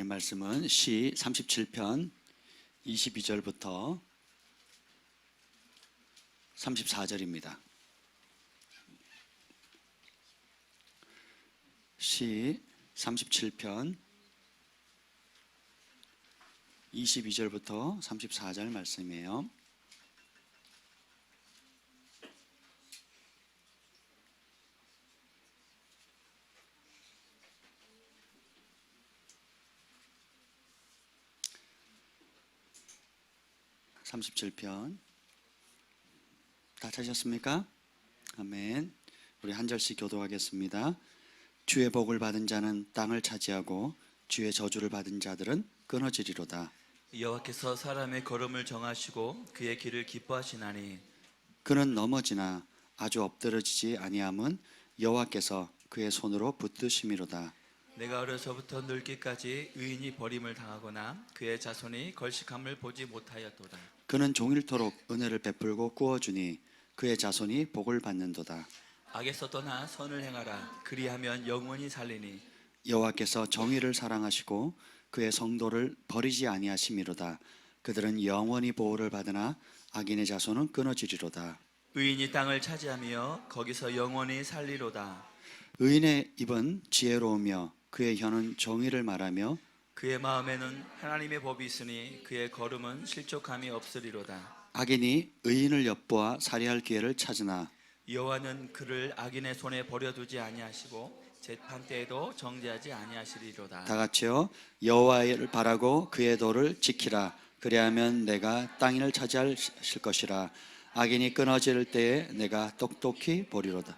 하나님 말씀은 시 37편 22절부터 34절입니다. 시 37편 22절부터 34절 말씀이에요. (37편) 다 찾으셨습니까? 아멘. 우리 한 절씩 교도하겠습니다. 주의 복을 받은 자는 땅을 차지하고 주의 저주를 받은 자들은 끊어지리로다. 여호와께서 사람의 걸음을 정하시고 그의 길을 기뻐하시나니 그는 넘어지나 아주 엎드러지지 아니함은 여호와께서 그의 손으로 붙드심이로다. 내가 어려서부터 늙기까지 의인이 버림을 당하거나 그의 자손이 걸식함을 보지 못하였도다. 그는 종일토록 은혜를 베풀고 구워주니 그의 자손이 복을 받는도다. 악에서 떠나 선을 행하라. 그리하면 영원히 살리니 여호와께서 정의를 사랑하시고 그의 성도를 버리지 아니하심이로다. 그들은 영원히 보호를 받으나 악인의 자손은 끊어지리로다. 의인이 땅을 차지하며 거기서 영원히 살리로다. 의인의 입은 지혜로우며 그의 혀는 정의를 말하며 그의 마음에는 하나님의 법이 있으니 그의 걸음은 실족함이 없으리로다. 악인이 의인을 엿보아 살해할 기회를 찾으나 여호와는 그를 악인의 손에 버려두지 아니하시고 재판 때에도 정죄하지 아니하시리로다. 다 같이요. 여호와를 바라고 그의 도를 지키라. 그리하면 내가 땅을 차지하실 것이라. 악인이 끊어질 때에 내가 똑똑히 보리로다.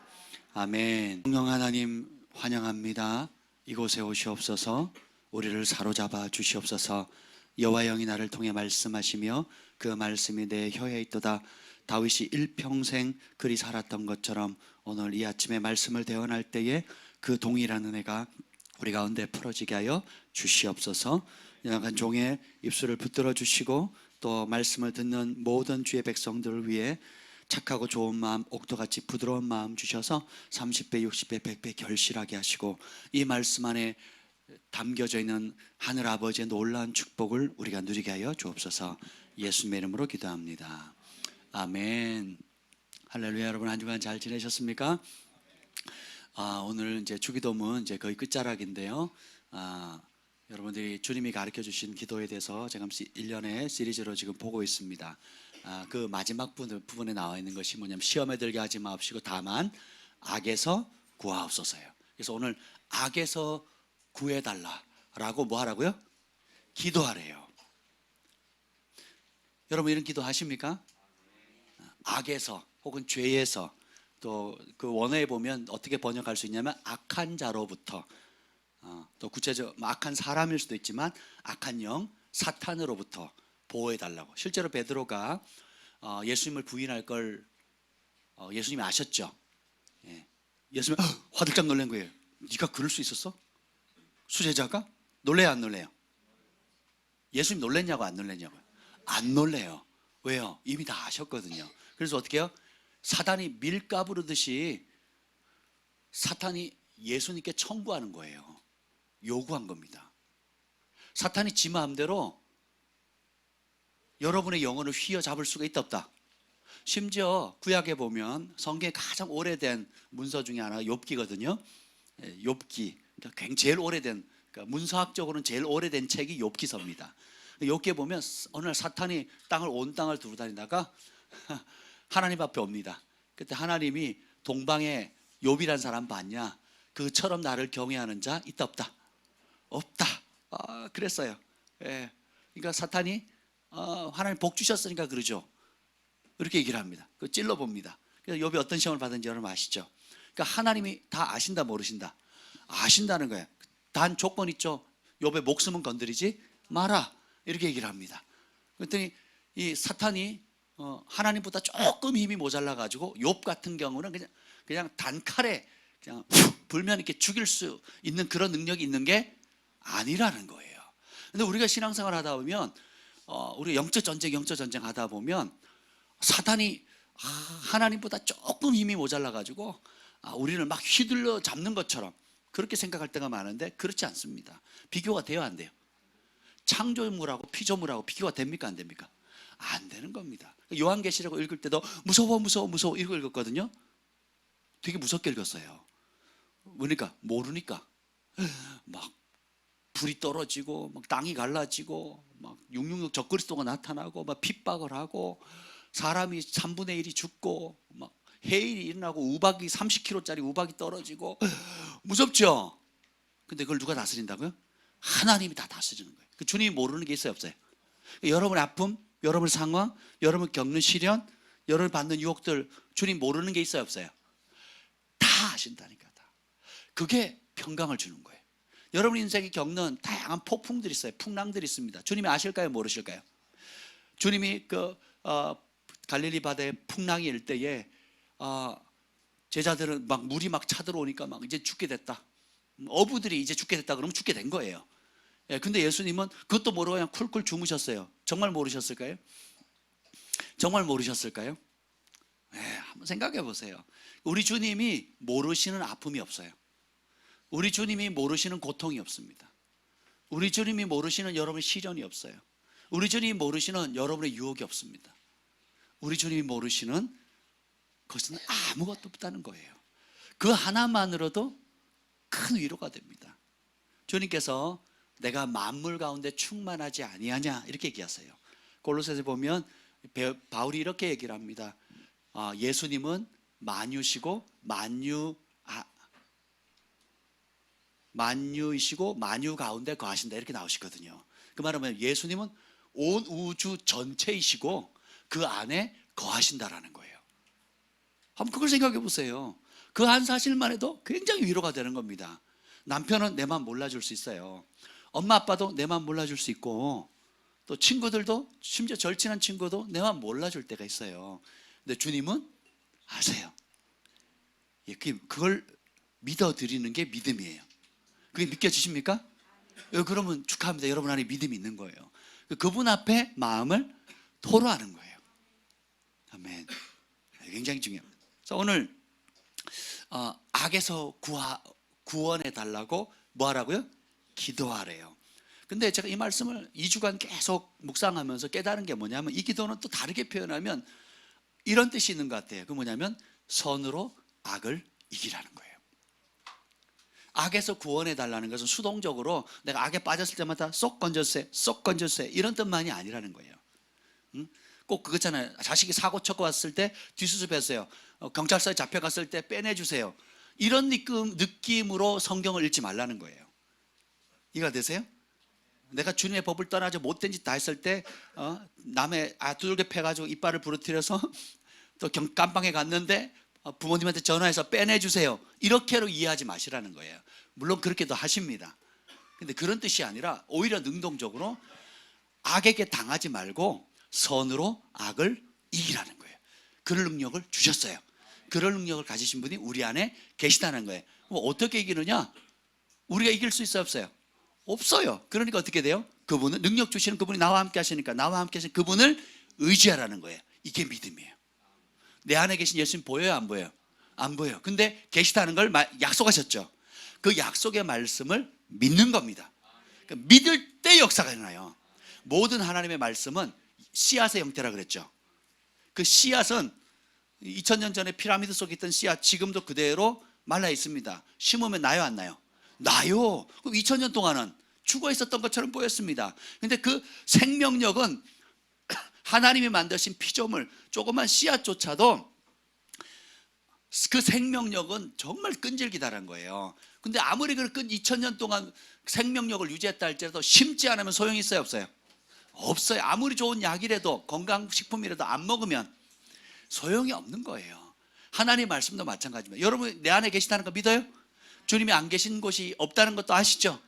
아멘. 성령 하나님 환영합니다. 이곳에 오시옵소서. 우리를 사로잡아 주시옵소서. 여호와 영이 나를 통해 말씀하시며 그 말씀이 내 혀에 있도다. 다윗이 일평생 그리 살았던 것처럼 오늘 이 아침에 말씀을 대언할 때에 그 동일한 은혜가 우리 가운데 풀어지게 하여 주시옵소서. 연약한 종의 입술을 붙들어 주시고 또 말씀을 듣는 모든 주의 백성들을 위해 착하고 좋은 마음, 옥토같이 부드러운 마음 주셔서 30배, 60배, 100배 결실하게 하시고 이 말씀 안에 담겨져 있는 하늘 아버지의 놀라운 축복을 우리가 누리게 하여 주옵소서. 예수님의 이름으로 기도합니다. 아멘. 할렐루야. 여러분 한 주간 잘 지내셨습니까? 오늘 이제 주기도문 이제 거의 끝자락인데요. 여러분들이 주님이 가르쳐 주신 기도에 대해서 제가 1년의 시리즈로 지금 보고 있습니다. 그 마지막 부분에 나와 있는 것이 뭐냐면 시험에 들게 하지 마옵시고 다만 악에서 구하옵소서예요. 그래서 오늘 악에서 구해달라라고 뭐 하라고요? 기도하래요. 여러분 이런 기도 하십니까? 악에서 혹은 죄에서 또 그 원어에 보면 어떻게 번역할 수 있냐면 악한 자로부터 또 구체적으로 악한 사람일 수도 있지만 악한 영 사탄으로부터 보호해달라고. 실제로 베드로가 예수님을 부인할 걸 예수님이 아셨죠. 예수님이 화들짝 놀란 거예요. 네가 그럴 수 있었어? 수제자가? 놀래요 안 놀래요? 예수님 놀랬냐고 안 놀랬냐고요? 안 놀래요. 왜요? 이미 다 아셨거든요. 그래서 어떻게 해요? 사단이 밀가 부르듯이 사탄이 예수님께 청구하는 거예요. 요구한 겁니다. 사탄이 지 마음대로 여러분의 영혼을 휘어잡을 수가 있다 없다? 심지어 구약에 보면 성경에 가장 오래된 문서 중에 하나가 욥기거든요. 욥기. 그러니까 제일 오래된, 그러니까 문서학적으로는 제일 오래된 책이 욥기서입니다. 욥기에 보면 어느 날 사탄이 온 땅을 두루 다니다가 하나님 앞에 옵니다. 그때 하나님이 동방에 욥이란 사람 봤냐? 그처럼 나를 경외하는 자 있다 없다? 없다. 그랬어요. 그러니까 사탄이 하나님 복 주셨으니까 그러죠. 이렇게 얘기를 합니다. 그 찔러 봅니다. 그래서 욥이 어떤 시험을 받은지 여러분 아시죠? 그러니까 하나님이 다 아신다 모르신다? 아신다는 거예요. 단 조건 있죠. 욥의 목숨은 건드리지 마라. 이렇게 얘기를 합니다. 그랬더니 이 사탄이 하나님보다 조금 힘이 모자라 가지고 욥 같은 경우는 그냥 단칼에 그냥 불면 이렇게 죽일 수 있는 그런 능력이 있는 게 아니라는 거예요. 근데 우리가 신앙생활 하다 보면 우리 영적 전쟁 하다 보면 사탄이 하나님보다 조금 힘이 모자라 가지고 우리를 막 휘둘러 잡는 것처럼 그렇게 생각할 때가 많은데 그렇지 않습니다. 비교가 돼요 안 돼요? 창조물하고 피조물하고 비교가 됩니까 안 됩니까? 안 되는 겁니다. 요한계시록 읽을 때도 무서워 무서워 무서워 이거 읽었거든요. 되게 무섭게 읽었어요. 그러니까 모르니까 막 불이 떨어지고 막 땅이 갈라지고 막 666 적그리스도가 나타나고 막 핍박을 하고 사람이 3분의 1이 죽고 막 해일이 일어나고 우박이 30kg짜리 우박이 떨어지고 무섭죠? 근데 그걸 누가 다스린다고요? 하나님이 다 다스리는 거예요. 그 주님이 모르는 게 있어요 없어요? 여러분의 아픔, 여러분의 상황, 여러분 겪는 시련, 여러분 받는 유혹들 주님 모르는 게 있어요 없어요? 다 아신다니까. 다. 그게 평강을 주는 거예요. 여러분 인생이 겪는 다양한 폭풍들이 있어요. 풍랑들이 있습니다. 주님이 아실까요 모르실까요? 주님이 갈릴리 바다에 풍랑이 일 때에 제자들은 막 물이 막 차들어오니까 막 이제 죽게 됐다. 어부들이 이제 죽게 됐다 그러면 죽게 된 거예요. 근데 예수님은 그것도 모르고 그냥 쿨쿨 주무셨어요. 정말 모르셨을까요? 정말 모르셨을까요? 한번 생각해 보세요. 우리 주님이 모르시는 아픔이 없어요. 우리 주님이 모르시는 고통이 없습니다. 우리 주님이 모르시는 여러분의 시련이 없어요. 우리 주님이 모르시는 여러분의 유혹이 없습니다. 우리 주님이 모르시는 것은 아무것도 없다는 거예요. 그 하나만으로도 큰 위로가 됩니다. 주님께서 내가 만물 가운데 충만하지 아니하냐 이렇게 얘기하세요. 골로새서 보면 바울이 이렇게 얘기를 합니다. 예수님은 만유시고 만유이시고 만유 가운데 거하신다 이렇게 나오시거든요. 그 말은 예수님은 온 우주 전체이시고 그 안에 거하신다라는 거예요. 한번 그걸 생각해 보세요. 그 한 사실만 해도 굉장히 위로가 되는 겁니다. 남편은 내 맘 몰라줄 수 있어요. 엄마 아빠도 내 맘 몰라줄 수 있고 또 친구들도 심지어 절친한 친구도 내 맘 몰라줄 때가 있어요. 근데 주님은 아세요. 그걸 믿어드리는 게 믿음이에요. 그게 믿겨지십니까? 그러면 축하합니다. 여러분 안에 믿음이 있는 거예요. 그분 앞에 마음을 토로하는 거예요. 아멘. 굉장히 중요합니다. 그래서 오늘 악에서 구원해 달라고 뭐 하라고요? 기도하래요. 근데 제가 이 말씀을 2주간 계속 묵상하면서 깨달은 게 뭐냐면 이 기도는 또 다르게 표현하면 이런 뜻이 있는 것 같아요. 그 뭐냐면 선으로 악을 이기라는 거예요. 악에서 구원해 달라는 것은 수동적으로 내가 악에 빠졌을 때마다 쏙 건져주세요, 쏙 건져주세요 이런 뜻만이 아니라는 거예요. 꼭 그거잖아요. 자식이 사고 쳐고 왔을 때 뒷수습했어요. 경찰서에 잡혀갔을 때 빼내주세요. 이런 느낌으로 성경을 읽지 말라는 거예요. 이해가 되세요? 내가 주님의 법을 떠나서 못된 짓 다 했을 때 남의 두들겨 패가지고 이빨을 부러뜨려서 또 깜방에 갔는데 부모님한테 전화해서 빼내주세요 이렇게로 이해하지 마시라는 거예요. 물론 그렇게도 하십니다. 근데 그런 뜻이 아니라 오히려 능동적으로 악에게 당하지 말고 선으로 악을 이기라는 거예요. 그럴 능력을 주셨어요. 그럴 능력을 가지신 분이 우리 안에 계시다는 거예요. 그럼 어떻게 이기느냐? 우리가 이길 수 있어요 없어요? 없어요. 그러니까 어떻게 돼요? 그분은 능력 주시는 그분이 나와 함께 하시니까 나와 함께 하시는 그분을 의지하라는 거예요. 이게 믿음이에요. 내 안에 계신 예수님 보여요 안 보여요? 안 보여요. 근데 계시다는 걸 약속하셨죠. 그 약속의 말씀을 믿는 겁니다. 그러니까 믿을 때 역사가 일어나요. 모든 하나님의 말씀은 씨앗의 형태라 그랬죠. 그 씨앗은 2000년 전에 피라미드 속에 있던 씨앗 지금도 그대로 말라 있습니다. 심으면 나요 안 나요? 나요. 그럼 2000년 동안은 죽어 있었던 것처럼 보였습니다. 근데 그 생명력은 하나님이 만드신 피조물 조그만 씨앗조차도 그 생명력은 정말 끈질기다란 거예요. 근데 아무리 그 2000년 동안 생명력을 유지했다 할지라도 심지 않으면 소용이 있어요 없어요? 없어요. 아무리 좋은 약이라도 건강식품이라도 안 먹으면 소용이 없는 거예요. 하나님 말씀도 마찬가지입니다. 여러분 내 안에 계시다는 거 믿어요? 주님이 안 계신 곳이 없다는 것도 아시죠?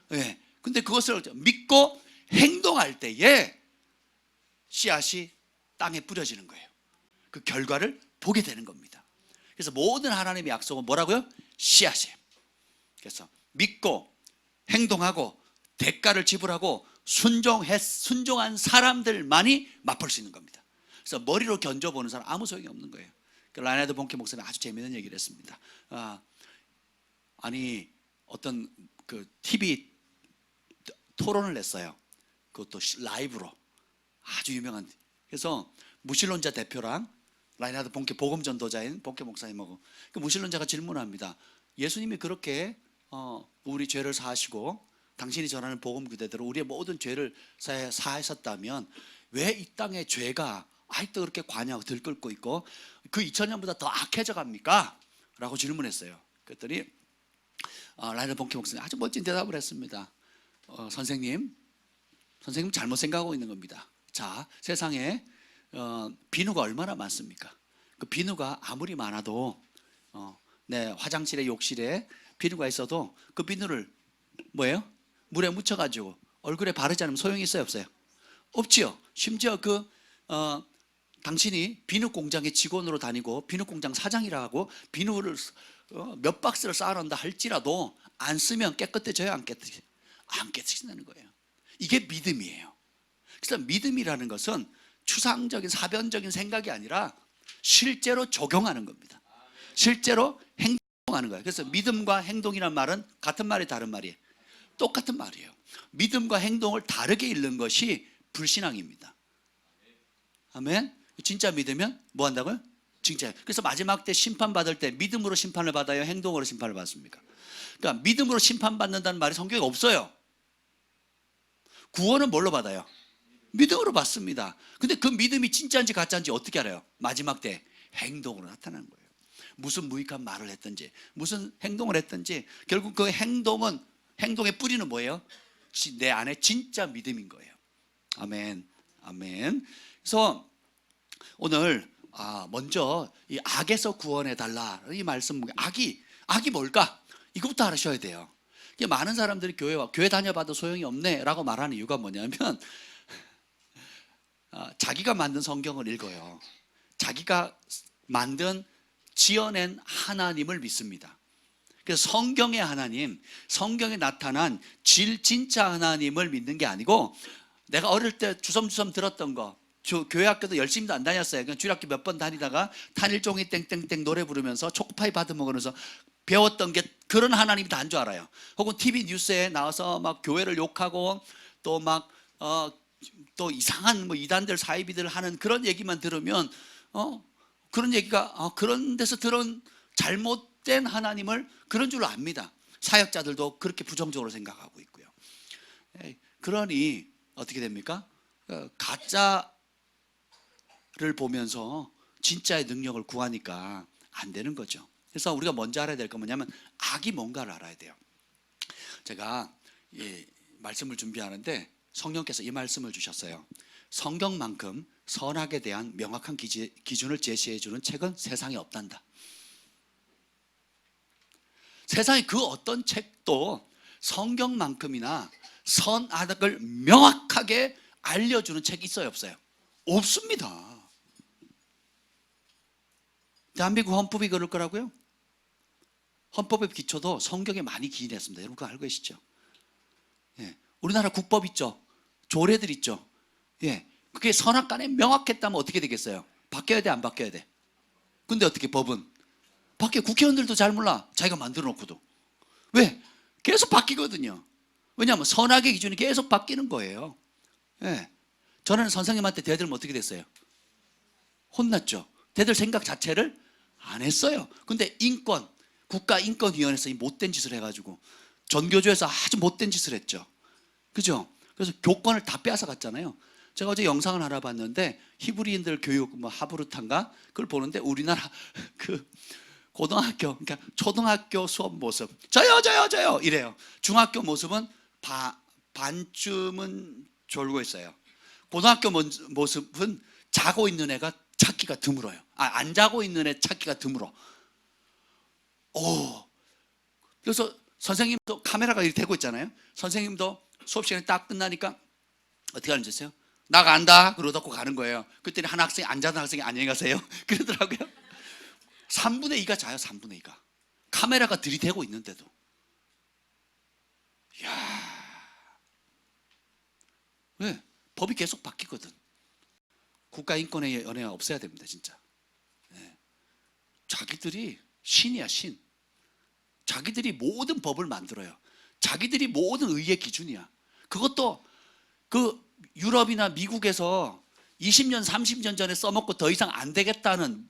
네. 근데 그것을 믿고 행동할 때에 씨앗이 땅에 뿌려지는 거예요. 그 결과를 보게 되는 겁니다. 그래서 모든 하나님의 약속은 뭐라고요? 씨앗이에요. 그래서 믿고 행동하고 대가를 지불하고 순종한 사람들만이 맛볼 수 있는 겁니다. 그래서 머리로 견뎌보는 사람 아무 소용이 없는 거예요. 라이나드 본케 목사님 아주 재미있는 얘기를 했습니다. 아니 어떤 그 TV 토론을 냈어요. 그것도 라이브로 아주 유명한. 그래서 무신론자 대표랑 라인하드 본케 복음 전도자인 본케 목사님하고 그 무신론자가 질문합니다. 예수님이 그렇게 우리 죄를 사하시고 당신이 전하는 복음 그대로 우리의 모든 죄를 사하셨다면 왜 이 땅의 죄가 아직도 그렇게 관여하고 들끓고 있고 그 2000년보다 더 악해져 갑니까? 라고 질문했어요. 그랬더니 라인하드 본케 목사님 아주 멋진 대답을 했습니다. 선생님 잘못 생각하고 있는 겁니다. 자, 세상에 비누가 얼마나 많습니까? 그 비누가 아무리 많아도 내 화장실에 욕실에 비누가 있어도 그 비누를 뭐예요? 물에 묻혀가지고 얼굴에 바르지 않으면 소용이 있어요 없어요? 없지요. 심지어 당신이 비누 공장의 직원으로 다니고 비누 공장 사장이라 고 비누를 몇 박스를 쌓아놓는다 할지라도 안 쓰면 깨끗해져요 안 깨끗해진다는 거예요. 이게 믿음이에요. 그래서 믿음이라는 것은 추상적인 사변적인 생각이 아니라 실제로 적용하는 겁니다. 실제로 행동하는 거예요. 그래서 믿음과 행동이란 말은 같은 말이 다른 말이에요. 똑같은 말이에요. 믿음과 행동을 다르게 읽는 것이 불신앙입니다. 아멘. 진짜 믿으면 뭐 한다고요? 진짜. 그래서 마지막 때 심판받을 때 믿음으로 심판을 받아요? 행동으로 심판을 받습니까? 그러니까 믿음으로 심판받는다는 말이 성경에 없어요. 구원은 뭘로 받아요? 믿음으로 받습니다. 근데 그 믿음이 진짜인지 가짜인지 어떻게 알아요? 마지막 때 행동으로 나타나는 거예요. 무슨 무익한 말을 했든지 무슨 행동을 했든지 결국 그 행동의 뿌리는 뭐예요? 내 안에 진짜 믿음인 거예요. 아멘. 아멘. 그래서 오늘 먼저 이 악에서 구원해 달라 이 말씀, 악이 뭘까? 이것부터 알아셔야 돼요. 많은 사람들이 교회 다녀봐도 소용이 없네라고 말하는 이유가 뭐냐면 자기가 만든 성경을 읽어요. 자기가 지어낸 하나님을 믿습니다. 그래서 성경의 하나님, 성경에 나타난 진짜 하나님을 믿는 게 아니고 내가 어릴 때 주섬주섬 들었던 거, 교회 학교도 열심히도 안 다녔어요. 그냥 주일학교 몇 번 다니다가 탄일종이 땡땡땡 노래 부르면서 초코파이 받아 먹으면서 배웠던 게 그런 하나님이 다인 줄 알아요. 혹은 TV 뉴스에 나와서 막 교회를 욕하고 또 막 또 이상한 이단들 사이비들 하는 그런 얘기만 들으면 그런 얘기가 그런 데서 들은 잘못된 하나님을 그런 줄로 압니다. 사역자들도 그렇게 부정적으로 생각하고 있고요. 그러니 어떻게 됩니까? 가짜를 보면서 진짜의 능력을 구하니까 안 되는 거죠. 그래서 우리가 먼저 알아야 될 건 뭐냐면 악이 뭔가를 알아야 돼요. 제가 말씀을 준비하는데 성령께서 이 말씀을 주셨어요. 성경만큼 선악에 대한 명확한 기준을 제시해 주는 책은 세상에 없단다. 세상에 그 어떤 책도 성경만큼이나 선악을 명확하게 알려주는 책이 있어요 없어요? 없습니다. 대한민국 헌법이 그럴 거라고요? 헌법의 기초도 성경에 많이 기인했습니다. 여러분 그거 알고 계시죠? 우리나라 국법 있죠? 조례들 있죠? 그게 선악간에 명확했다면 어떻게 되겠어요? 바뀌어야 돼 안 바뀌어야 돼? 근데 어떻게 법은? 국회의원들도 잘 몰라. 자기가 만들어 놓고도. 왜? 계속 바뀌거든요. 왜냐하면 선악의 기준이 계속 바뀌는 거예요. 저는 선생님한테 대들면 어떻게 됐어요? 혼났죠. 대들 생각 자체를 안 했어요. 근데 국가인권위원회에서 이 못된 짓을 해가지고 전교조에서 아주 못된 짓을 했죠. 그죠? 그래서 교권을 다 빼앗아 갔잖아요. 제가 어제 영상을 하나 봤는데 히브리인들 교육 하브루탄가 그걸 보는데 우리나라 그 고등학교, 그러니까 초등학교 수업 모습 저요 이래요. 중학교 모습은 반쯤은 졸고 있어요. 고등학교 모습은 자고 있는 애가 찾기가 드물어요. 안 자고 있는 애 찾기가 드물어. 그래서 선생님도 카메라가 이렇게 되고 있잖아요. 선생님도 수업 시간이 딱 끝나니까 어떻게 하는지 아세요? 나간다 그러고 가는 거예요. 그때는 한 학생이 안 자는 학생이 안녕히 가세요 그러더라고요. 3분의 2가 자요. 3분의 2가 카메라가 들이대고 있는데도. 왜? 법이 계속 바뀌거든. 국가인권위원회가 없어야 됩니다 진짜. 자기들이 신이야 신. 자기들이 모든 법을 만들어요. 자기들이 모든 의의 기준이야. 그것도 그 유럽이나 미국에서 20년, 30년 전에 써먹고 더 이상 안 되겠다는,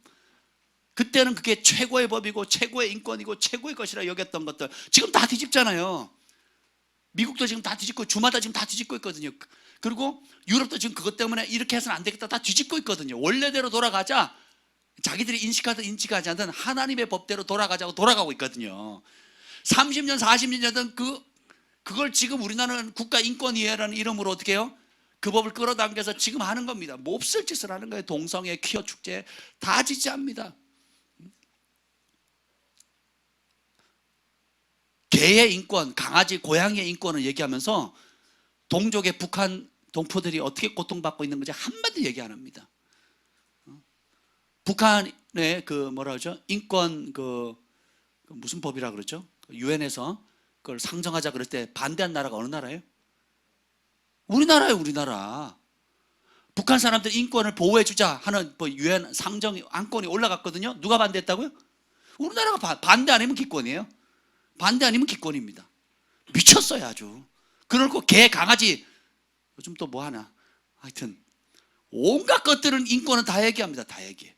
그때는 그게 최고의 법이고 최고의 인권이고 최고의 것이라 여겼던 것들 지금 다 뒤집잖아요. 미국도 지금 다 뒤집고 주마다 지금 다 뒤집고 있거든요. 그리고 유럽도 지금 그것 때문에 이렇게 해서는 안 되겠다 다 뒤집고 있거든요. 원래대로 돌아가자, 자기들이 인식하든 인식하지 않든 하나님의 법대로 돌아가자고 돌아가고 있거든요. 30년 40년 전에 그걸 지금 우리나라는 국가인권위원회라는 이름으로 어떻게 해요? 그 법을 끌어당겨서 지금 하는 겁니다. 몹쓸 짓을 하는 거예요. 동성애, 퀴어 축제 다 지지합니다. 개의 인권, 강아지, 고양이의 인권을 얘기하면서 동족의 북한 동포들이 어떻게 고통받고 있는 건지 한마디 얘기 안 합니다. 북한의 그 뭐라 그러죠? 인권 무슨 법이라 그러죠? 유엔에서 그걸 상정하자 그럴 때 반대한 나라가 어느 나라예요? 우리나라예요, 우리나라. 북한 사람들 인권을 보호해 주자 하는 유엔 상정 안건이 올라갔거든요. 누가 반대했다고요? 우리나라가 반대 아니면 기권이에요. 반대 아니면 기권입니다. 미쳤어요, 아주. 그러고 개, 강아지, 요즘 또 뭐 하나. 하여튼 온갖 것들은 인권은 다 얘기합니다. 다 얘기해.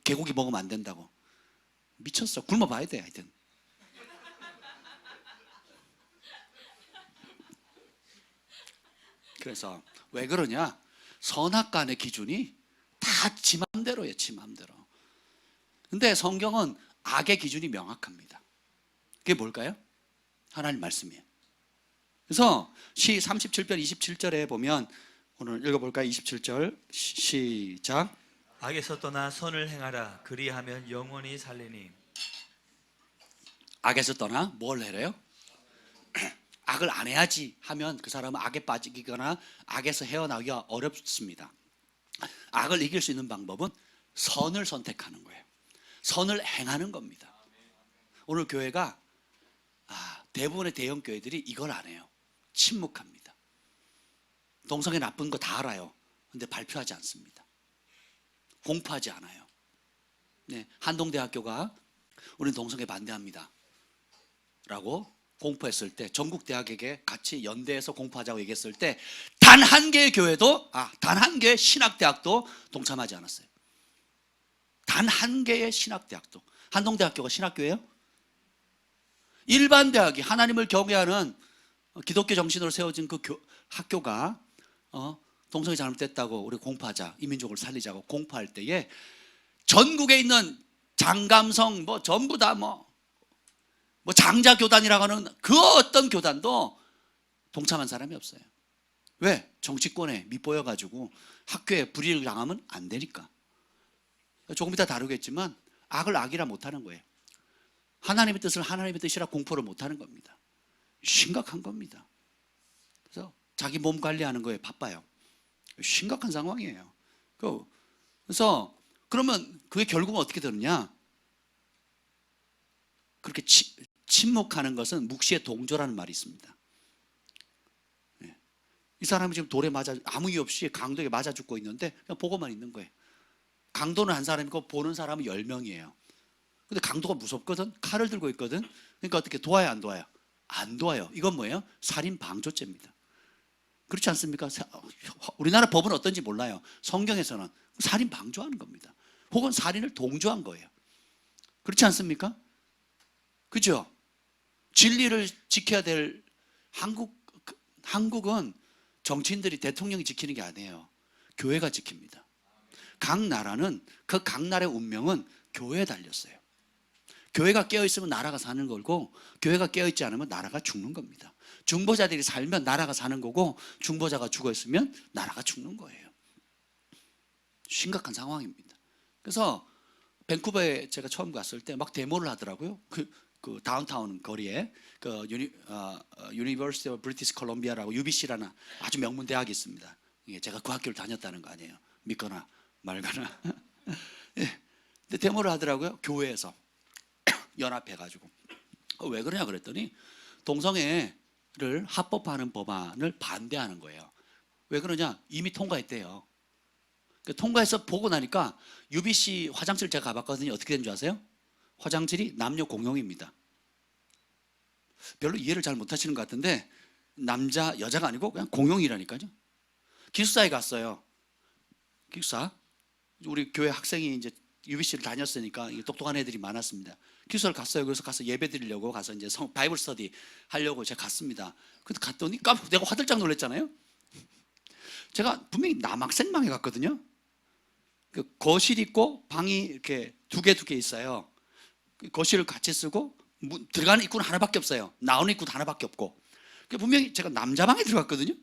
개고기 먹으면 안 된다고. 미쳤어. 굶어봐야 돼, 하여튼. 그래서 왜 그러냐? 선악간의 기준이 다 지 맘대로예요, 지 맘대로. 근데 성경은 악의 기준이 명확합니다. 그게 뭘까요? 하나님 말씀이에요. 그래서 시 37편 27절에 보면, 오늘 읽어볼까요? 27절 시작. 악에서 떠나 선을 행하라. 그리하면 영원히 살리니. 악에서 떠나 뭘 해래요? 악을 안 해야지 하면 그 사람은 악에 빠지거나 악에서 헤어나기가 어렵습니다. 악을 이길 수 있는 방법은 선을 선택하는 거예요. 선을 행하는 겁니다. 오늘 교회가 대부분의 대형 교회들이 이걸 안 해요. 침묵합니다. 동성애 나쁜 거 다 알아요. 근데 발표하지 않습니다. 공포하지 않아요. 네, 한동대학교가 우리는 동성애 반대합니다 라고 공포했을 때, 전국 대학에게 같이 연대해서 공포하자고 얘기했을 때 단 한 개의 교회도, 단 한 개의 신학대학도 동참하지 않았어요. 단 한 개의 신학대학도. 한동대학교가 신학교예요? 일반 대학이 하나님을 경외하는 기독교 정신으로 세워진 그 학교가 동성애 잘못됐다고 우리 공포하자, 이민족을 살리자고 공포할 때에 전국에 있는 장감성 전부 다 장자교단이라고 하는 그 어떤 교단도 동참한 사람이 없어요. 왜? 정치권에 밑보여가지고 학교에 불이익을 당하면 안 되니까. 조금 이따 다루겠지만 악을 악이라 못하는 거예요. 하나님의 뜻을 하나님의 뜻이라 공포를 못하는 겁니다. 심각한 겁니다. 그래서 자기 몸 관리하는 거에 바빠요. 심각한 상황이에요. 그래서 그러면 그게 결국은 어떻게 되느냐? 그렇게 침묵하는 것은 묵시의 동조라는 말이 있습니다. 이 사람이 지금 돌에 맞아 아무 이유 없이 강도에 맞아 죽고 있는데 그냥 보고만 있는 거예요. 강도는 한 사람이고 보는 사람은 10명이에요. 근데 강도가 무섭거든. 칼을 들고 있거든. 그러니까 어떻게 도와요, 안 도와요? 안 도와요. 이건 뭐예요? 살인 방조죄입니다. 그렇지 않습니까? 우리나라 법은 어떤지 몰라요. 성경에서는 살인 방조하는 겁니다. 혹은 살인을 동조한 거예요. 그렇지 않습니까? 그죠? 진리를 지켜야 될 한국은 정치인들이, 대통령이 지키는 게 아니에요. 교회가 지킵니다. 각 나라는 각 나라의 운명은 교회에 달렸어요. 교회가 깨어있으면 나라가 사는 거고, 교회가 깨어있지 않으면 나라가 죽는 겁니다. 중보자들이 살면 나라가 사는 거고, 중보자가 죽어있으면 나라가 죽는 거예요. 심각한 상황입니다. 그래서 밴쿠버에 제가 처음 갔을 때 막 데모를 하더라고요. 그 다운타운 거리에 University of British Columbia라고 UBC라는 아주 명문 대학이 있습니다. 제가 그 학교를 다녔다는 거 아니에요. 믿거나 말거나. 예. 근데 데모를 하더라고요. 교회에서 연합해가지고. 왜 그러냐 그랬더니 동성애를 합법화하는 법안을 반대하는 거예요. 왜 그러냐? 이미 통과했대요. 통과해서 보고 나니까 UBC 화장실 제가 가봤거든요. 어떻게 된 줄 아세요? 화장실이 남녀 공용입니다. 별로 이해를 잘 못하시는 것 같은데, 남자 여자가 아니고 그냥 공용이라니까요. 기숙사에 갔어요. 기숙사. 우리 교회 학생이 이제 UBC를 다녔으니까 똑똑한 애들이 많았습니다. 기숙사를 갔어요. 그래서 가서 예배 드리려고 가서 이제 바이블 스터디 하려고 제가 갔습니다. 근데 갔더니 내가 화들짝 놀랐잖아요. 제가 분명히 남학생방에 갔거든요. 그 거실 있고 방이 이렇게 두 개 있어요. 그 거실을 같이 쓰고 들어가는 입구는 하나밖에 없어요. 나오는 입구도 하나밖에 없고. 분명히 제가 남자방에 들어갔거든요.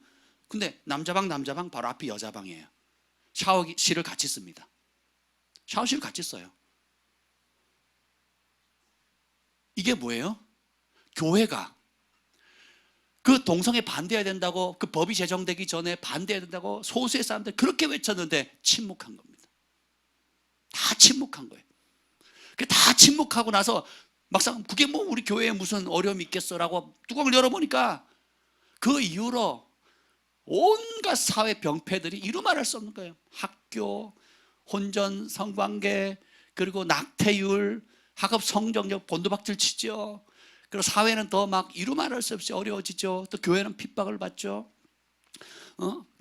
근데 남자방 바로 앞이 여자방이에요. 샤워실을 같이 씁니다. 샤워실을 같이 써요. 이게 뭐예요? 교회가 그 동성애 반대해야 된다고, 그 법이 제정되기 전에 반대해야 된다고 소수의 사람들 그렇게 외쳤는데 침묵한 겁니다. 다 침묵한 거예요. 다 침묵하고 나서 막상 그게 뭐 우리 교회에 무슨 어려움이 있겠어라고 뚜껑을 열어보니까 그 이후로 온갖 사회 병폐들이 이루 말할 수 없는 거예요. 학교, 혼전, 성관계, 그리고 낙태율, 학업 성적력 본도박질 치죠. 그리고 사회는 더 막 이루 말할 수 없이 어려워지죠. 또 교회는 핍박을 받죠.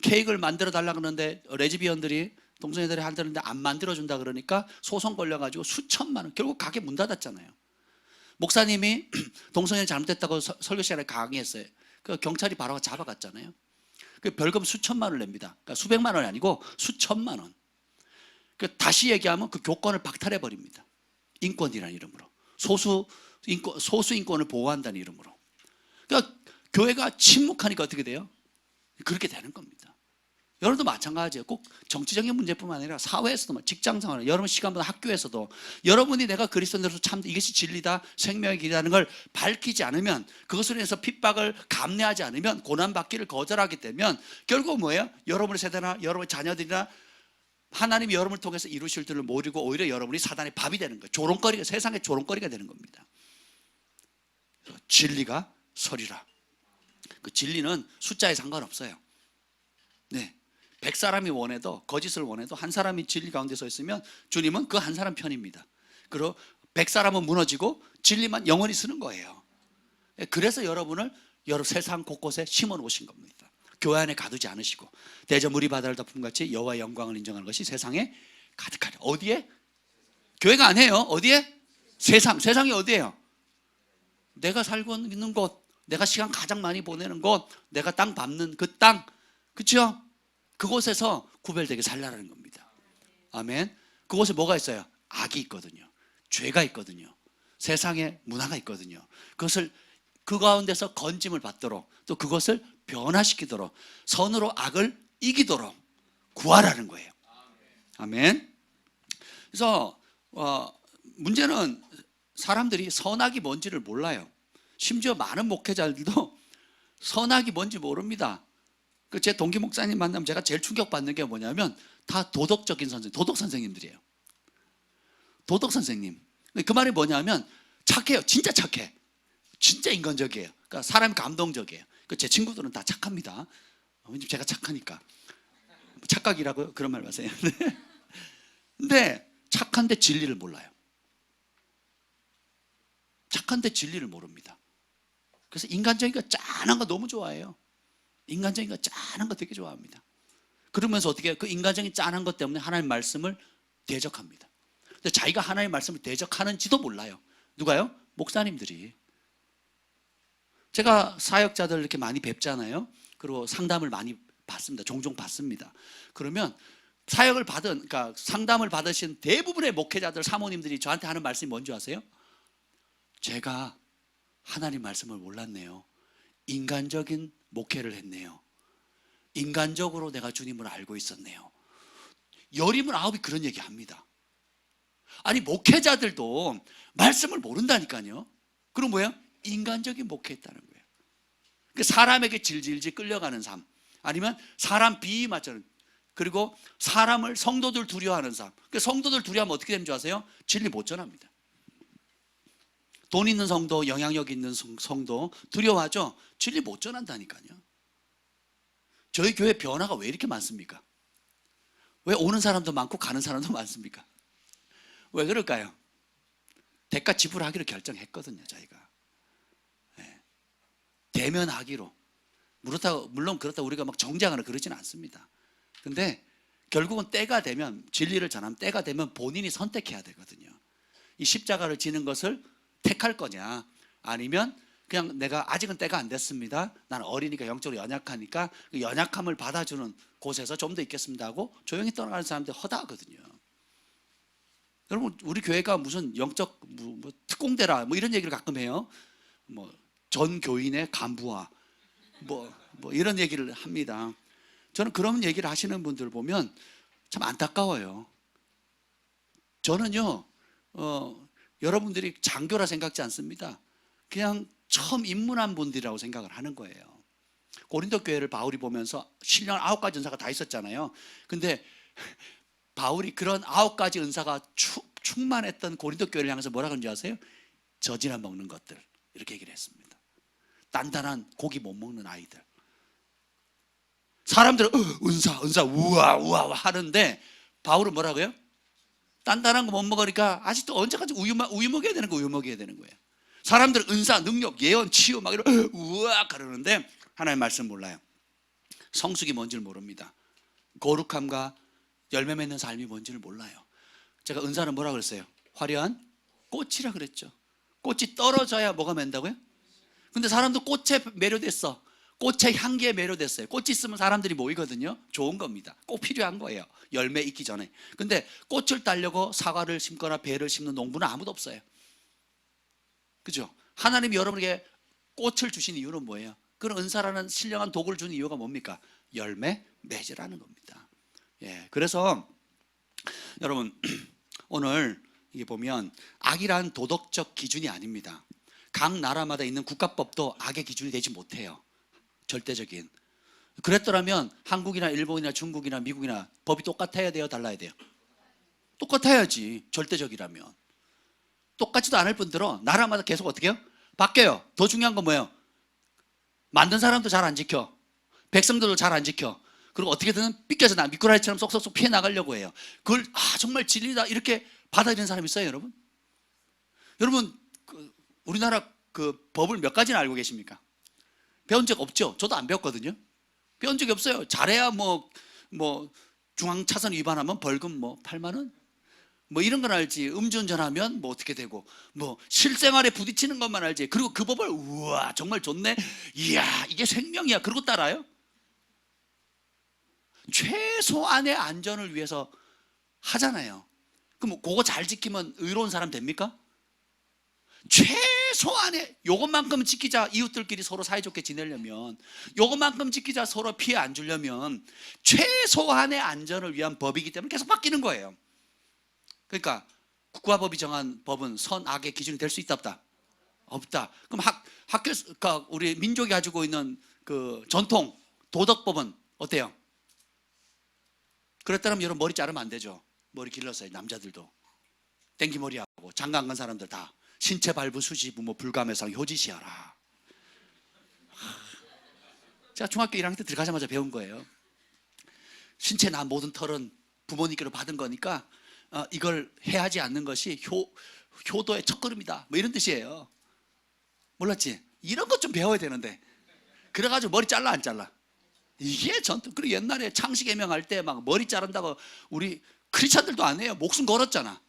케이크를 만들어 달라 그러는데 레즈비언들이 동성애들이 한다는데 안 만들어 준다 그러니까 소송 걸려가지고 수천만 원, 결국 가게 문 닫았잖아요. 목사님이 동성애 잘못됐다고 설교 시간에 강의했어요. 그 경찰이 바로 잡아갔잖아요. 그 벌금 수천만 원을 냅니다. 그러니까 수백만 원이 아니고 수천만 원. 그 다시 얘기하면 그 교권을 박탈해 버립니다. 인권이라는 이름으로, 소수 인권을 보호한다는 이름으로. 그러니까 교회가 침묵하니까 어떻게 돼요? 그렇게 되는 겁니다. 여러분도 마찬가지예요. 꼭 정치적인 문제뿐만 아니라 사회에서도, 직장 생활, 여러분 시간보다 학교에서도 여러분이 내가 그리스도인으로서 참 이것이 진리다, 생명의 길이라는 걸 밝히지 않으면, 그것으로 인해서 핍박을 감내하지 않으면, 고난받기를 거절하게 되면 결국 뭐예요? 여러분의 세대나 여러분의 자녀들이나 하나님이 여러분을 통해서 이루실 줄을 모르고 오히려 여러분이 사단의 밥이 되는 거예요. 조롱거리가, 세상의 조롱거리가 되는 겁니다. 진리가 서리라. 그 진리는 숫자에 상관없어요. 네. 100사람이 원해도, 거짓을 원해도 한 사람이 진리 가운데 서 있으면 주님은 그 한 사람 편입니다. 그리고 100사람은 무너지고 진리만 영원히 쓰는 거예요. 그래서 여러분을 여러 세상 곳곳에 심어 놓으신 겁니다. 교회 안에 가두지 않으시고, 대저 물이 바다를 덮은 같이 여호와의 영광을 인정하는 것이 세상에 가득하리. 어디에? 교회가 아니에요. 어디에? 세상이 어디예요? 내가 살고 있는 곳, 내가 시간 가장 많이 보내는 곳, 내가 땅 밟는 그 땅, 그렇죠? 그곳에서 구별되게 살라는 겁니다. 아멘. 그곳에 뭐가 있어요? 악이 있거든요. 죄가 있거든요. 세상에 문화가 있거든요. 그것을 그 가운데서 건짐을 받도록, 또 그것을 변화시키도록, 선으로 악을 이기도록 구하라는 거예요. 아멘. 그래서 문제는 사람들이 선악이 뭔지를 몰라요. 심지어 많은 목회자들도 선악이 뭔지 모릅니다. 제 동기 목사님 만나면 제가 제일 충격받는 게 뭐냐면 다 도덕적인 선생님, 도덕 선생님들이에요. 도덕 선생님. 그 말이 뭐냐면 착해요. 진짜 착해. 진짜 인간적이에요. 그러니까 사람이 감동적이에요. 제 친구들은 다 착합니다. 왜냐면 제가 착하니까. 착각이라고요? 그런 말 마세요. 근데 착한데 진리를 몰라요. 착한데 진리를 모릅니다. 그래서 인간적인 거 짠한 거 너무 좋아해요. 인간적인 거 짠한 거 되게 좋아합니다. 그러면서 어떻게 해요? 그 인간적인 짠한 것 때문에 하나님 말씀을 대적합니다. 근데 자기가 하나님 말씀을 대적하는지도 몰라요. 누가요? 목사님들이. 제가 사역자들 이렇게 많이 뵙잖아요. 그리고 상담을 많이 받습니다. 종종 받습니다. 그러면 사역을 받은, 그러니까 상담을 받으신 대부분의 목회자들, 사모님들이 저한테 하는 말씀이 뭔지 아세요? 제가 하나님 말씀을 몰랐네요. 인간적인 목회를 했네요. 인간적으로 내가 주님을 알고 있었네요. 19이 그런 얘기 합니다. 아니, 목회자들도 말씀을 모른다니까요. 그럼 뭐예요? 인간적인 목회했다는 거예요. 사람에게 질질질 끌려가는 삶, 아니면 사람 비위 맞추는, 그리고 사람을, 성도들 두려워하는 삶. 성도들 두려워하면 어떻게 되는 줄 아세요? 진리 못 전합니다. 돈 있는 성도, 영향력 있는 성도 두려워하죠? 진리 못 전한다니까요. 저희 교회 변화가 왜 이렇게 많습니까? 왜 오는 사람도 많고 가는 사람도 많습니까? 왜 그럴까요? 대가 지불하기로 결정했거든요, 저희가. 대면하기로. 물론 그렇다고 우리가 막 정죄하거나 그러지는 않습니다. 근데 결국은 때가 되면, 진리를 전하면 때가 되면 본인이 선택해야 되거든요. 이 십자가를 지는 것을 택할 거냐, 아니면 그냥 내가 아직은 때가 안 됐습니다, 나는 어리니까 영적으로 연약하니까 그 연약함을 받아주는 곳에서 좀 더 있겠습니다 하고 조용히 떠나가는 사람들 허다하거든요. 여러분, 우리 교회가 무슨 영적 뭐 특공대라 뭐 이런 얘기를 가끔 해요. 뭐 전 교인의 간부화 뭐 이런 얘기를 합니다. 저는 그런 얘기를 하시는 분들 보면 참 안타까워요. 저는요, 여러분들이 장교라 생각지 않습니다. 그냥 처음 입문한 분들이라고 생각을 하는 거예요. 고린도 교회를 바울이 보면서 신령 9가지 은사가 다 있었잖아요. 근데 바울이 그런 9가지 은사가 충만했던 고린도 교회를 향해서 뭐라 그런지 아세요? 젖이나 먹는 것들, 이렇게 얘기를 했습니다. 단단한 고기 못 먹는 아이들. 사람들은 은사 우와 하는데 바울은 뭐라고요? 단단한 거 못 먹으니까 아직도 언제까지 우유 먹여야 되는 거, 우유 먹여야 되는 거예요. 사람들은 은사, 능력, 예언, 치유 막 이런 우와 그러는데 하나님의 말씀 몰라요. 성숙이 뭔지를 모릅니다. 거룩함과 열매 맺는 삶이 뭔지를 몰라요. 제가 은사는 뭐라 그랬어요? 화려한 꽃이라 그랬죠. 꽃이 떨어져야 뭐가 맺는다고요? 근데 사람도 꽃에 매료됐어. 꽃의 향기에 매료됐어요. 꽃이 있으면 사람들이 모이거든요. 좋은 겁니다. 꼭 필요한 거예요, 열매 있기 전에. 근데 꽃을 따려고 사과를 심거나 배를 심는 농부는 아무도 없어요. 그죠? 하나님이 여러분에게 꽃을 주신 이유는 뭐예요? 그런 은사라는 신령한 도구를 주는 이유가 뭡니까? 열매 맺으라는 겁니다. 예, 그래서 여러분, 오늘 이게 보면 악이란 도덕적 기준이 아닙니다. 각 나라마다 있는 국가법도 악의 기준이 되지 못해요. 절대적인. 그랬더라면 한국이나 일본이나 중국이나 미국이나 법이 똑같아야 돼요, 달라야 돼요? 똑같아야지, 절대적이라면. 똑같지도 않을 뿐더러 나라마다 계속 어떻게 해요? 바뀌어요. 더 중요한 건 뭐예요? 만든 사람도 잘 안 지켜, 백성들도 잘 안 지켜. 그리고 어떻게든 삐껴서 미꾸라지처럼 쏙쏙쏙 피해 나가려고 해요. 그걸 정말 진리다 이렇게 받아들이는 사람 있어요, 여러분? 여러분, 우리나라 그 법을 몇 가지나 알고 계십니까? 배운 적 없죠? 저도 안 배웠거든요. 배운 적이 없어요. 잘해야 뭐 중앙차선 위반하면 벌금 8만 원? 뭐 이런 건 알지. 음주운전하면 뭐 어떻게 되고, 뭐 실생활에 부딪히는 것만 알지. 그리고 그 법을 우와 정말 좋네, 이야 이게 생명이야, 그러고 따라요? 최소한의 안전을 위해서 하잖아요. 그럼 그거 잘 지키면 의로운 사람 됩니까? 최소한의 요것만큼 지키자, 이웃들끼리 서로 사이좋게 지내려면, 요것만큼 지키자, 서로 피해 안 주려면 최소한의 안전을 위한 법이기 때문에 계속 바뀌는 거예요. 그러니까 국가법이 정한 법은 선악의 기준이 될 수 있다 없다? 없다. 그럼 그러니까 우리 민족이 가지고 있는 그 전통 도덕법은 어때요? 그랬다면 여러분 머리 자르면 안 되죠. 머리 길렀어요. 남자들도 땡기머리하고 장가 안 간 사람들 다 신체 발부 수지부 불감해상 효지시하라. 제가 중학교 1학년 때 들어가자마자 배운 거예요. 신체 나 모든 털은 부모님께로 받은 거니까 이걸 해하지 않는 것이 효도의 첫걸음이다, 뭐 이런 뜻이에요. 몰랐지? 이런 것 좀 배워야 되는데. 그래가지고 머리 잘라 안 잘라? 이게 전통. 그리고 옛날에 창씨개명할 때 막 머리 자른다고 우리 크리스찬들도 안 해요. 목숨 걸었잖아.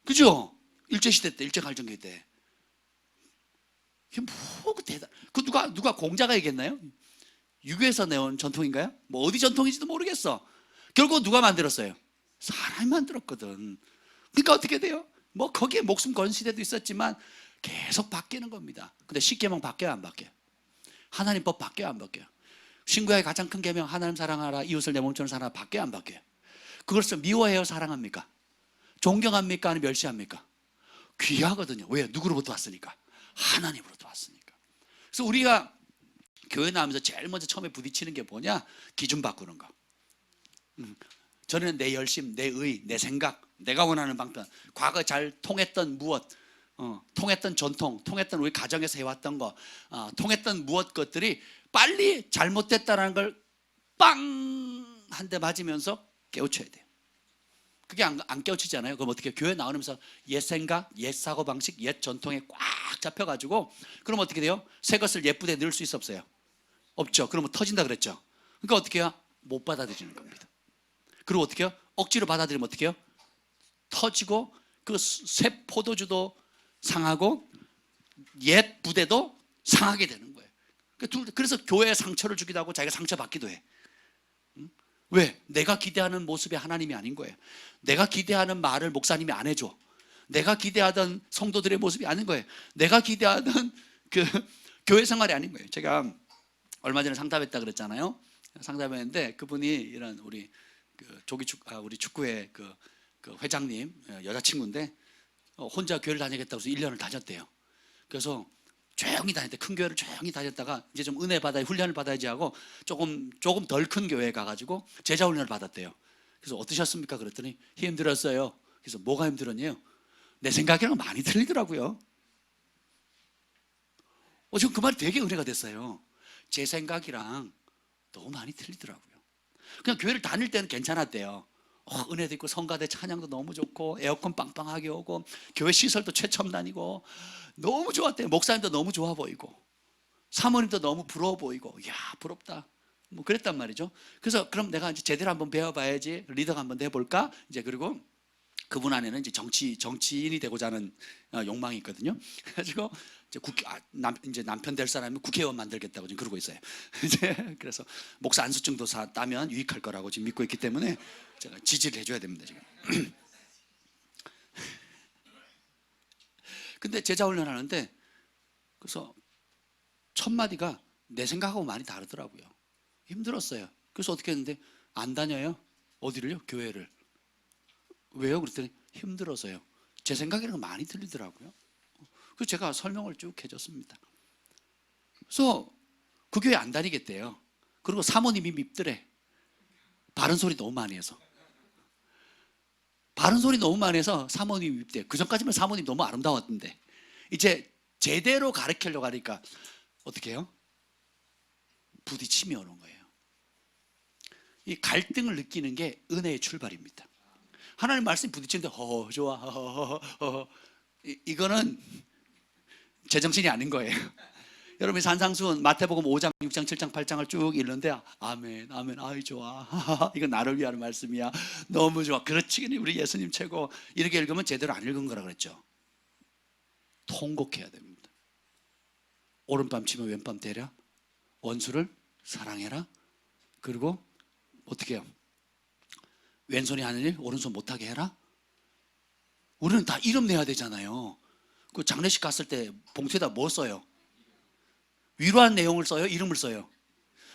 그죠? 일제시대 때, 일제갈등기 때. 이게 뭐 대단. 그 누가 공자가 얘기했나요? 유교에서 내온 전통인가요? 뭐 어디 전통인지도 모르겠어. 결국 누가 만들었어요? 사람이 만들었거든. 그러니까 어떻게 돼요? 뭐 거기에 목숨 건 시대도 있었지만 계속 바뀌는 겁니다. 근데 십계명 바뀌어요, 안 바뀌어요? 하나님 법 바뀌어요, 안 바뀌어요? 신구약의 가장 큰 계명 하나님 사랑하라, 이웃을 내 몸처럼 사랑하라 바뀌어요, 안 바뀌어요? 그것을 미워해요, 사랑합니까? 존경합니까? 아니면 멸시합니까? 귀하거든요. 왜? 누구로부터 왔으니까? 하나님으로부터 왔으니까. 그래서 우리가 교회 나오면서 제일 먼저 처음에 부딪히는 게 뭐냐? 기준 바꾸는 거. 저는 내 열심, 내 의, 내 생각, 내가 원하는 방편, 과거 잘 통했던 무엇, 통했던 전통, 통했던 우리 가정에서 해왔던 거, 통했던 무엇 것들이 빨리 잘못됐다는 걸 빵! 한 대 맞으면서 깨우쳐야 돼요. 그게 안 깨우치잖아요. 그럼 어떻게 교회 나오면서 옛 생각, 옛 사고방식, 옛 전통에 꽉 잡혀가지고 그럼 어떻게 돼요? 새 것을 예쁘게 넣을 수 있어 없어요? 없죠. 그러면 터진다 그랬죠. 그러니까 어떻게 해요? 못 받아들이는 겁니다. 그리고 어떻게 해요? 억지로 받아들이면 어떻게 해요? 터지고 그 새 포도주도 상하고 옛 부대도 상하게 되는 거예요. 그래서 교회에 상처를 주기도 하고 자기가 상처받기도 해. 왜? 내가 기대하는 모습이 하나님이 아닌 거예요. 내가 기대하는 말을 목사님이 안 해줘. 내가 기대하던 성도들의 모습이 아닌 거예요. 내가 기대하던 그 교회 생활이 아닌 거예요. 제가 얼마 전에 상담했다 그랬잖아요. 상담했는데 그분이 이런 우리 우리 축구회 그 회장님 여자친구인데 혼자 교회를 다니겠다고 해서 1년을 다녔대요. 그래서 조용히 다녔대. 큰 교회를 조용히 다녔다가 이제 좀 은혜 받아야 훈련을 받아야지 하고 조금 덜 큰 교회에 가가지고 제자 훈련을 받았대요. 그래서 어떠셨습니까? 그랬더니 힘들었어요. 그래서 뭐가 힘들었냐요? 내 생각이랑 많이 틀리더라고요. 지금 그 말이 되게 은혜가 됐어요. 제 생각이랑 너무 많이 틀리더라고요. 그냥 교회를 다닐 때는 괜찮았대요. 은혜도 있고 성가대 찬양도 너무 좋고 에어컨 빵빵하게 오고 교회 시설도 최첨단이고 너무 좋았대요. 목사님도 너무 좋아 보이고 사모님도 너무 부러워 보이고 이야 부럽다 뭐 그랬단 말이죠. 그래서 그럼 내가 이제 제대로 한번 배워봐야지, 리더가 한번 돼볼까 이제. 그리고 그분 안에는 이제 정치인이 되고자 하는 욕망이 있거든요. 그래가지고 이제 남편 될 사람은 국회의원 만들겠다고 지금 그러고 있어요. 이제 그래서 목사 안수증도 따면 유익할 거라고 지금 믿고 있기 때문에 제가 지지를 해줘야 됩니다 지금. 근데 제자 훈련하는데 그래서 첫 마디가 내 생각하고 많이 다르더라고요. 힘들었어요. 그래서 어떻게 했는데 안 다녀요. 어디를요? 교회를. 왜요? 그랬더니 힘들어서요. 제 생각이랑 많이 틀리더라고요. 그래서 제가 설명을 쭉 해줬습니다. 그래서 그 교회 안 다니겠대요. 그리고 사모님이 밉더래. 바른 소리 너무 많이 해서. 바른 소리 너무 많이 해서 사모님이 밉대요. 그 전까지만 사모님 너무 아름다웠는데 이제 제대로 가르치려고 하니까 어떻게 해요? 부딪힘이 오는 거예요. 이 갈등을 느끼는 게 은혜의 출발입니다. 하나님 말씀이 부딪히는데 좋아 이거는 제정신이 아닌 거예요. 여러분이 산상수훈 마태복음 5장 6장 7장 8장을 쭉 읽는데 아멘 아멘 아이 좋아 이건 나를 위한 말씀이야 너무 좋아 그렇지 우리 예수님 최고 이렇게 읽으면 제대로 안 읽은 거라 그랬죠. 통곡해야 됩니다. 오른밤 치면 왼밤 때려 원수를 사랑해라. 그리고 어떻게 해요? 왼손이 하는 일 오른손 못하게 해라. 우리는 다 이름 내야 되잖아요. 그 장례식 갔을 때 봉투에다 뭐 써요? 위로한 내용을 써요? 이름을 써요?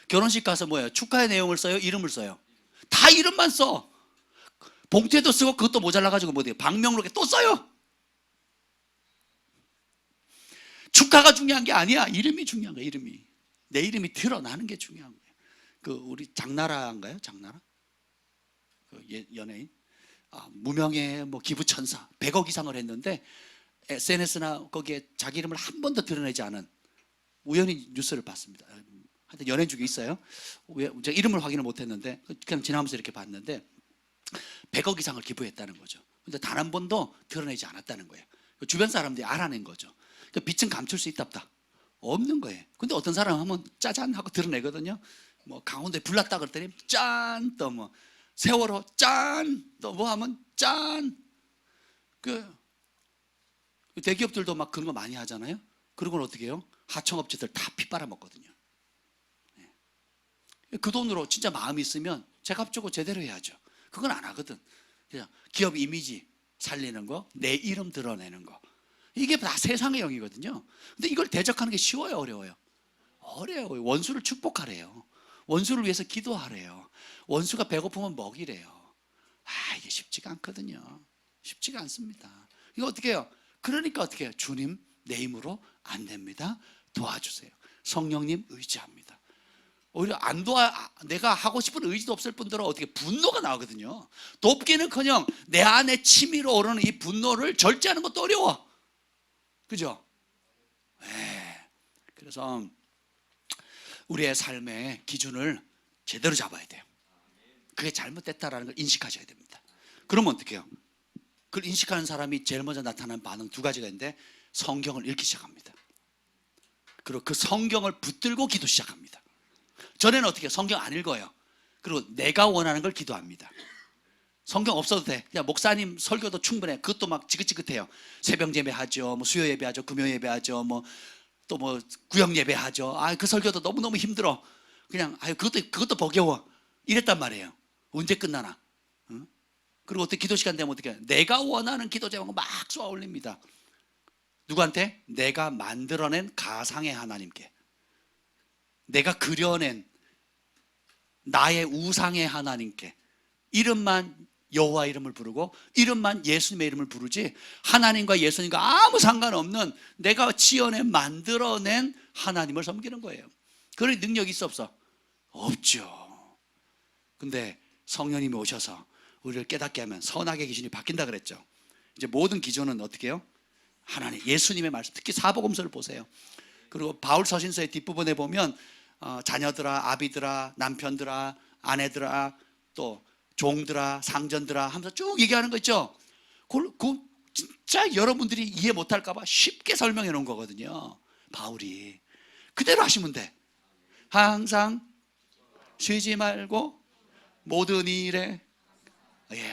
결혼식 가서 뭐예요? 축하의 내용을 써요? 이름을 써요? 다 이름만 써. 봉투에도 쓰고 그것도 모자라가지고 뭐 돼요? 방명록에 또 써요. 축하가 중요한 게 아니야. 이름이 중요한 거야. 이름이. 내 이름이 드러나는 게 중요한 거예요. 그 우리 장나라인가요? 장나라? 그 연예인 무명의 뭐 기부천사 100억 이상을 했는데 SNS나 거기에 자기 이름을 한 번도 드러내지 않은 우연히 뉴스를 봤습니다. 하여튼 연예인 중에 있어요. 제가 이름을 확인을 못했는데 그냥 지나면서 이렇게 봤는데 100억 이상을 기부했다는 거죠. 근데 단 한 번도 드러내지 않았다는 거예요. 주변 사람들이 알아낸 거죠. 그 빛은 감출 수 있답다. 없는 거예요. 근데 어떤 사람 하면 짜잔 하고 드러내거든요. 뭐 강원도에 불났다 그랬더니 짠, 또 뭐 세월호 짠, 또 뭐 하면 짠. 그 대기업들도 막 그런 거 많이 하잖아요. 그런 걸 어떻게 해요? 하청업체들 다 피 빨아먹거든요. 그 돈으로 진짜 마음이 있으면 제값주고 제대로 해야죠. 그건 안 하거든. 그냥 기업 이미지 살리는 거, 내 이름 드러내는 거, 이게 다 세상의 영이거든요. 근데 이걸 대적하는 게 쉬워요, 어려워요? 어려워요. 원수를 축복하래요. 원수를 위해서 기도하래요. 원수가 배고프면 먹이래요. 이게 쉽지가 않거든요. 쉽지가 않습니다. 이거 어떻게 해요? 그러니까 어떻게 해요? 주님, 내 힘으로 안 됩니다. 도와주세요. 성령님 의지합니다. 오히려 내가 하고 싶은 의지도 없을 뿐더러 어떻게 분노가 나오거든요. 돕기는커녕 내 안에 치밀어 오르는 이 분노를 절제하는 것도 어려워. 그죠? 그래서 우리의 삶의 기준을 제대로 잡아야 돼요. 그게 잘못됐다라는 걸 인식하셔야 됩니다. 그러면 어떻게 해요? 그걸 인식하는 사람이 제일 먼저 나타나는 반응 두 가지가 있는데 성경을 읽기 시작합니다. 그리고 그 성경을 붙들고 기도 시작합니다. 전에는 어떻게 해요? 성경 안 읽어요. 그리고 내가 원하는 걸 기도합니다. 성경 없어도 돼. 그냥 목사님 설교도 충분해. 그것도 막 지긋지긋해요. 새벽 예배하죠. 뭐 수요 예배하죠. 금요 예배하죠. 뭐 또 뭐 구역 예배하죠. 그 설교도 너무너무 힘들어. 그냥 그것도 버겨워. 이랬단 말이에요. 언제 끝나나? 응? 그리고 어떻게 기도 시간 되면 어떻게 해요? 내가 원하는 기도 제목을 막 쏘아 올립니다. 누구한테? 내가 만들어낸 가상의 하나님께. 내가 그려낸 나의 우상의 하나님께. 이름만 여호와 이름을 부르고 이름만 예수님의 이름을 부르지, 하나님과 예수님과 아무 상관없는 내가 지어낸 만들어낸 하나님을 섬기는 거예요. 그럴 능력이 있어 없어? 없죠. 근데 성령님이 오셔서 우리를 깨닫게 하면 선악의 기준이 바뀐다 그랬죠. 이제 모든 기준은 어떻게 해요? 하나님, 예수님의 말씀, 특히 사복음서를 보세요. 그리고 바울 서신서의 뒷부분에 보면 자녀들아, 아비들아, 남편들아, 아내들아, 또 종들아, 상전들아 하면서 쭉 얘기하는 거 있죠. 그 진짜 여러분들이 이해 못할까 봐 쉽게 설명해 놓은 거거든요. 바울이 그대로 하시면 돼. 항상 쉬지 말고 모든 일에,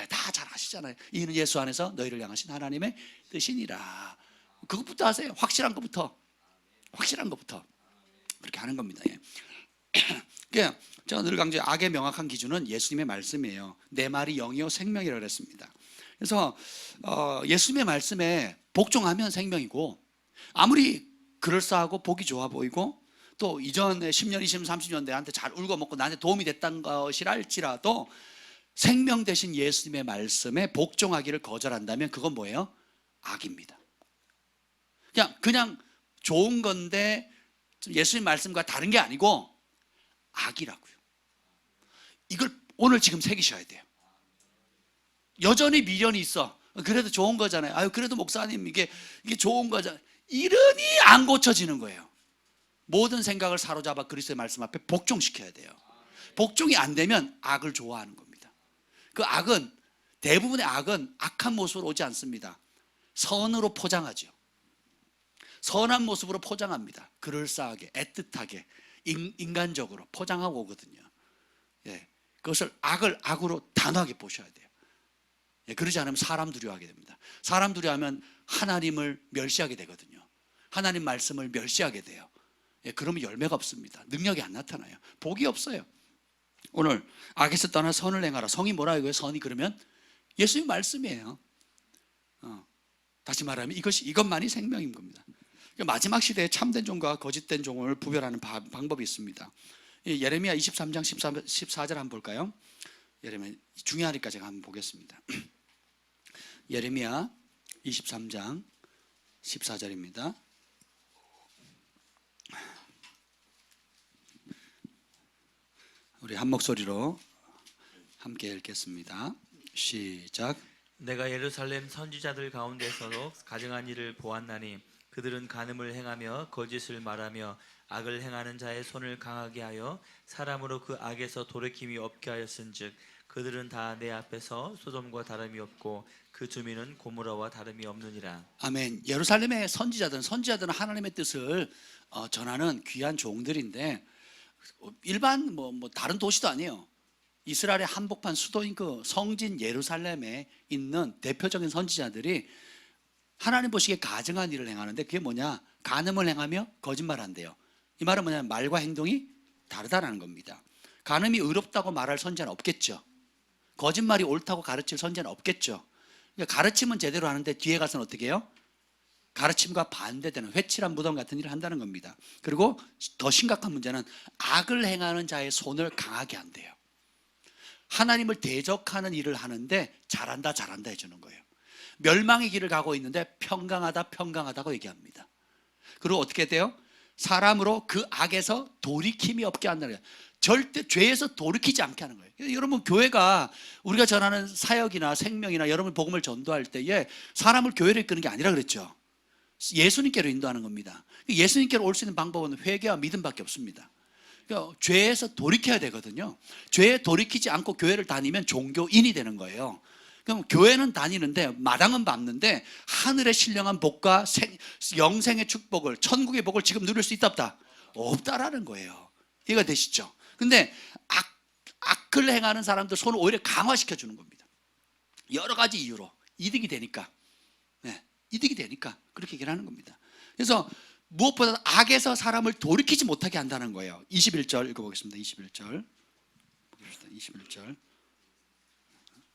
다 잘 아시잖아요. 이는 예수 안에서 너희를 향하신 하나님의 뜻이니라. 그것부터 하세요. 확실한 것부터 그렇게 하는 겁니다. 그러니까 제가 늘 강조해, 악의 명확한 기준은 예수님의 말씀이에요. 내 말이 영이요 생명이라고 그랬습니다. 그래서 예수님의 말씀에 복종하면 생명이고, 아무리 그럴싸하고 보기 좋아 보이고 또 이전에 10년, 20년, 30년 내한테 잘 울고 먹고 나한테 도움이 됐다는 것이랄지라도 생명 대신 예수님의 말씀에 복종하기를 거절한다면 그건 뭐예요? 악입니다. 그냥 좋은 건데 예수님 말씀과 다른 게 아니고 악이라고요. 이걸 오늘 지금 새기셔야 돼요. 여전히 미련이 있어. 그래도 좋은 거잖아요. 그래도 목사님 이게 좋은 거잖아요. 이러니 안 고쳐지는 거예요. 모든 생각을 사로잡아 그리스도의 말씀 앞에 복종시켜야 돼요. 복종이 안 되면 악을 좋아하는 겁니다. 그 악은, 대부분의 악은 악한 모습으로 오지 않습니다. 선으로 포장하죠. 선한 모습으로 포장합니다. 그럴싸하게, 애틋하게, 인간적으로 포장하고 오거든요. 그것을 악을 악으로 단호하게 보셔야 돼요. 그러지 않으면 사람 두려워하게 됩니다. 사람 두려워하면 하나님을 멸시하게 되거든요. 하나님 말씀을 멸시하게 돼요. 그러면 열매가 없습니다. 능력이 안 나타나요. 복이 없어요. 오늘 악에서 떠나 선을 행하라. 성이 뭐라 이거예요? 선이 그러면 예수님 말씀이에요. 다시 말하면 이것만이 생명인 겁니다. 마지막 시대에 참된 종과 거짓된 종을 구별하는 방법이 있습니다. 예레미야 23장 14절 한번 볼까요? 예레미야 중요하니까 제가 한번 보겠습니다. 예레미야 23장 14절입니다. 우리 한 목소리로 함께 읽겠습니다. 시작. 내가 예루살렘 선지자들 가운데서도 가증한 일을 보았나니 그들은 간음을 행하며 거짓을 말하며 악을 행하는 자의 손을 강하게 하여 사람으로 그 악에서 돌이킴이 없게 하였은즉 그들은 다 내 앞에서 소돔과 다름이 없고 그 주민은 고모라와 다름이 없느니라. 아멘. 예루살렘의 선지자들은 하나님의 뜻을 전하는 귀한 종들인데, 일반 뭐 다른 도시도 아니에요. 이스라엘의 한복판 수도인 그 성진 예루살렘에 있는 대표적인 선지자들이 하나님 보시기에 가증한 일을 행하는데, 그게 뭐냐? 간음을 행하며 거짓말한대요. 이 말은 뭐냐면 말과 행동이 다르다라는 겁니다. 간음이 의롭다고 말할 선지자는 없겠죠. 거짓말이 옳다고 가르칠 선지자는 없겠죠. 그러니까 가르침은 제대로 하는데 뒤에 가서는 어떻게 해요? 가르침과 반대되는 회칠한 무덤 같은 일을 한다는 겁니다. 그리고 더 심각한 문제는 악을 행하는 자의 손을 강하게 한대요. 하나님을 대적하는 일을 하는데 잘한다 해주는 거예요. 멸망의 길을 가고 있는데 평강하다고 얘기합니다. 그리고 어떻게 돼요? 사람으로 그 악에서 돌이킴이 없게 한다는 거예요. 절대 죄에서 돌이키지 않게 하는 거예요. 여러분, 교회가 우리가 전하는 사역이나 생명이나 여러분 복음을 전도할 때에 사람을 교회로 이끄는 게 아니라 그랬죠. 예수님께로 인도하는 겁니다. 예수님께로 올 수 있는 방법은 회개와 믿음밖에 없습니다. 그러니까 죄에서 돌이켜야 되거든요. 죄에 돌이키지 않고 교회를 다니면 종교인이 되는 거예요. 그럼 교회는 다니는데 마당은 밟는데 하늘의 신령한 복과 영생의 축복을, 천국의 복을 지금 누릴 수 있다 없다? 없다라는 거예요. 이해가 되시죠? 근데 악을 행하는 사람들 손을 오히려 강화시켜 주는 겁니다. 여러 가지 이유로 이득이 되니까, 이득이 되니까 그렇게 얘기를 하는 겁니다. 그래서 무엇보다 악에서 사람을 돌이키지 못하게 한다는 거예요. 21절 읽어보겠습니다. 21절 21절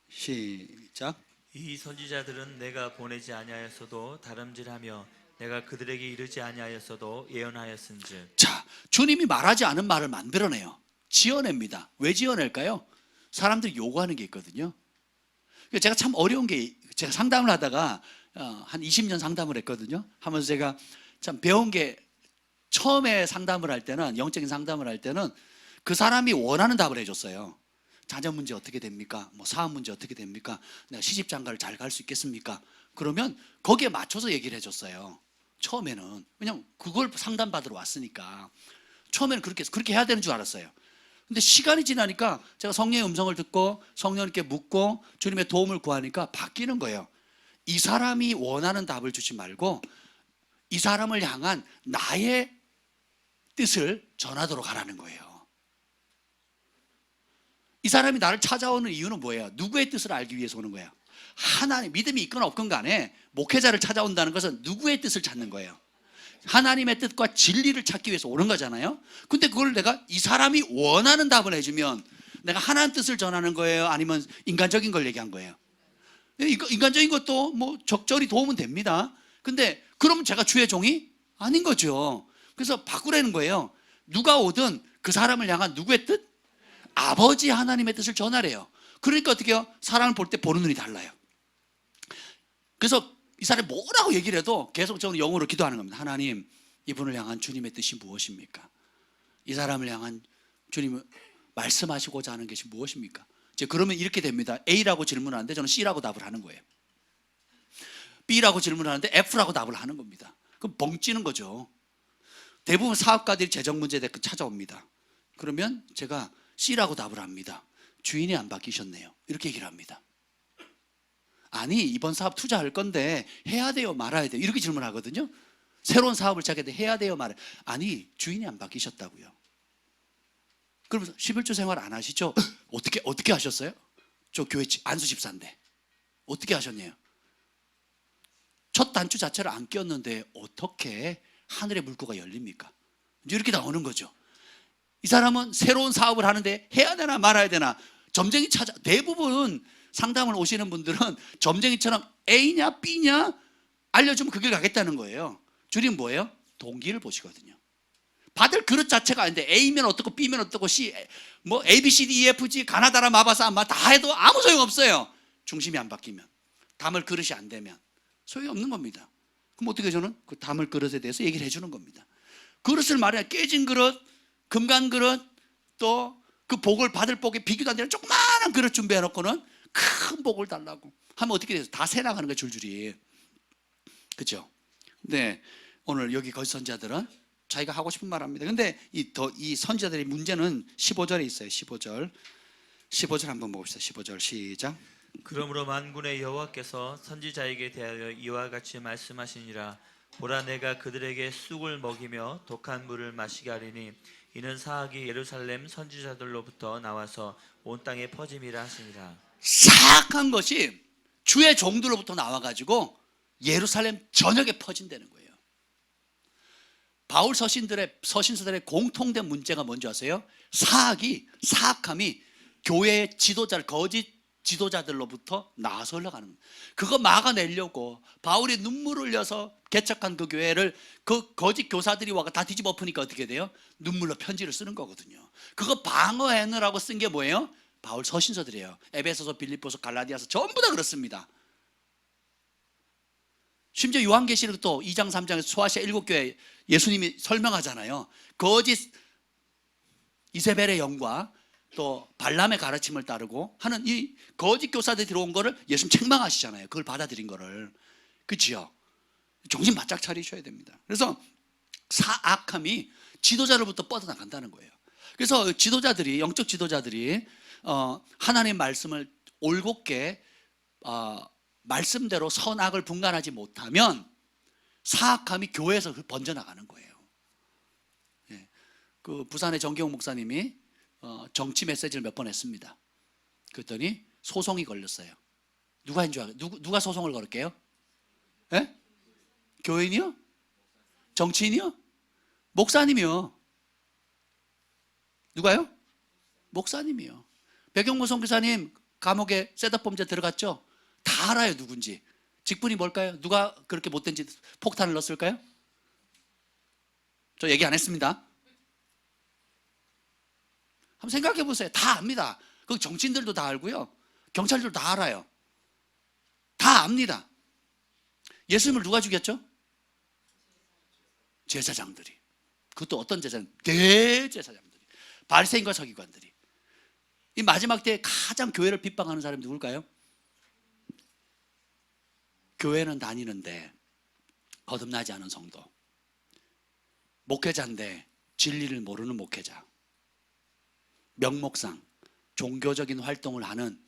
시작. 이 선지자들은 내가 보내지 아니하였어도 다름질하며 내가 그들에게 이르지 아니하였어도 예언하였은즉. 자, 주님이 말하지 않은 말을 만들어내요. 지어냅니다. 왜 지어낼까요? 사람들이 요구하는 게 있거든요. 제가 참 어려운 게, 제가 상담을 하다가 한 20년 상담을 했거든요. 하면서 제가 참 배운 게, 처음에 상담을 할 때는, 영적인 상담을 할 때는 그 사람이 원하는 답을 해줬어요. 자녀 문제 어떻게 됩니까? 뭐 사업 문제 어떻게 됩니까? 내가 시집 장가를 잘 갈 수 있겠습니까? 그러면 거기에 맞춰서 얘기를 해줬어요. 처음에는. 왜냐면 그걸 상담받으러 왔으니까. 처음에는 그렇게 해야 되는 줄 알았어요. 근데 시간이 지나니까 제가 성령의 음성을 듣고 성령님께 묻고 주님의 도움을 구하니까 바뀌는 거예요. 이 사람이 원하는 답을 주지 말고 이 사람을 향한 나의 뜻을 전하도록 하라는 거예요. 이 사람이 나를 찾아오는 이유는 뭐예요? 누구의 뜻을 알기 위해서 오는 거예요? 하나님, 믿음이 있건 없건 간에 목회자를 찾아온다는 것은 누구의 뜻을 찾는 거예요? 하나님의 뜻과 진리를 찾기 위해서 오는 거잖아요. 근데 그걸 내가 이 사람이 원하는 답을 해주면 내가 하나님 뜻을 전하는 거예요? 아니면 인간적인 걸 얘기한 거예요? 인간적인 것도 뭐 적절히 도움은 됩니다. 근데 그러면 제가 주의 종이 아닌 거죠. 그래서 바꾸라는 거예요. 누가 오든 그 사람을 향한 누구의 뜻? 아버지 하나님의 뜻을 전하래요. 그러니까 어떻게 해요? 사람을 볼 때 보는 눈이 달라요. 그래서 이 사람이 뭐라고 얘기를 해도 계속 저는 영어로 기도하는 겁니다. 하나님, 이분을 향한 주님의 뜻이 무엇입니까? 이 사람을 향한 주님을 말씀하시고자 하는 것이 무엇입니까? 이제 그러면 이렇게 됩니다. A라고 질문하는데 저는 C라고 답을 하는 거예요. B라고 질문하는데 F라고 답을 하는 겁니다. 그럼 벙찌는 거죠. 대부분 사업가들이 재정 문제에 대해 찾아옵니다. 그러면 제가 C라고 답을 합니다. 주인이 안 바뀌셨네요. 이렇게 얘기를 합니다. 아니, 이번 사업 투자할 건데 해야 돼요, 말아야 돼요? 이렇게 질문하거든요. 새로운 사업을 시작해도 해야 돼요, 말아요? 아니, 주인이 안 바뀌셨다고요. 그러면서 11조 생활 안 하시죠? 어떻게 하셨어요? 저 교회 안수 집사인데 어떻게 하셨네요? 첫 단추 자체를 안 끼웠는데 어떻게 하늘의 물고가 열립니까? 이렇게 나오는 거죠. 이 사람은 새로운 사업을 하는데 해야 되나 말아야 되나 점쟁이 찾아. 대부분 상담을 오시는 분들은 점쟁이처럼 A냐 B냐 알려주면 그 길 가겠다는 거예요. 주님 뭐예요? 동기를 보시거든요. 받을 그릇 자체가 아닌데 A면 어떻고 B면 어떻고 C 뭐 A, B, C, D, E, F, G 가나다라 마바사 안마 다 해도 아무 소용없어요. 중심이 안 바뀌면, 담을 그릇이 안 되면 소용이 없는 겁니다. 그럼 어떻게 저는 그 담을 그릇에 대해서 얘기를 해주는 겁니다. 그릇을 말해 깨진 그릇, 금간 그릇, 또 그 복을 받을 복에 비교도 안 되는 조그마한 그릇 준비해 놓고는 큰 복을 달라고 하면 어떻게 돼요? 다 새 나가는 거예요, 줄줄이. 그렇죠? 네, 오늘 여기 거짓 선지자들은 자기가 하고 싶은 말 합니다. 근데 이 선지자들의 문제는 15절에 있어요. 15절 한번 봅시다. 15절 시작. 그러므로 만군의 여호와께서 선지자에게 대하여 이와 같이 말씀하시니라. 보라, 내가 그들에게 쑥을 먹이며 독한 물을 마시게 하리니 이는 사악이 예루살렘 선지자들로부터 나와서 온 땅에 퍼짐이라 하시니라. 사악한 것이 주의 종들로부터 나와가지고 예루살렘 전역에 퍼진다는 거예요. 바울 서신서들의 공통된 문제가 뭔지 아세요? 사악함이 교회의 지도자를 거짓 지도자들로부터 나와서 흘러가는 거예요. 그거 막아내려고 바울이 눈물을 흘려서 개척한 그 교회를 그 거짓 교사들이 와가 다 뒤집어 엎으니까 어떻게 돼요? 눈물로 편지를 쓰는 거거든요. 그거 방어하느라고 쓴 게 뭐예요? 바울 서신서들이에요. 에베소서, 빌립보서, 갈라디아서 전부 다 그렇습니다. 심지어 요한계시록 또 2장 3장에서 소아시아 7교회 예수님이 설명하잖아요. 거짓 이세벨의 영과 또 발람의 가르침을 따르고 하는 이 거짓 교사들이 들어온 거를 예수님 책망하시잖아요. 그걸 받아들인 거를. 그렇지요? 정신 바짝 차리셔야 됩니다. 그래서 사악함이 지도자로부터 뻗어나간다는 거예요. 그래서 지도자들이, 영적 지도자들이 하나님의 말씀을 올곧게 말씀대로 선악을 분간하지 못하면 사악함이 교회에서 번져나가는 거예요. 그 부산의 정경훈 목사님이 정치 메시지를 몇 번 했습니다. 그랬더니 소송이 걸렸어요. 누가 한 줄 알아요? 누가 소송을 걸을게요? 예? 교인이요? 정치인이요? 목사님이요. 누가요? 목사님이요. 백영모 선교사님 감옥에 셋업범죄 들어갔죠? 다 알아요, 누군지. 직분이 뭘까요? 누가 그렇게 못된 짓 폭탄을 넣었을까요? 저 얘기 안 했습니다. 한번 생각해 보세요. 다 압니다. 그 정치인들도 다 알고요. 경찰들도 다 알아요. 다 압니다. 예수님을 누가 죽였죠? 제사장들이. 그것도 어떤 제사장? 대제사장들이. 바리새인과 서기관들이. 이 마지막 때에 가장 교회를 핍박하는 사람이 누굴까요? 교회는 다니는데 거듭나지 않은 성도, 목회자인데 진리를 모르는 목회자, 명목상 종교적인 활동을 하는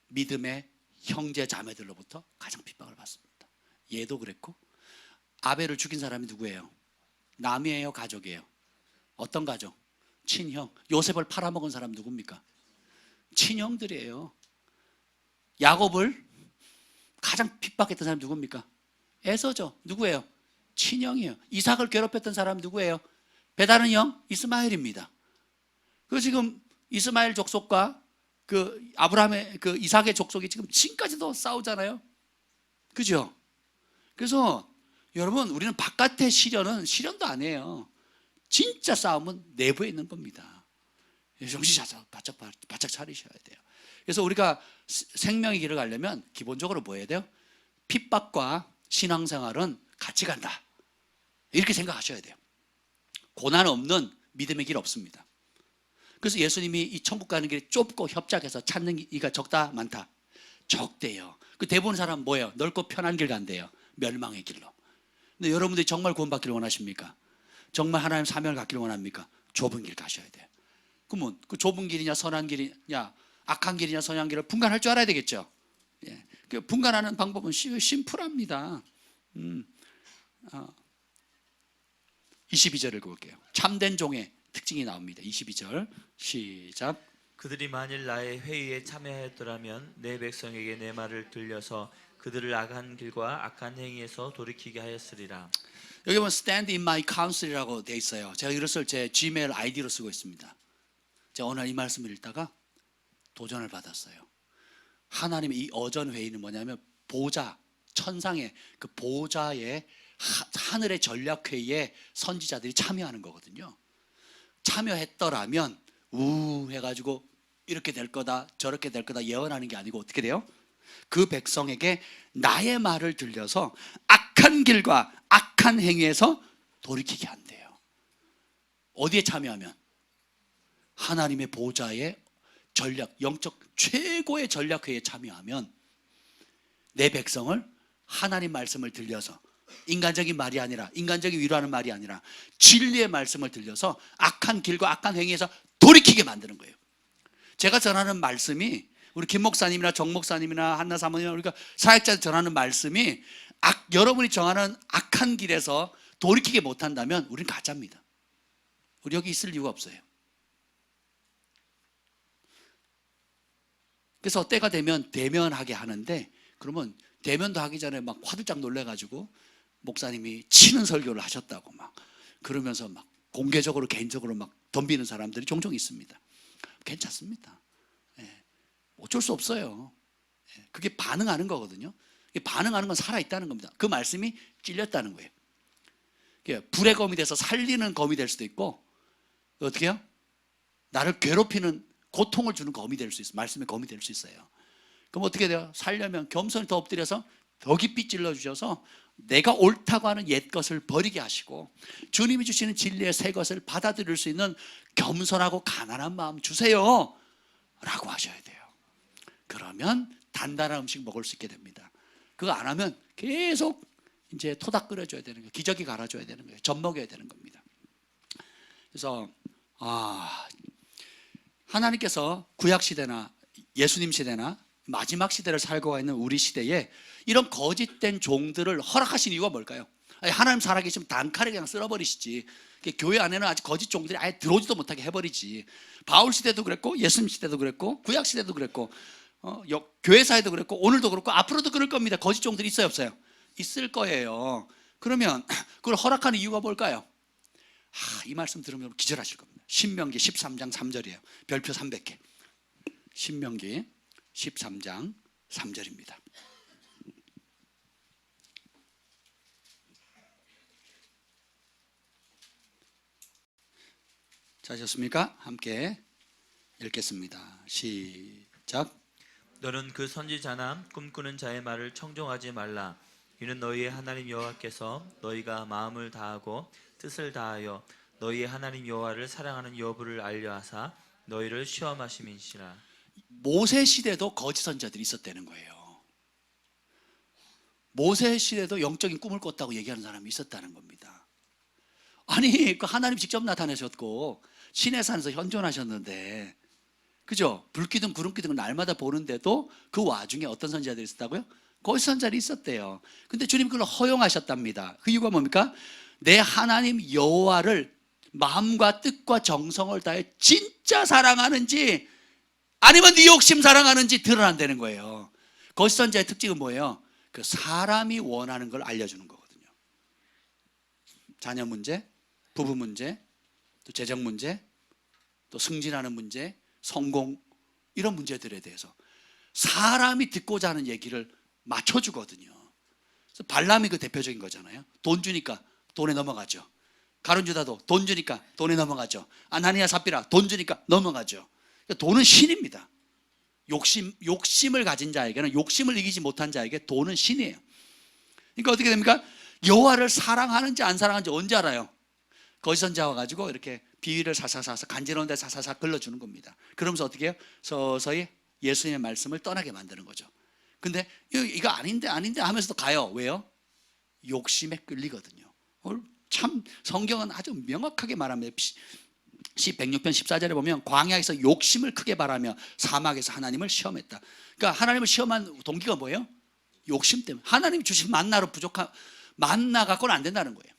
믿음의 형제 자매들로부터 가장 핍박을 받습니다. 얘도 그랬고, 아벨을 죽인 사람이 누구예요? 남이에요, 가족이에요? 어떤 가족? 친형. 요셉을 팔아먹은 사람 누굽니까? 친형들이에요. 야곱을 가장 핍박했던 사람 누굽니까? 에서죠. 누구예요? 친형이에요. 이삭을 괴롭혔던 사람 누구예요? 배다른 형 이스마엘입니다. 그 지금 이스마엘 족속과 그 아브라함의 그 이삭의 족속이 지금까지도 싸우잖아요. 그죠? 그래서 여러분, 우리는 바깥의 시련은 시련도 아니에요. 진짜 싸움은 내부에 있는 겁니다. 정신 바짝 차리셔야 돼요. 그래서 우리가 생명의 길을 가려면 기본적으로 뭐 해야 돼요? 핍박과 신앙생활은 같이 간다. 이렇게 생각하셔야 돼요. 고난 없는 믿음의 길 없습니다. 그래서 예수님이 이 천국 가는 길이 좁고 협착해서 찾는 이가 적다 많다? 적대요. 그 대부분 사람은 뭐예요? 넓고 편한 길 간대요. 멸망의 길로. 근데 여러분들이 정말 구원받기를 원하십니까? 정말 하나님 사명을 갖기를 원합니까? 좁은 길 가셔야 돼요. 그러면 그 좁은 길이냐 선한 길이냐 악한 길이냐 선한 길을 분간할 줄 알아야 되겠죠. 예. 그 분간하는 방법은 심플합니다. 22절을 볼게요. 참된 종의 특징이 나옵니다. 22절 시작. 그들이 만일 나의 회의에 참여하였더라면 내 백성에게 내 말을 들려서 그들을 악한 길과 악한 행위에서 돌이키게 하였으리라. 여기 보면 stand in my counsel이라고 돼 있어요. 제가 이것을 제 지메일 아이디로 쓰고 있습니다. 제가 오늘 이 말씀을 읽다가 도전을 받았어요. 하나님의 이 어전 회의는 뭐냐면 보좌, 천상의 그 보좌의 하늘의 전략 회의에 선지자들이 참여하는 거거든요. 참여했더라면 해가지고 이렇게 될 거다 저렇게 될 거다 예언하는 게 아니고 어떻게 돼요? 그 백성에게 나의 말을 들려서 악한 길과 악한 행위에서 돌이키게 한대요. 어디에 참여하면? 하나님의 보좌의 전략, 영적 최고의 전략회의에 참여하면 내 백성을 하나님 말씀을 들려서 인간적인 말이 아니라 인간적인 위로하는 말이 아니라 진리의 말씀을 들려서 악한 길과 악한 행위에서 돌이키게 만드는 거예요. 제가 전하는 말씀이 우리 김 목사님이나 정 목사님이나 한나 사모님이나 우리가 사역자들 전하는 말씀이 여러분이 정하는 악한 길에서 돌이키게 못한다면 우리는 가짜입니다. 우리 여기 있을 이유가 없어요. 그래서 때가 되면 대면하게 하는데 그러면 대면도 하기 전에 막 화들짝 놀래가지고 목사님이 치는 설교를 하셨다고 막 그러면서 막 공개적으로 개인적으로 막 덤비는 사람들이 종종 있습니다. 괜찮습니다. 예. 어쩔 수 없어요. 예. 그게 반응하는 거거든요. 반응하는 건 살아있다는 겁니다. 그 말씀이 찔렸다는 거예요. 불의 검이 돼서 살리는 검이 될 수도 있고 어떻게 해요? 나를 괴롭히는 고통을 주는 검이 될 수 있어요. 말씀의 검이 될 수 있어요. 그럼 어떻게 돼요? 살려면 겸손히 더 엎드려서 더 깊이 찔러 주셔서 내가 옳다고 하는 옛 것을 버리게 하시고 주님이 주시는 진리의 새 것을 받아들일 수 있는 겸손하고 가난한 마음 주세요 라고 하셔야 돼요. 그러면 단단한 음식 먹을 수 있게 됩니다. 그거 안 하면 계속 이제 토닥 끓여줘야 되는 거예요. 기저귀 갈아줘야 되는 거예요. 젖 먹여야 되는 겁니다. 그래서 하나님께서 구약 시대나 예수님 시대나 마지막 시대를 살고 있는 우리 시대에 이런 거짓된 종들을 허락하신 이유가 뭘까요? 하나님 살아계시면 단칼에 그냥 쓸어버리시지. 교회 안에는 아직 거짓 종들이 아예 들어오지도 못하게 해버리지. 바울 시대도 그랬고 예수님 시대도 그랬고 구약 시대도 그랬고 교회사에도 그랬고 오늘도 그렇고 앞으로도 그럴 겁니다. 거짓 종들이 있어요, 없어요? 있을 거예요. 그러면 그걸 허락하는 이유가 뭘까요? 이 말씀 들으면 기절하실 겁니다. 신명기 13장 3절이에요. 별표 300개. 신명기 13장 3절입니다. 찾으셨습니까? 함께 읽겠습니다. 시작. 너는 그 선지자나 꿈꾸는 자의 말을 청종하지 말라. 이는 너희의 하나님 여호와께서 너희가 마음을 다하고 뜻을 다하여 너희의 하나님 여호와를 사랑하는 여부를 알려하사 너희를 시험하심이시라. 모세 시대도 거짓 선지자들이 있었다는 거예요. 모세 시대도 영적인 꿈을 꿨다고 얘기하는 사람이 있었다는 겁니다. 아니, 그 하나님 직접 나타나셨고 신의 산에서 현존하셨는데, 그죠? 불기둥 구름기둥을 날마다 보는데도 그 와중에 어떤 선지자들이 있었다고요? 거짓 선지자들이 있었대요. 근데 주님 그걸 허용하셨답니다. 그 이유가 뭡니까? 내 하나님 여호와를 마음과 뜻과 정성을 다해 진짜 사랑하는지 아니면 네 욕심 사랑하는지 드러난다는 거예요. 거짓 선지자의 특징은 뭐예요? 그 사람이 원하는 걸 알려주는 거거든요. 자녀 문제, 부부 문제, 또 재정 문제, 또 승진하는 문제, 성공, 이런 문제들에 대해서 사람이 듣고자 하는 얘기를 맞춰주거든요. 그래서 발람이 그 대표적인 거잖아요. 돈 주니까 돈에 넘어가죠. 가룟유다도 돈 주니까 돈에 넘어가죠. 아나니아 삽비라 돈 주니까 넘어가죠. 그러니까 돈은 신입니다. 욕심을 가진 자에게는, 욕심을 이기지 못한 자에게 돈은 신이에요. 그러니까 어떻게 됩니까? 여호와를 사랑하는지 안 사랑하는지 언제 알아요? 거짓 선지자 와가지고 이렇게 비위를 사사사사 간지러운 데 사사사 걸러주는 겁니다. 그러면서 어떻게 해요? 서서히 예수님의 말씀을 떠나게 만드는 거죠. 근데 이거 아닌데 하면서도 가요. 왜요? 욕심에 끌리거든요. 참 성경은 아주 명확하게 말합니다. 시 106편 14절에 보면 광야에서 욕심을 크게 바라며 사막에서 하나님을 시험했다. 그러니까 하나님을 시험한 동기가 뭐예요? 욕심 때문에. 하나님 주신 만나로 부족한, 만나 갖고는 안 된다는 거예요.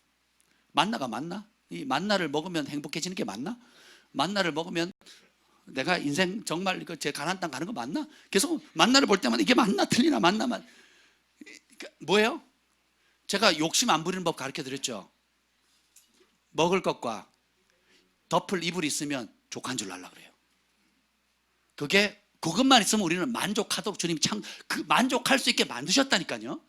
만나가 맞나? 이 만나를 먹으면 행복해지는 게 맞나? 만나를 먹으면 내가 인생 정말 제 가나안 땅 가는 거 맞나? 계속 만나를 볼 때마다 이게 맞나 틀리나 맞나만. 그러니까 뭐예요? 제가 욕심 안 부리는 법 가르쳐 드렸죠. 먹을 것과 덮을 이불이 있으면 족한 줄 알라 그래요. 그것만 있으면 우리는 만족하도록 주님이 그 만족할 수 있게 만드셨다니까요.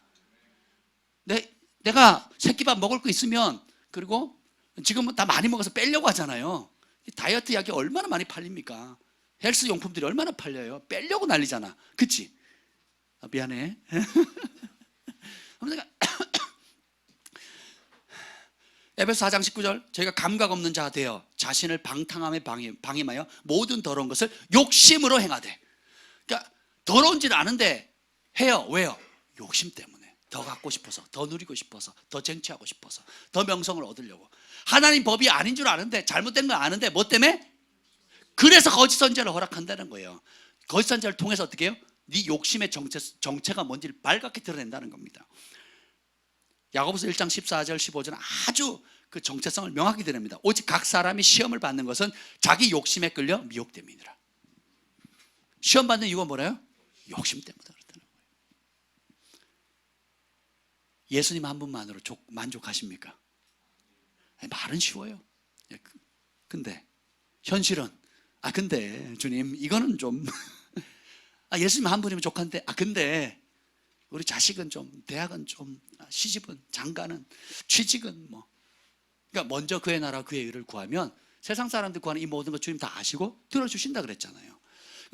내가 새끼밥 먹을 거 있으면, 그리고 지금은 다 많이 먹어서 빼려고 하잖아요. 다이어트 약이 얼마나 많이 팔립니까? 헬스 용품들이 얼마나 팔려요. 빼려고 난리잖아. 그치? 미안해. 에베소 4장 19절, 저희가 감각 없는 자 되어 자신을 방탕함에 방임하여 모든 더러운 것을 욕심으로 행하되. 그러니까 더러운지는 아는데 해요. 왜요? 욕심 때문에. 더 갖고 싶어서, 더 누리고 싶어서, 더 쟁취하고 싶어서, 더 명성을 얻으려고. 하나님 법이 아닌 줄 아는데, 잘못된 거 아는데 뭐 때문에? 그래서 거짓 선지자를 허락한다는 거예요. 거짓 선지자를 통해서 어떻게 해요? 네 욕심의 정체가 뭔지를 발갛게 드러낸다는 겁니다. 야고보서 1장 14절 15절은 아주 그 정체성을 명확히 드립니다. 오직 각 사람이 시험을 받는 것은 자기 욕심에 끌려 미혹됨이니라. 시험 받는 이유가 뭐래요? 욕심 때문에 그렇다는 거예요. 예수님 한 분만으로 만족하십니까? 말은 쉬워요. 근데 현실은 근데 주님 이거는 좀 예수님 한 분이면 족한데 근데 우리 자식은 좀, 대학은 좀, 시집은, 장가는, 취직은 뭐. 그러니까 먼저 그의 나라 그의 의를 구하면 세상 사람들 구하는 이 모든 것 주님 다 아시고 들어주신다 그랬잖아요.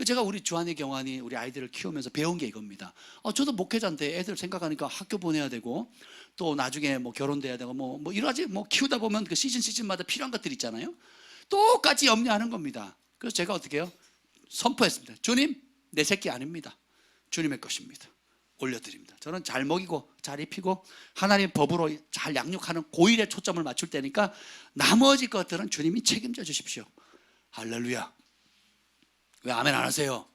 제가 우리 주한의 경환이 우리 아이들을 키우면서 배운 게 이겁니다. 저도 목회자인데 애들 생각하니까 학교 보내야 되고 또 나중에 뭐 결혼돼야 되고 뭐 여러 가지 키우다 보면 그 시즌마다 필요한 것들 있잖아요. 똑같이 염려하는 겁니다. 그래서 제가 어떻게 해요? 선포했습니다. 주님, 내 새끼 아닙니다. 주님의 것입니다. 올려드립니다. 저는 잘 먹이고 잘 입히고 하나님의 법으로 잘 양육하는 고일에 초점을 맞출 때니까 나머지 것들은 주님이 책임져 주십시오. 할렐루야. 왜 아멘 안 하세요?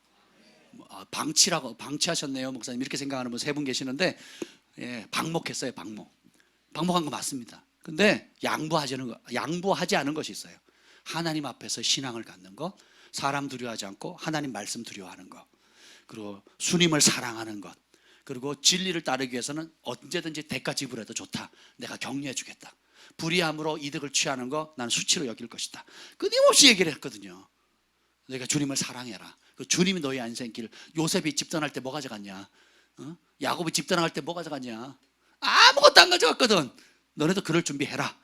방치하셨네요 목사님. 이렇게 생각하는 분 세 분 계시는데 방목했어요. 방목한 거 맞습니다. 근데 양보하지 않은 것이 있어요. 하나님 앞에서 신앙을 갖는 거, 사람 두려워하지 않고 하나님 말씀 두려워하는 거. 그리고 주님을 사랑하는 것, 그리고 진리를 따르기 위해서는 언제든지 대가 지불해도 좋다. 내가 격려해 주겠다. 불의함으로 이득을 취하는 거 나는 수치로 여길 것이다. 끊임없이 얘기를 했거든요. 너희가 주님을 사랑해라. 그 주님이 너희 인생길. 요셉이 집 떠날 때 뭐 가져갔냐? 야곱이 집 떠나갈 때 뭐 가져갔냐? 아무것도 안 가져갔거든. 너네도 그럴 준비해라.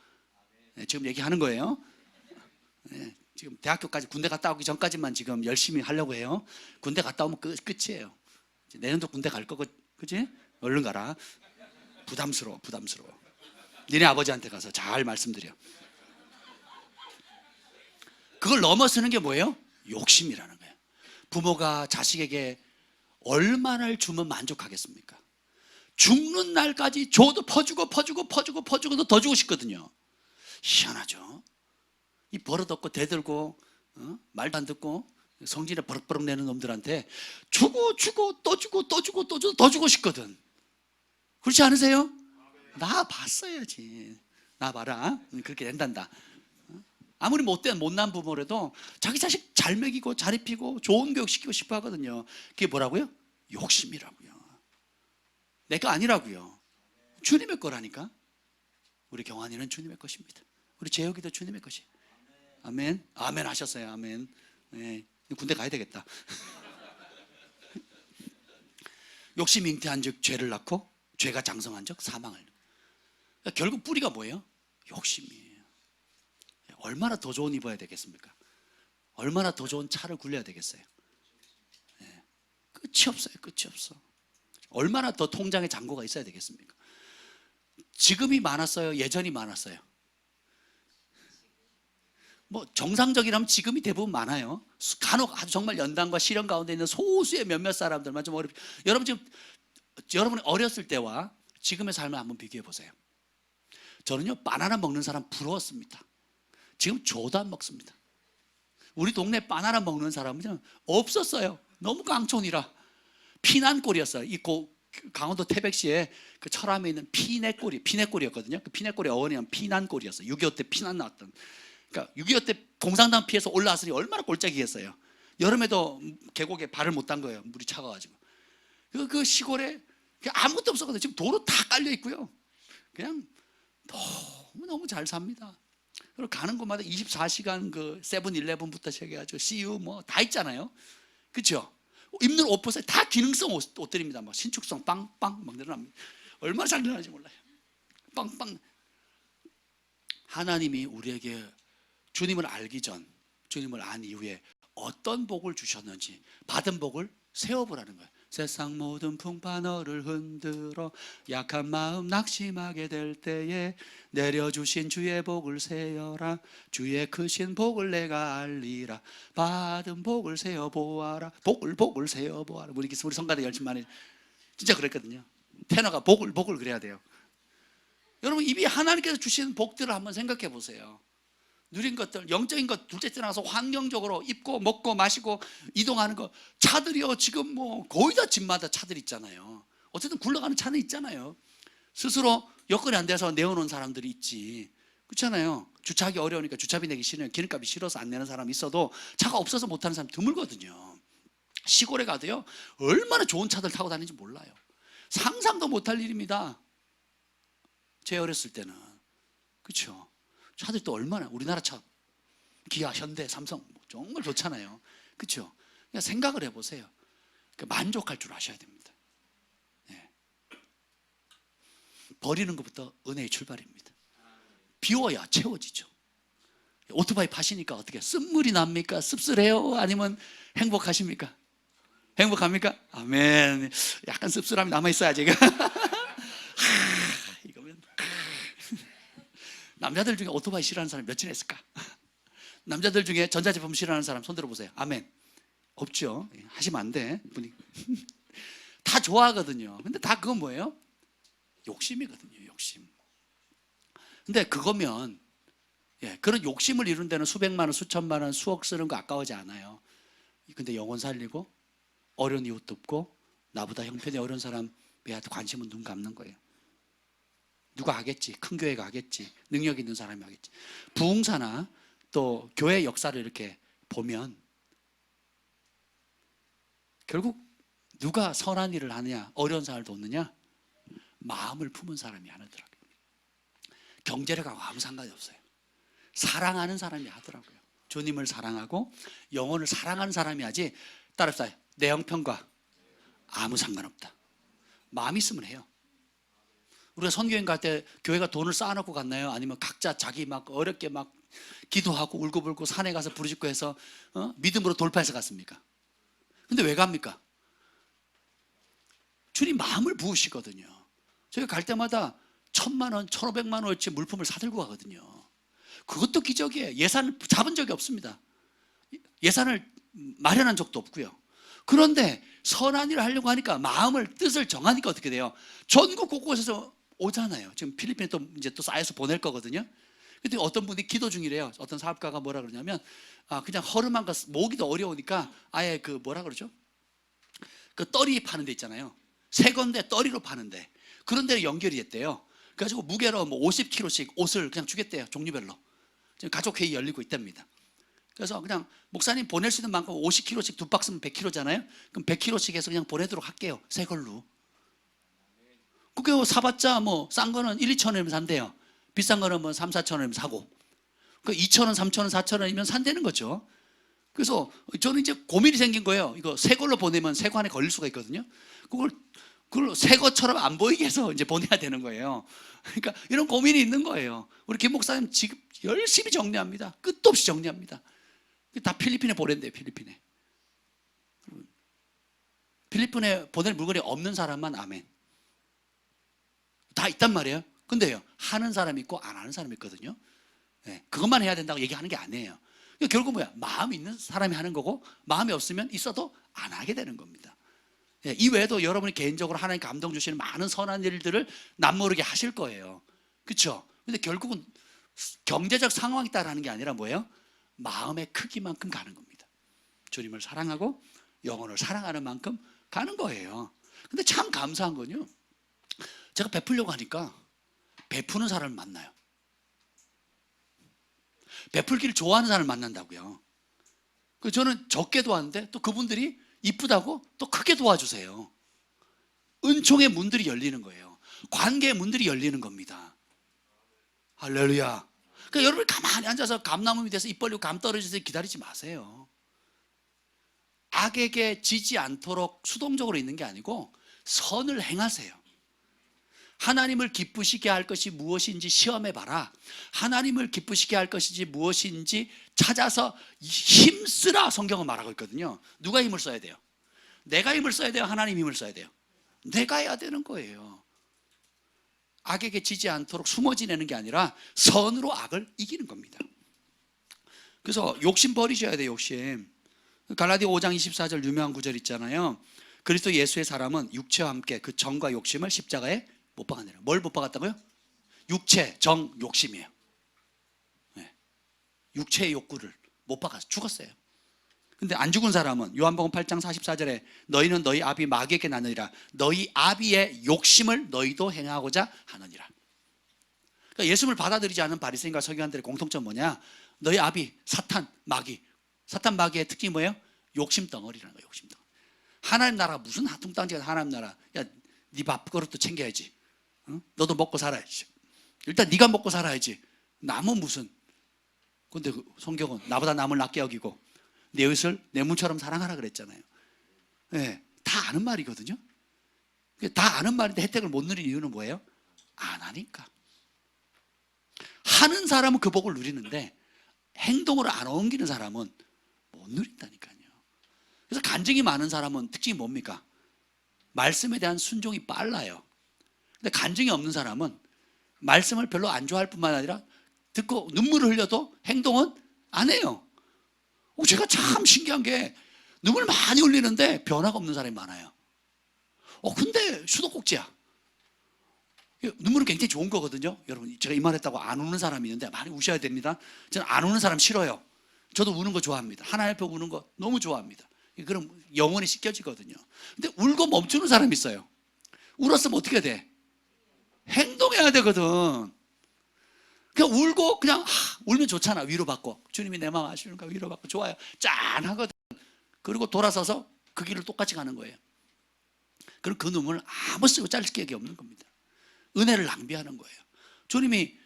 네, 지금 얘기하는 거예요. 네, 지금 대학교까지 군대 갔다 오기 전까지만 지금 열심히 하려고 해요. 군대 갔다 오면 끝이에요. 내년도 군대 갈 거고, 그지? 얼른 가라. 부담스러워. 니네 아버지한테 가서 잘 말씀드려. 그걸 넘어서는 게 뭐예요? 욕심이라는 거예요. 부모가 자식에게 얼마나 주면 만족하겠습니까? 죽는 날까지 줘도 퍼주고 더 주고 싶거든요. 희한하죠. 이 버릇없고 대들고 말도 안 듣고 성질에 버럭버럭 내는 놈들한테 주고 또 주고 더 주고 싶거든. 그렇지 않으세요? 나 봤어야지. 나 봐라. 그렇게 된단다. 아무리 못난 부모라도 자기 자식 잘 먹이고 잘 입히고 좋은 교육 시키고 싶어 하거든요. 그게 뭐라고요? 욕심이라고요. 내 거 아니라고요. 주님의 거라니까. 우리 경환이는 주님의 것입니다. 우리 재혁이도 주님의 것이. 아멘. 아멘 하셨어요. 아멘. 네. 군대 가야 되겠다. 욕심이 잉태한 즉 죄를 낳고 죄가 장성한 즉 사망을. 그러니까 결국 뿌리가 뭐예요? 욕심이에요. 얼마나 더 좋은 입어야 되겠습니까? 얼마나 더 좋은 차를 굴려야 되겠어요? 네. 끝이 없어요. 끝이 없어. 얼마나 더 통장에 잔고가 있어야 되겠습니까? 지금이 많았어요? 예전이 많았어요? 뭐 정상적이라면 지금이 대부분 많아요. 간혹 아주 정말 연단과 시련 가운데 있는 소수의 몇몇 사람들만 좀 어렵죠. 여러분 지금 여러분이 어렸을 때와 지금의 삶을 한번 비교해 보세요. 저는요 바나나 먹는 사람 부러웠습니다. 지금 줘도 안 먹습니다. 우리 동네 바나나 먹는 사람은 없었어요. 너무 깡촌이라. 피난골이었어요. 이 강원도 태백시에 그 철암에 있는 피내골이었거든요. 그 피내골의 어원이면 피난골이었어요. 6.25 때 피난 나왔던. 그러니까 6.25 때 공산당 피해서 올라왔으니 얼마나 골짜기겠어요. 여름에도 계곡에 발을 못 담궈요. 물이 차가워가지고. 그 시골에 아무것도 없었거든요. 지금 도로 다 깔려 있고요. 그냥 너무 잘 삽니다. 그리고 가는 곳마다 24시간 그 세븐일레븐부터 시작해가지고 CU 뭐 다 있잖아요. 그렇죠? 입는 옷 보세요. 다 기능성 옷들입니다. 막 신축성 빵빵 막 늘어납니다. 얼마나 잘 늘어나는지 몰라요. 빵빵. 하나님이 우리에게 주님을 알기 전, 주님을 안 이후에 어떤 복을 주셨는지 받은 복을 세어보라는 거예요. 세상 모든 풍파 너를 흔들어 약한 마음 낙심하게 될 때에 내려주신 주의 복을 세어라. 주의 크신 복을 내가 알리라. 받은 복을 세어보아라. 복을 세어보아라. 우리 성가대 열심히 많이 진짜 그랬거든요. 테너가 복을 그래야 돼요. 여러분 입이 하나님께서 주신 복들을 한번 생각해 보세요. 누린 것들, 영적인 것 둘째 떠나서 환경적으로 입고 먹고 마시고 이동하는 거. 차들이요 지금 뭐 거의 다 집마다 차들 있잖아요. 어쨌든 굴러가는 차는 있잖아요. 스스로 여건이 안 돼서 내어놓은 사람들이 있지. 그렇잖아요. 주차하기 어려우니까 주차비 내기 싫으면 기름값이 싫어서 안 내는 사람이 있어도 차가 없어서 못하는 사람 드물거든요. 시골에 가도요 얼마나 좋은 차들 타고 다니는지 몰라요. 상상도 못할 일입니다. 제 어렸을 때는. 그렇죠. 차들 또 얼마나 우리나라 차 기아, 현대, 삼성 정말 좋잖아요. 그렇죠? 그냥 생각을 해보세요. 만족할 줄 아셔야 됩니다. 네. 버리는 것부터 은혜의 출발입니다. 비워야 채워지죠. 오토바이 파시니까 어떻게 쓴물이 납니까? 씁쓸해요? 아니면 행복하십니까? 행복합니까? 아멘. 약간 씁쓸함이 남아있어야지. 남자들 중에 오토바이 싫어하는 사람 몇이나 있을까? 남자들 중에 전자제품 싫어하는 사람 손 들어보세요. 아멘. 없죠. 하시면 안 돼. 다 좋아하거든요. 근데 다 그건 뭐예요? 욕심이거든요. 욕심. 근데 그거면 그런 욕심을 이룬 데는 수백만 원, 수천만 원, 수억 쓰는 거 아까워하지 않아요. 근데 영혼 살리고 어려운 이웃 돕고 나보다 형편이 어려운 사람에 관심은 눈 감는 거예요. 누가 하겠지? 큰 교회가 하겠지. 능력 있는 사람이 하겠지. 부흥사나 또 교회 역사를 이렇게 보면 결국 누가 선한 일을 하느냐, 어려운 사람을 돕느냐? 마음을 품은 사람이 하더라고요. 경제력하고 아무 상관이 없어요. 사랑하는 사람이 하더라고요. 주님을 사랑하고 영혼을 사랑하는 사람이 하지, 따라합시다. 내 형편과 아무 상관없다. 마음 있으면 해요. 우리가 선교행 갈 때 교회가 돈을 쌓아놓고 갔나요? 아니면 각자 자기 막 어렵게 막 기도하고 울고불고 산에 가서 부르짖고 해서 믿음으로 돌파해서 갔습니까? 근데 왜 갑니까? 주님 마음을 부으시거든요. 저희가 갈 때마다 1,000만 원, 1,500만 원어치 물품을 사들고 가거든요. 그것도 기적이에요. 예산 잡은 적이 없습니다. 예산을 마련한 적도 없고요. 그런데 선한 일을 하려고 하니까 마음을 뜻을 정하니까 어떻게 돼요? 전국 곳곳에서 오잖아요. 지금 필리핀에 또 이제 또 쌓여서 보낼 거거든요. 근데 어떤 분이 기도 중이래요. 어떤 사업가가 뭐라 그러냐면 그냥 허름한 거 모으기도 어려우니까 아예 그 뭐라 그러죠? 그 떨이 파는 데 있잖아요. 새 건데 떨이로 파는데 그런 데로 연결이 됐대요. 그래가지고 무게로 뭐 50kg씩 옷을 그냥 주겠대요. 종류별로. 지금 가족회의 열리고 있답니다. 그래서 그냥 목사님 보낼 수 있는 만큼 50kg씩 두 박스면 100kg잖아요. 그럼 100kg씩 해서 그냥 보내도록 할게요. 새 걸로. 그게 사봤자 뭐 싼 거는 1, 2천 원이면 산대요. 비싼 거는 뭐 3, 4천 원이면 사고. 그 2천 원, 3천 원, 4천 원이면 산다는 거죠. 그래서 저는 이제 고민이 생긴 거예요. 이거 새 걸로 보내면 새 거 안에 걸릴 수가 있거든요. 그걸 새 것처럼 안 보이게 해서 이제 보내야 되는 거예요. 그러니까 이런 고민이 있는 거예요. 우리 김 목사님 지금 열심히 정리합니다. 끝도 없이 정리합니다. 다 필리핀에 보낸대요. 필리핀에 보낼 물건이 없는 사람만 아멘. 다 있단 말이에요. 근데요, 하는 사람이 있고 안 하는 사람이 있거든요. 네, 그것만 해야 된다고 얘기하는 게 아니에요. 그러니까 결국 뭐야? 마음이 있는 사람이 하는 거고 마음이 없으면 있어도 안 하게 되는 겁니다. 네, 이 외에도 여러분이 개인적으로 하나님 감동 주시는 많은 선한 일들을 남모르게 하실 거예요. 그렇죠? 근데 결국은 경제적 상황에 따라하는 게 아니라 뭐예요? 마음의 크기만큼 가는 겁니다. 주님을 사랑하고 영혼을 사랑하는 만큼 가는 거예요. 근데 참 감사한 건요, 제가 베풀려고 하니까 베푸는 사람을 만나요. 베풀기를 좋아하는 사람을 만난다고요. 저는 적게 도왔는데 또 그분들이 이쁘다고 또 크게 도와주세요. 은총의 문들이 열리는 거예요. 관계의 문들이 열리는 겁니다. 할렐루야. 그러니까 여러분이 가만히 앉아서 감나무 밑에서 입 벌리고 감 떨어져서 기다리지 마세요. 악에게 지지 않도록 수동적으로 있는 게 아니고 선을 행하세요. 하나님을 기쁘시게 할 것이 무엇인지 시험해 봐라. 하나님을 기쁘시게 할 것인지 무엇인지 찾아서 힘쓰라. 성경은 말하고 있거든요. 누가 힘을 써야 돼요? 내가 힘을 써야 돼요? 하나님 힘을 써야 돼요? 내가 해야 되는 거예요. 악에게 지지 않도록 숨어 지내는 게 아니라 선으로 악을 이기는 겁니다. 그래서 욕심 버리셔야 돼요. 욕심. 갈라디아 5장 24절 유명한 구절 있잖아요. 그리스도 예수의 사람은 육체와 함께 그 정과 욕심을 십자가에 못 박았네요. 뭘 못 박았다고요? 육체, 정, 욕심이에요. 네. 육체의 욕구를 못 박아서 죽었어요. 근데 안 죽은 사람은 요한복음 8장 44절에 너희는 너희 아비 마귀에게 나느니라. 너희 아비의 욕심을 너희도 행하고자 하느니라. 그러니까 예수님을 받아들이지 않은 바리새인과 서기관들의 공통점 뭐냐? 너희 아비 사탄 마귀. 사탄 마귀의 특징이 뭐예요? 욕심 덩어리라는 거예요. 욕심 덩어리. 하나님 나라가 무슨 하퉁땅지가 하나님 나라. 야, 네 밥그릇도 챙겨야지. 응? 너도 먹고 살아야지. 일단 네가 먹고 살아야지. 남은 무슨. 근데 그 성경은 나보다 남을 낫게 여기고 내 이웃을 내 몸처럼 사랑하라 그랬잖아요. 네, 다 아는 말이거든요. 다 아는 말인데 혜택을 못 누리는 이유는 뭐예요? 안 하니까. 하는 사람은 그 복을 누리는데 행동으로 안 옮기는 사람은 못 누린다니까요. 그래서 간증이 많은 사람은 특징이 뭡니까? 말씀에 대한 순종이 빨라요. 근데 간증이 없는 사람은 말씀을 별로 안 좋아할 뿐만 아니라 듣고 눈물을 흘려도 행동은 안 해요. 제가 참 신기한 게 눈물 많이 흘리는데 변화가 없는 사람이 많아요. 근데 수도꼭지야. 눈물은 굉장히 좋은 거거든요. 여러분, 제가 이 말 했다고 안 우는 사람이 있는데 많이 우셔야 됩니다. 저는 안 우는 사람 싫어요. 저도 우는 거 좋아합니다. 하나님 앞에 우는 거 너무 좋아합니다. 그럼 영혼이 씻겨지거든요. 근데 울고 멈추는 사람이 있어요. 울었으면 어떻게 돼? 행동해야 되거든. 그냥 울고 그냥 울면 좋잖아. 위로받고 주님이 내 마음 아시는가 위로받고 좋아요. 짠하거든. 그리고 돌아서서 그 길을 똑같이 가는 거예요. 그럼 그 눈물을 아무 쓰고 짤 격이 없는 겁니다. 은혜를 낭비하는 거예요. 주님이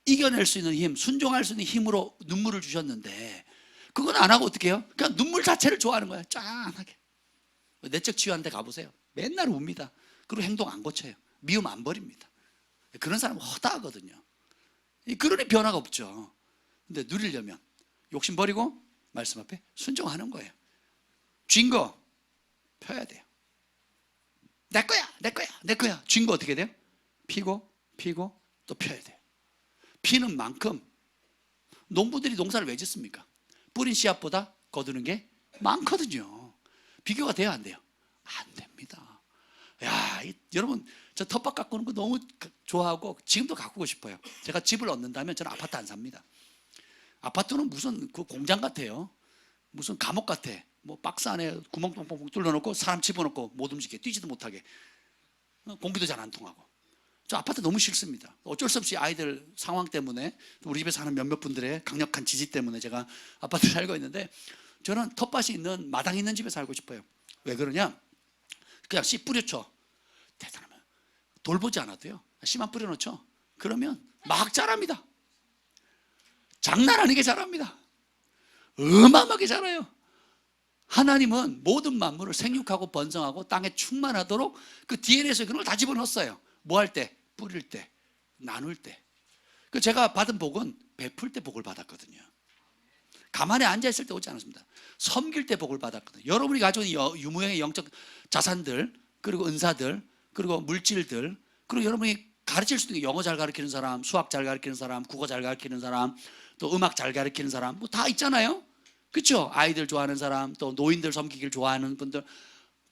이겨낼 수 있는 힘, 순종할 수 있는 힘으로 눈물을 주셨는데 그건 안 하고 어떻게 해요? 그냥 눈물 자체를 좋아하는 거예요. 짠하게. 내적 치유한데 가보세요. 맨날 웁니다. 그리고 행동 안 고쳐요. 미움 안 버립니다. 그런 사람은 허다하거든요. 그러니 변화가 없죠. 근데 누리려면 욕심 버리고 말씀 앞에 순종하는 거예요. 쥔 거 펴야 돼요. 내 거야, 내 거야, 내 거야. 쥔 거 어떻게 돼요? 피고 또 펴야 돼요. 피는 만큼 농부들이 농사를 왜 짓습니까? 뿌린 씨앗보다 거두는 게 많거든요. 비교가 돼요, 안 돼요? 안 됩니다. 야, 여러분 저 텃밭 가꾸는 거 너무 좋아하고 지금도 가꾸고 싶어요. 제가 집을 얻는다면 저는 아파트 안 삽니다. 아파트는 무슨 그 공장 같아요. 무슨 감옥 같아. 뭐 박스 안에 구멍 뻥뻥 뚫어놓고 사람 집어넣고 못 움직여, 뛰지도 못하게, 공기도 잘 안 통하고. 저 아파트 너무 싫습니다. 어쩔 수 없이 아이들 상황 때문에, 우리 집에 사는 몇몇 분들의 강력한 지지 때문에 제가 아파트 살고 있는데, 저는 텃밭이 있는 마당 있는 집에 살고 싶어요. 왜 그러냐? 그냥 씨 뿌려쳐. 대단하면 돌보지 않아도요, 씨만 뿌려놓죠. 그러면 막 자랍니다. 장난 아니게 자랍니다. 어마어마하게 자라요. 하나님은 모든 만물을 생육하고 번성하고 땅에 충만하도록 그 DNA에서 그런 걸 다 집어넣었어요. 뭐 할 때? 뿌릴 때, 나눌 때. 그 제가 받은 복은 베풀 때 복을 받았거든요. 가만히 앉아있을 때 오지 않았습니다. 섬길 때 복을 받았거든요. 여러분이 가지고 있는 유무형의 영적 자산들, 그리고 은사들, 그리고 물질들, 그리고 여러분이 가르칠 수도 있는 영어 잘 가르치는 사람, 수학 잘 가르치는 사람, 국어 잘 가르치는 사람, 또 음악 잘 가르치는 사람, 뭐 다 있잖아요. 그렇죠? 아이들 좋아하는 사람, 또 노인들 섬기기를 좋아하는 분들,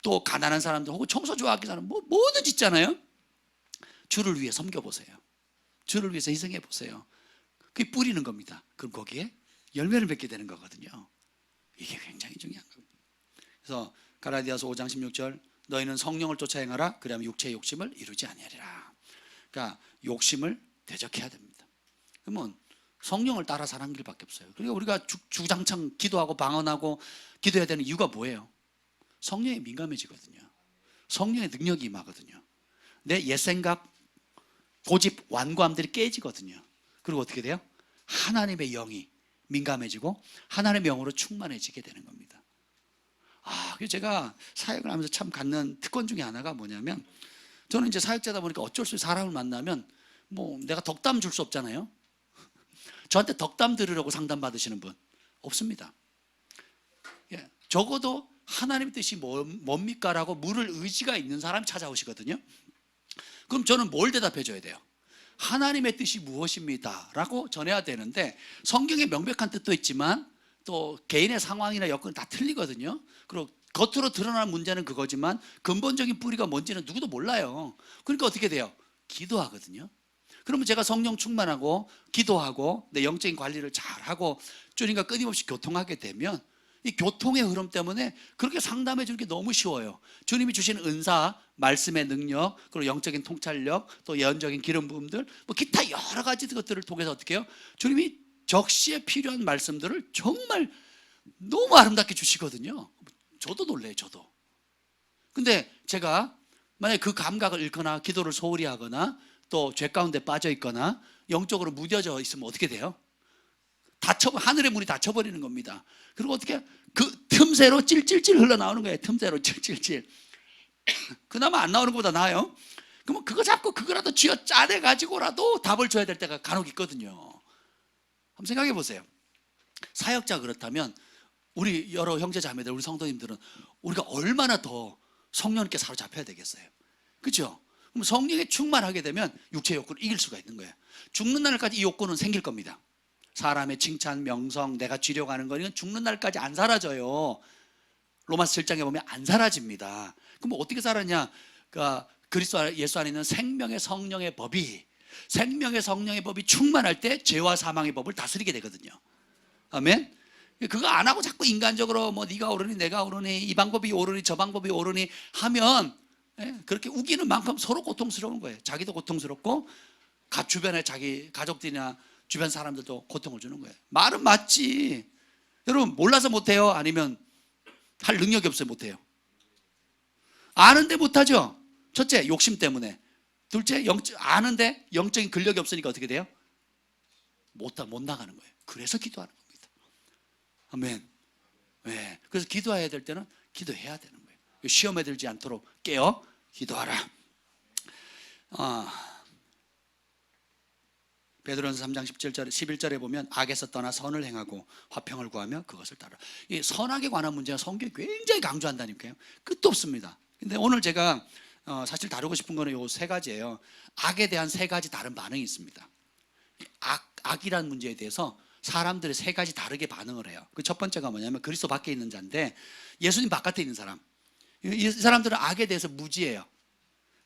또 가난한 사람들, 혹은 청소 좋아하는 사람, 뭐 뭐든지 있잖아요. 주를 위해 섬겨보세요. 주를 위해서 희생해보세요. 그게 뿌리는 겁니다. 그럼 거기에 열매를 맺게 되는 거거든요. 이게 굉장히 중요한 겁니다. 그래서 갈라디아서 5장 16절, 너희는 성령을 쫓아 행하라. 그러면 육체의 욕심을 이루지 아니하리라. 그러니까 욕심을 대적해야 됩니다. 그러면 성령을 따라 사는 길밖에 없어요. 그러니까 우리가 주장창 기도하고 방언하고 기도해야 되는 이유가 뭐예요? 성령에 민감해지거든요. 성령의 능력이 임하거든요. 내 옛생각, 고집, 완고함들이 깨지거든요. 그리고 어떻게 돼요? 하나님의 영이 민감해지고 하나님의 영으로 충만해지게 되는 겁니다. 그래서 제가 사역을 하면서 참 갖는 특권 중에 하나가 뭐냐면, 저는 이제 사역자다 보니까 어쩔 수 없이 사람을 만나면 뭐 내가 덕담 줄 수 없잖아요. 저한테 덕담 들으려고 상담 받으시는 분 없습니다. 예, 적어도 하나님의 뜻이 뭡니까라고 물을 의지가 있는 사람이 찾아오시거든요. 그럼 저는 뭘 대답해 줘야 돼요? 하나님의 뜻이 무엇입니다 라고 전해야 되는데, 성경에 명백한 뜻도 있지만 또 개인의 상황이나 여건이 다 틀리거든요. 그리고 겉으로 드러나는 문제는 그거지만 근본적인 뿌리가 뭔지는 누구도 몰라요. 그러니까 어떻게 돼요? 기도하거든요. 그러면 제가 성령 충만하고 기도하고 내 영적인 관리를 잘하고 주님과 끊임없이 교통하게 되면 이 교통의 흐름 때문에 그렇게 상담해 주는 게 너무 쉬워요. 주님이 주신 은사, 말씀의 능력, 그리고 영적인 통찰력, 또 예언적인 기름 부음들, 뭐 기타 여러 가지 것들을 통해서 어떻게 해요? 주님이 적시에 필요한 말씀들을 정말 너무 아름답게 주시거든요. 저도 놀래요, 저도. 근데 제가 만약에 그 감각을 잃거나 기도를 소홀히 하거나 또 죄 가운데 빠져 있거나 영적으로 무뎌져 있으면 어떻게 돼요? 하늘의 문이 닫혀버리는 겁니다. 그리고 어떻게 그 틈새로 찔찔찔 흘러나오는 거예요. 틈새로 찔찔찔. 그나마 안 나오는 것보다 나아요. 그러면 그거 잡고 그거라도 쥐어 짜내 가지고라도 답을 줘야 될 때가 간혹 있거든요. 한번 생각해 보세요. 사역자 그렇다면 우리 여러 형제 자매들, 우리 성도님들은 우리가 얼마나 더 성령님께 사로잡혀야 되겠어요. 그렇죠? 그럼 성령에 충만하게 되면 육체의 욕구를 이길 수가 있는 거예요. 죽는 날까지 이 욕구는 생길 겁니다. 사람의 칭찬, 명성, 내가 쥐려고 하는 거, 이건 죽는 날까지 안 사라져요. 로마서 7장에 보면 안 사라집니다. 그럼 어떻게 살았냐? 그러니까 그리스도 예수 안에 있는 생명의 성령의 법이 충만할 때 죄와 사망의 법을 다스리게 되거든요. 아멘. 그거 안 하고 자꾸 인간적으로 뭐 네가 옳으니 내가 옳으니 이 방법이 옳으니 저 방법이 옳으니 하면 그렇게 우기는 만큼 서로 고통스러운 거예요. 자기도 고통스럽고 주변에 자기 가족들이나 주변 사람들도 고통을 주는 거예요. 말은 맞지. 여러분 몰라서 못해요? 아니면 할 능력이 없어요? 못해요? 아는데 못하죠. 첫째, 욕심 때문에. 둘째, 아는데 영적인 근력이 없으니까 어떻게 돼요? 못 나가는 거예요. 그래서 기도하는 겁니다. 아멘. 네. 그래서 기도해야 될 때는 기도해야 되는 거예요. 시험에 들지 않도록 깨어 기도하라. 베드로전서 3장 11절에 보면 악에서 떠나 선을 행하고 화평을 구하며 그것을 따라. 이 선악에 관한 문제는 성경이 굉장히 강조한다니까요. 끝도 없습니다. 근데 오늘 제가 사실 다루고 싶은 거는 요 세 가지예요. 악에 대한 세 가지 다른 반응이 있습니다. 악이라는 문제에 대해서 사람들이 세 가지 다르게 반응을 해요. 그 첫 번째가 뭐냐면 그리스도 밖에 있는 자인데 예수님 바깥에 있는 사람. 이 사람들은 악에 대해서 무지해요.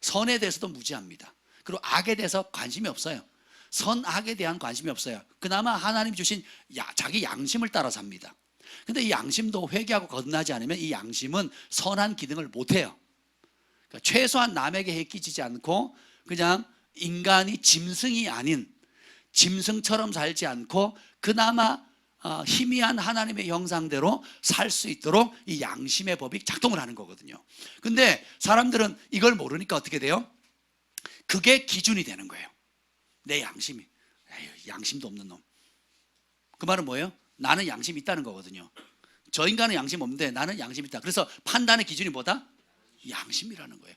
선에 대해서도 무지합니다. 그리고 악에 대해서 관심이 없어요. 선악에 대한 관심이 없어요. 그나마 하나님 주신 자기 양심을 따라 삽니다. 근데 이 양심도 회개하고 거듭나지 않으면 이 양심은 선한 기능을 못해요. 그러니까 최소한 남에게 해끼지지 않고 그냥 인간이 짐승이 아닌 짐승처럼 살지 않고 그나마 희미한 하나님의 형상대로 살 수 있도록 이 양심의 법이 작동을 하는 거거든요. 근데 사람들은 이걸 모르니까 어떻게 돼요? 그게 기준이 되는 거예요. 내 양심이. 에휴, 양심도 없는 놈. 그 말은 뭐예요? 나는 양심이 있다는 거거든요. 저 인간은 양심 없는데 나는 양심이 있다. 그래서 판단의 기준이 뭐다? 양심이라는 거예요.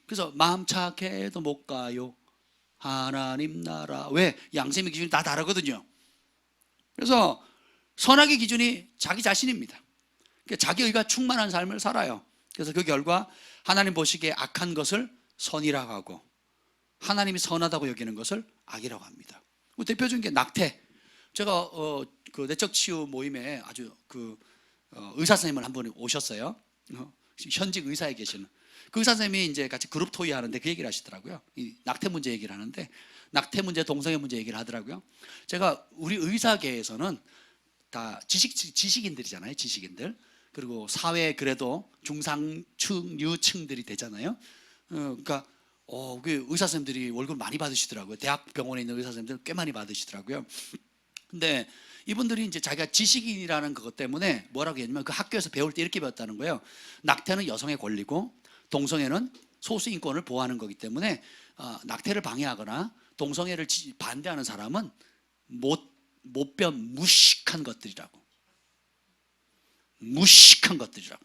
그래서 마음 착해도 못 가요. 하나님 나라. 왜? 양심의 기준이 다 다르거든요. 그래서 선악의 기준이 자기 자신입니다. 그러니까 자기 의가 충만한 삶을 살아요. 그래서 그 결과 하나님 보시기에 악한 것을 선이라고 하고 하나님이 선하다고 여기는 것을 악이라고 합니다. 대표적인 게 낙태. 제가 그 내적 치유 모임에 아주 의사 선생님을 한 분 오셨어요. 현직 의사에 계시는 그 의사 선생님이 이제 같이 그룹 토의 하는데 그 얘기를 하시더라고요. 이 낙태 문제 얘기를 하는데 낙태 문제, 동성애 문제 얘기를 하더라고요. 제가 우리 의사계에서는 다 지식인들이잖아요. 지식인들. 그리고 사회 그래도 중상층, 유층들이 되잖아요. 그러니까 그 의사 선생님들이 월급 많이 받으시더라고요. 대학 병원에 있는 의사 선생님들 꽤 많이 받으시더라고요. 근데 이분들이 이제 자기가 지식인이라는 그것 때문에 뭐라고 했냐면 그 학교에서 배울 때 이렇게 배웠다는 거예요. 낙태는 여성의 권리고 동성애는 소수 인권을 보호하는 거기 때문에 낙태를 방해하거나 동성애를 반대하는 사람은 못변 무식한 것들이라고. 무식한 것들이라고.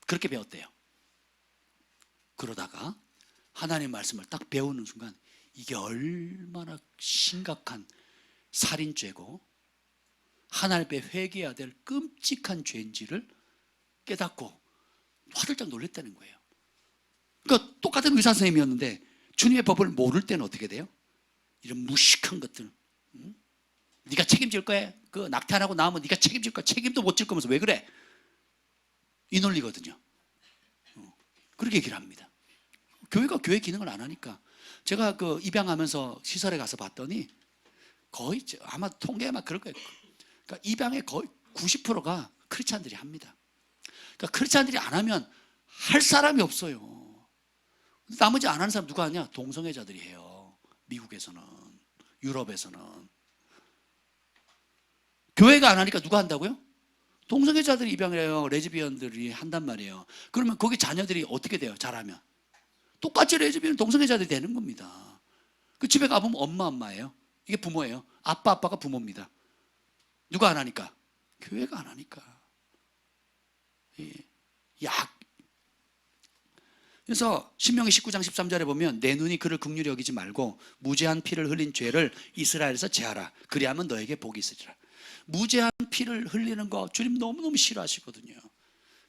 그렇게 배웠대요. 그러다가 하나님 말씀을 딱 배우는 순간 이게 얼마나 심각한 살인죄고 하나님 앞에 회개해야 될 끔찍한 죄인지를 깨닫고 화들짝 놀랬다는 거예요. 그러니까 똑같은 의사 선생님이었는데 주님의 법을 모를 때는 어떻게 돼요? 이런 무식한 것들. 네가 책임질 거야. 그 낙태 안 하고 나오면 네가 책임질 거야. 책임도 못 질 거면서 왜 그래? 이 논리거든요. 그렇게 얘기를 합니다. 교회가 교회 기능을 안 하니까. 제가 그 입양하면서 시설에 가서 봤더니 거의 아마 통계가 막 그럴 거예요. 그러니까 입양의 거의 90%가 크리스찬들이 합니다. 그러니까 크리스찬들이 안 하면 할 사람이 없어요. 나머지 안 하는 사람 누가 하냐? 동성애자들이 해요. 미국에서는, 유럽에서는. 교회가 안 하니까 누가 한다고요? 동성애자들이 입양을 해요. 레즈비언들이 한단 말이에요. 그러면 거기 자녀들이 어떻게 돼요? 잘하면 똑같이 레즈비언 동성애자들이 되는 겁니다. 그 집에 가보면 엄마예요. 이게 부모예요. 아빠가 부모입니다. 누가 안 하니까? 교회가 안 하니까. 그래서 신명기 19장 13절에 보면 내 눈이 그를 긍휼히 여기지 말고 무죄한 피를 흘린 죄를 이스라엘에서 제하라. 그리하면 너에게 복이 있으리라. 무죄한 피를 흘리는 거 주님 너무너무 싫어하시거든요.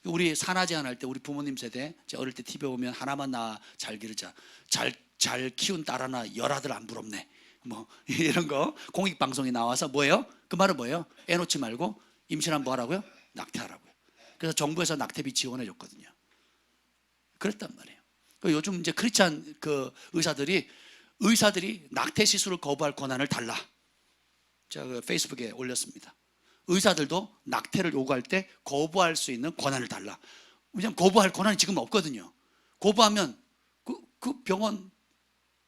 우리 산하제한 할 때 우리 부모님 세대 어릴 때 TV 보면 하나만 낳아 잘 기르자. 잘 키운 딸 하나 열아들 안 부럽네. 뭐 이런 거 공익방송에 나와서 뭐예요? 그 말은 뭐예요? 애 놓지 말고 임신한 뭐 하라고요? 낙태하라고요. 그래서 정부에서 낙태비 지원해 줬거든요. 그랬단 말이에요. 요즘 이제 크리스찬 그 의사들이 낙태 시술을 거부할 권한을 달라. 제가 그 페이스북에 올렸습니다. 의사들도 낙태를 요구할 때 거부할 수 있는 권한을 달라. 왜냐하면 거부할 권한이 지금 없거든요. 거부하면 그 병원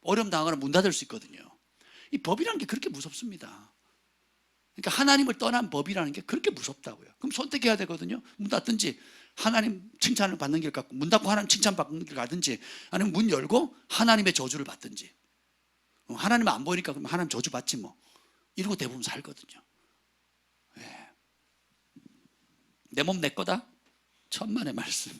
어려움 당하거나 문 닫을 수 있거든요. 이 법이라는 게 그렇게 무섭습니다. 그러니까 하나님을 떠난 법이라는 게 그렇게 무섭다고요. 그럼 선택해야 되거든요. 문 닫든지 하나님 칭찬을 받는 길 같고, 문 닫고 하나님 칭찬 받는 길 가든지, 아니면 문 열고 하나님의 저주를 받든지. 하나님 안 보이니까 그럼 하나님 저주 받지 뭐, 이러고 대부분 살거든요. 내 몸 내 거다? 천만의 말씀.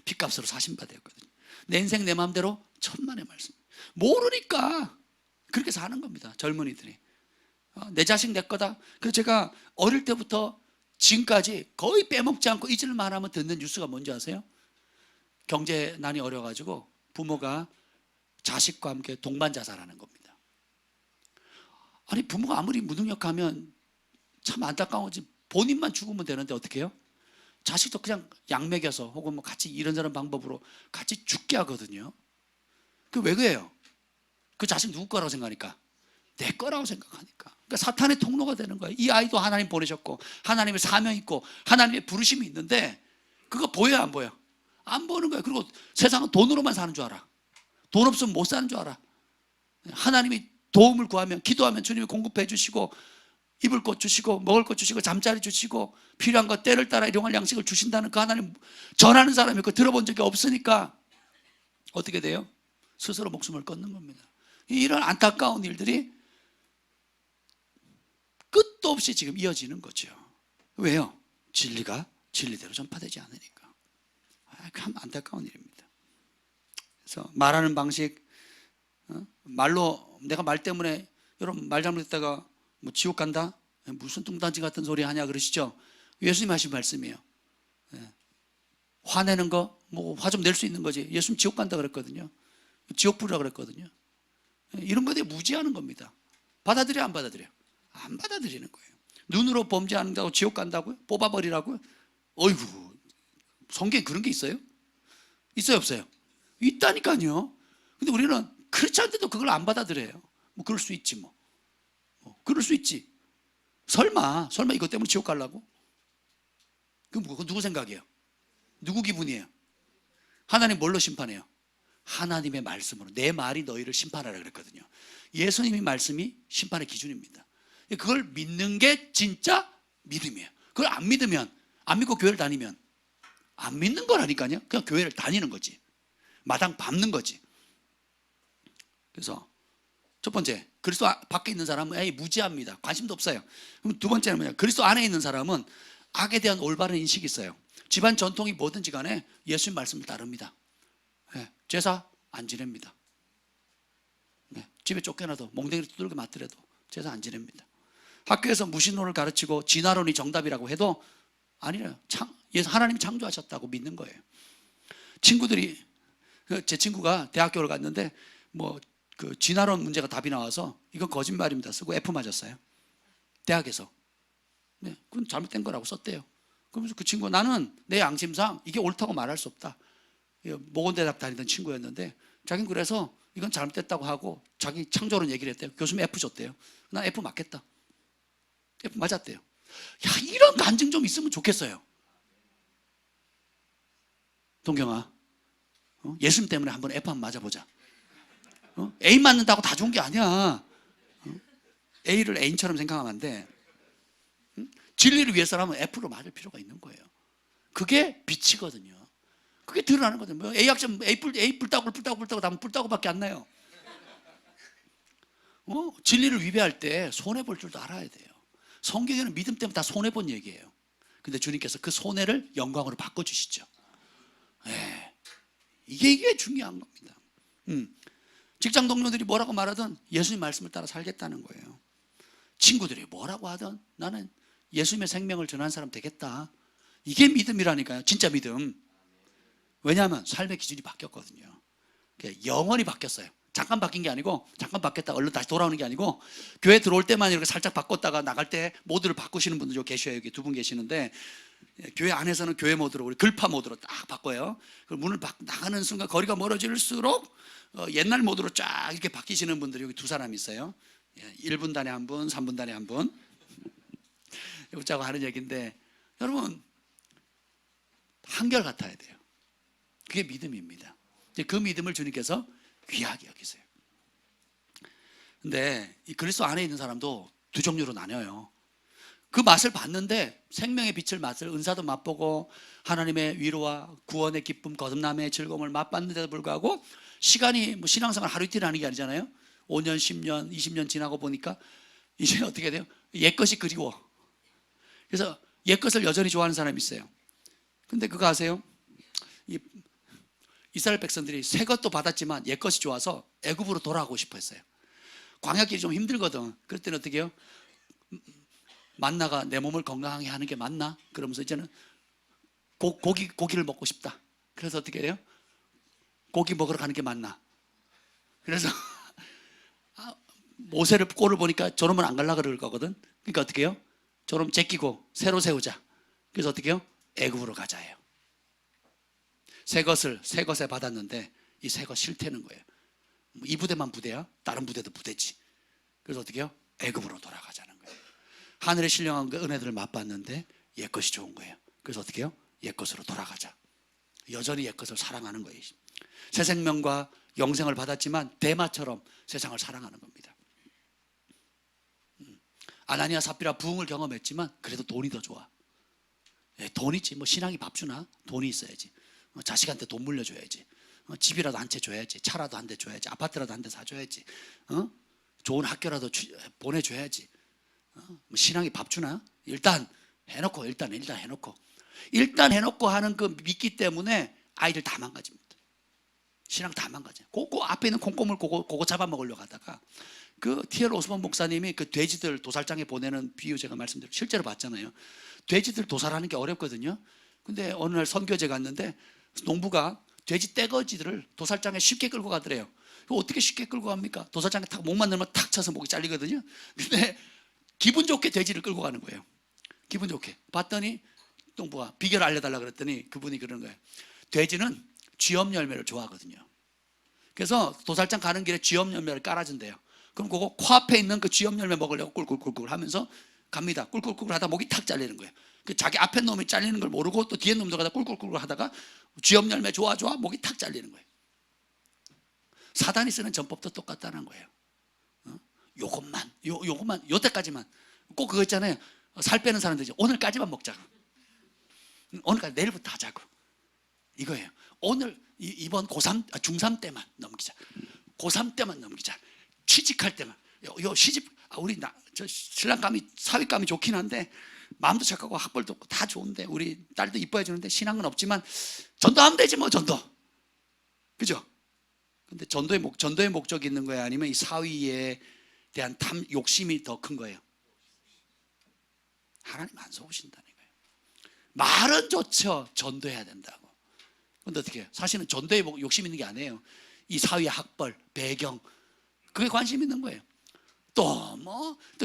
핏값으로 사신받았거든요. 내 인생 내 마음대로 천만의 말씀. 모르니까 그렇게 사는 겁니다, 젊은이들이. 내 자식 내 거다. 그래서 제가 어릴 때부터 지금까지 거의 빼먹지 않고 잊을만 하면 듣는 뉴스가 뭔지 아세요? 경제난이 어려가지고 부모가 자식과 함께 동반 자살하는 겁니다. 아니, 부모가 아무리 무능력하면 참 안타까운지 본인만 죽으면 되는데 어떻게 해요? 자식도 그냥 약 먹여서 혹은 뭐 같이 이런저런 방법으로 같이 죽게 하거든요. 그 왜 그래요? 그 자식 누구 거라고 생각하니까? 내 거라고 생각하니까. 그러니까 사탄의 통로가 되는 거예요. 이 아이도 하나님 보내셨고 하나님의 사명이 있고 하나님의 부르심이 있는데 그거 보여요, 안 보여? 안 보는 거예요. 그리고 세상은 돈으로만 사는 줄 알아. 돈 없으면 못 사는 줄 알아. 하나님이 도움을 구하면, 기도하면 주님이 공급해 주시고 입을 것 주시고 먹을 것 주시고 잠자리 주시고 필요한 것 때를 따라 일용할 양식을 주신다는 그 하나님 전하는 사람이 그 들어본 적이 없으니까 어떻게 돼요? 스스로 목숨을 끊는 겁니다. 이런 안타까운 일들이 끝도 없이 지금 이어지는 거죠. 왜요? 진리가 진리대로 전파되지 않으니까. 참 안타까운 일입니다. 그래서 말하는 방식, 말로 내가 말 때문에 여러분 말 잘못했다가 뭐 지옥 간다? 무슨 뚱딴지 같은 소리 하냐 그러시죠? 예수님 하신 말씀이에요. 화내는 거, 뭐 화 좀 낼 수 있는 거지. 예수님 지옥 간다 그랬거든요. 지옥 불이라 그랬거든요. 이런 것에 무지하는 겁니다. 받아들여, 안 받아들여? 안 받아들이는 거예요. 눈으로 범죄한다고 지옥 간다고요? 뽑아버리라고요? 어이구, 성경에 그런 게 있어요? 있어요, 없어요? 있다니까요. 근데 우리는 그렇지 않은데도 그걸 안 받아들여요. 뭐 그럴 수 있지 뭐. 그럴 수 있지. 설마 이것 때문에 지옥 가려고? 그거 누구 생각이에요? 누구 기분이에요? 하나님 뭘로 심판해요? 하나님의 말씀으로. 내 말이 너희를 심판하라 그랬거든요. 예수님의 말씀이 심판의 기준입니다. 그걸 믿는 게 진짜 믿음이에요. 그걸 안 믿으면, 안 믿고 교회를 다니면 안 믿는 거라니까요. 그냥 교회를 다니는 거지. 마당 밟는 거지. 그래서 첫 번째, 그리스도 밖에 있는 사람은 무지합니다. 관심도 없어요. 그럼 두 번째는 뭐냐? 그리스도 안에 있는 사람은 악에 대한 올바른 인식이 있어요. 집안 전통이 뭐든지 간에 예수님 말씀을 따릅니다. 제사 안 지냅니다. 집에 쫓겨나도 몽둥이를 두들겨 맞더라도 제사 안 지냅니다. 학교에서 무신론을 가르치고 진화론이 정답이라고 해도 아니래요. 하나님이 창조하셨다고 믿는 거예요. 친구들이, 제 친구가 대학교를 갔는데 뭐 그 진화론 문제가 답이 나와서 이건 거짓말입니다 쓰고 F 맞았어요. 대학에서. 그건 잘못된 거라고 썼대요. 그러면서 그 친구가, 나는 내 양심상 이게 옳다고 말할 수 없다. 모건대학 다니던 친구였는데 자기는 그래서 이건 잘못됐다고 하고 자기 창조론 얘기를 했대요. 교수님 F 줬대요. 난 F 맞겠다. F 맞았대요. 야, 이런 간증 좀 있으면 좋겠어요. 동경아, 예수님 때문에 한번 F 한번 맞아보자. A 맞는다고 다 좋은 게 아니야. A를 A인처럼 생각하면 안 돼. 진리를 위해서라면 F로 맞을 필요가 있는 거예요. 그게 빛이거든요. 그게 드러나는 거거든요. A 학점 A 뿔따구 다면 뿔따구밖에 안 나요. 진리를 위배할 때 손해볼 줄도 알아야 돼요. 성경에는 믿음 때문에 다 손해본 얘기예요. 근데 주님께서 그 손해를 영광으로 바꿔주시죠. 이게 중요한 겁니다. 직장 동료들이 뭐라고 말하든 예수님 말씀을 따라 살겠다는 거예요. 친구들이 뭐라고 하든 나는 예수님의 생명을 전하는 사람 되겠다. 이게 믿음이라니까요. 진짜 믿음. 왜냐하면 삶의 기준이 바뀌었거든요. 영원히 바뀌었어요. 잠깐 바뀐 게 아니고, 잠깐 바뀌었다 얼른 다시 돌아오는 게 아니고, 교회 들어올 때만 이렇게 살짝 바꿨다가 나갈 때 모드를 바꾸시는 분들 계셔요. 여기 두 분 계시는데, 교회 안에서는 교회 모드로, 우리 글파 모드로 딱 바꿔요. 문을 나가는 순간 거리가 멀어질수록 옛날 모드로 쫙 이렇게 바뀌시는 분들이 여기 두 사람 있어요. 1분 단에 한 분, 3분 단에 한 분. 웃자고 하는 얘기인데, 여러분 한결같아야 돼요. 그게 믿음입니다. 그 믿음을 주님께서 귀하게 여기세요. 근데 이 그리스도 안에 있는 사람도 두 종류로 나뉘어요. 그 맛을 봤는데 생명의 빛을 맛을 은사도 맛보고 하나님의 위로와 구원의 기쁨, 거듭남의 즐거움을 맛봤는데도 불구하고 시간이 뭐 신앙생활 하루 이틀 하는 게 아니잖아요. 5년, 10년, 20년 지나고 보니까 이제 어떻게 돼요? 옛것이 그리워. 그래서 옛것을 여전히 좋아하는 사람이 있어요. 근데 그거 아세요? 이스라엘 백성들이 새 것도 받았지만 옛것이 좋아서 애굽으로 돌아가고 싶어 했어요. 광야길이 좀 힘들거든. 그럴 때는 어떻게 해요? 만나가 내 몸을 건강하게 하는 게 맞나? 그러면서 이제는 고기를 먹고 싶다. 그래서 어떻게 해요? 고기 먹으러 가는 게 맞나? 그래서 모세를 꼴을 보니까 저놈은 안 갈라 그럴 거거든. 그러니까 어떻게 해요? 저놈 제끼고 새로 세우자. 그래서 어떻게 해요? 애굽으로 가자예요. 새 것에 받았는데 이 새 것 싫다는 거예요. 이 부대만 부대야? 다른 부대도 부대지. 그래서 어떻게 해요? 애굽으로 돌아가자는 거예요. 하늘의 신령한 그 은혜들을 맛봤는데 옛것이 좋은 거예요. 그래서 어떻게 해요? 옛것으로 돌아가자. 여전히 옛것을 사랑하는 거예요. 새 생명과 영생을 받았지만 대마처럼 세상을 사랑하는 겁니다. 아나니아 삽비라 부흥을 경험했지만 그래도 돈이 더 좋아. 돈이지. 뭐 신앙이 밥주나? 돈이 있어야지. 자식한테 돈 물려줘야지. 집이라도 한 채 줘야지. 차라도 한 대 줘야지. 아파트라도 한 대 사줘야지. 좋은 학교라도 보내줘야지. 신앙이 밥주나? 일단 해놓고 일단 해놓고 하는 그 믿기 때문에 아이들 다 망가집니다. 신앙 다 망가져요. 그 앞에 있는 콩고물 그거 잡아먹으려고 하다가 그 T.L. 오스본 목사님이 그 돼지들 도살장에 보내는 비유 제가 말씀드렸고 실제로 봤잖아요. 돼지들 도살하는 게 어렵거든요. 근데 어느 날 선교제 갔는데 농부가 돼지 떼거지들을 도살장에 쉽게 끌고 가더래요. 어떻게 쉽게 끌고 갑니까? 도살장에 탁 목만 넣으면 탁 쳐서 목이 잘리거든요. 근데 기분 좋게 돼지를 끌고 가는 거예요. 기분 좋게. 봤더니 농부가 비결 알려달라 그랬더니 그분이 그러는 거예요. 돼지는 쥐엄 열매를 좋아하거든요. 그래서 도살장 가는 길에 쥐엄 열매를 깔아준대요. 그럼 그거 코앞에 있는 그 쥐엄 열매 먹으려고 꿀꿀꿀꿀 하면서 갑니다. 꿀꿀꿀 하다 목이 탁 잘리는 거예요. 자기 앞에 놈이 잘리는 걸 모르고 또 뒤에 놈도 가다 꿀꿀꿀 하다가 쥐엄 열매 좋아 목이 탁 잘리는 거예요. 사단이 쓰는 전법도 똑같다는 거예요. 요것만 요때까지만 꼭 그거 있잖아요. 살 빼는 사람들이 오늘까지만 먹자고. 오늘까지 내일부터 하자고. 이거예요. 오늘 이번 고3 중3 때만 넘기자. 고3 때만 넘기자. 취직할 때만. 요 시집 우리 저 신랑감이 사위감이 좋긴 한데 마음도 착하고 학벌도 없고 다 좋은데 우리 딸도 이뻐해 주는데 신앙은 없지만 전도하면 되지 뭐 전도. 그죠? 근데 전도의 목적이 있는 거예요? 아니면 이 사위에 대한 욕심이 더 큰 거예요? 하나님 안 속으신다는 거예요. 말은 좋죠. 전도해야 된다고. 근데 어떻게 해요? 사실은 전도에 욕심 있는 게 아니에요. 이 사위의 학벌, 배경 그게 관심 있는 거예요. 또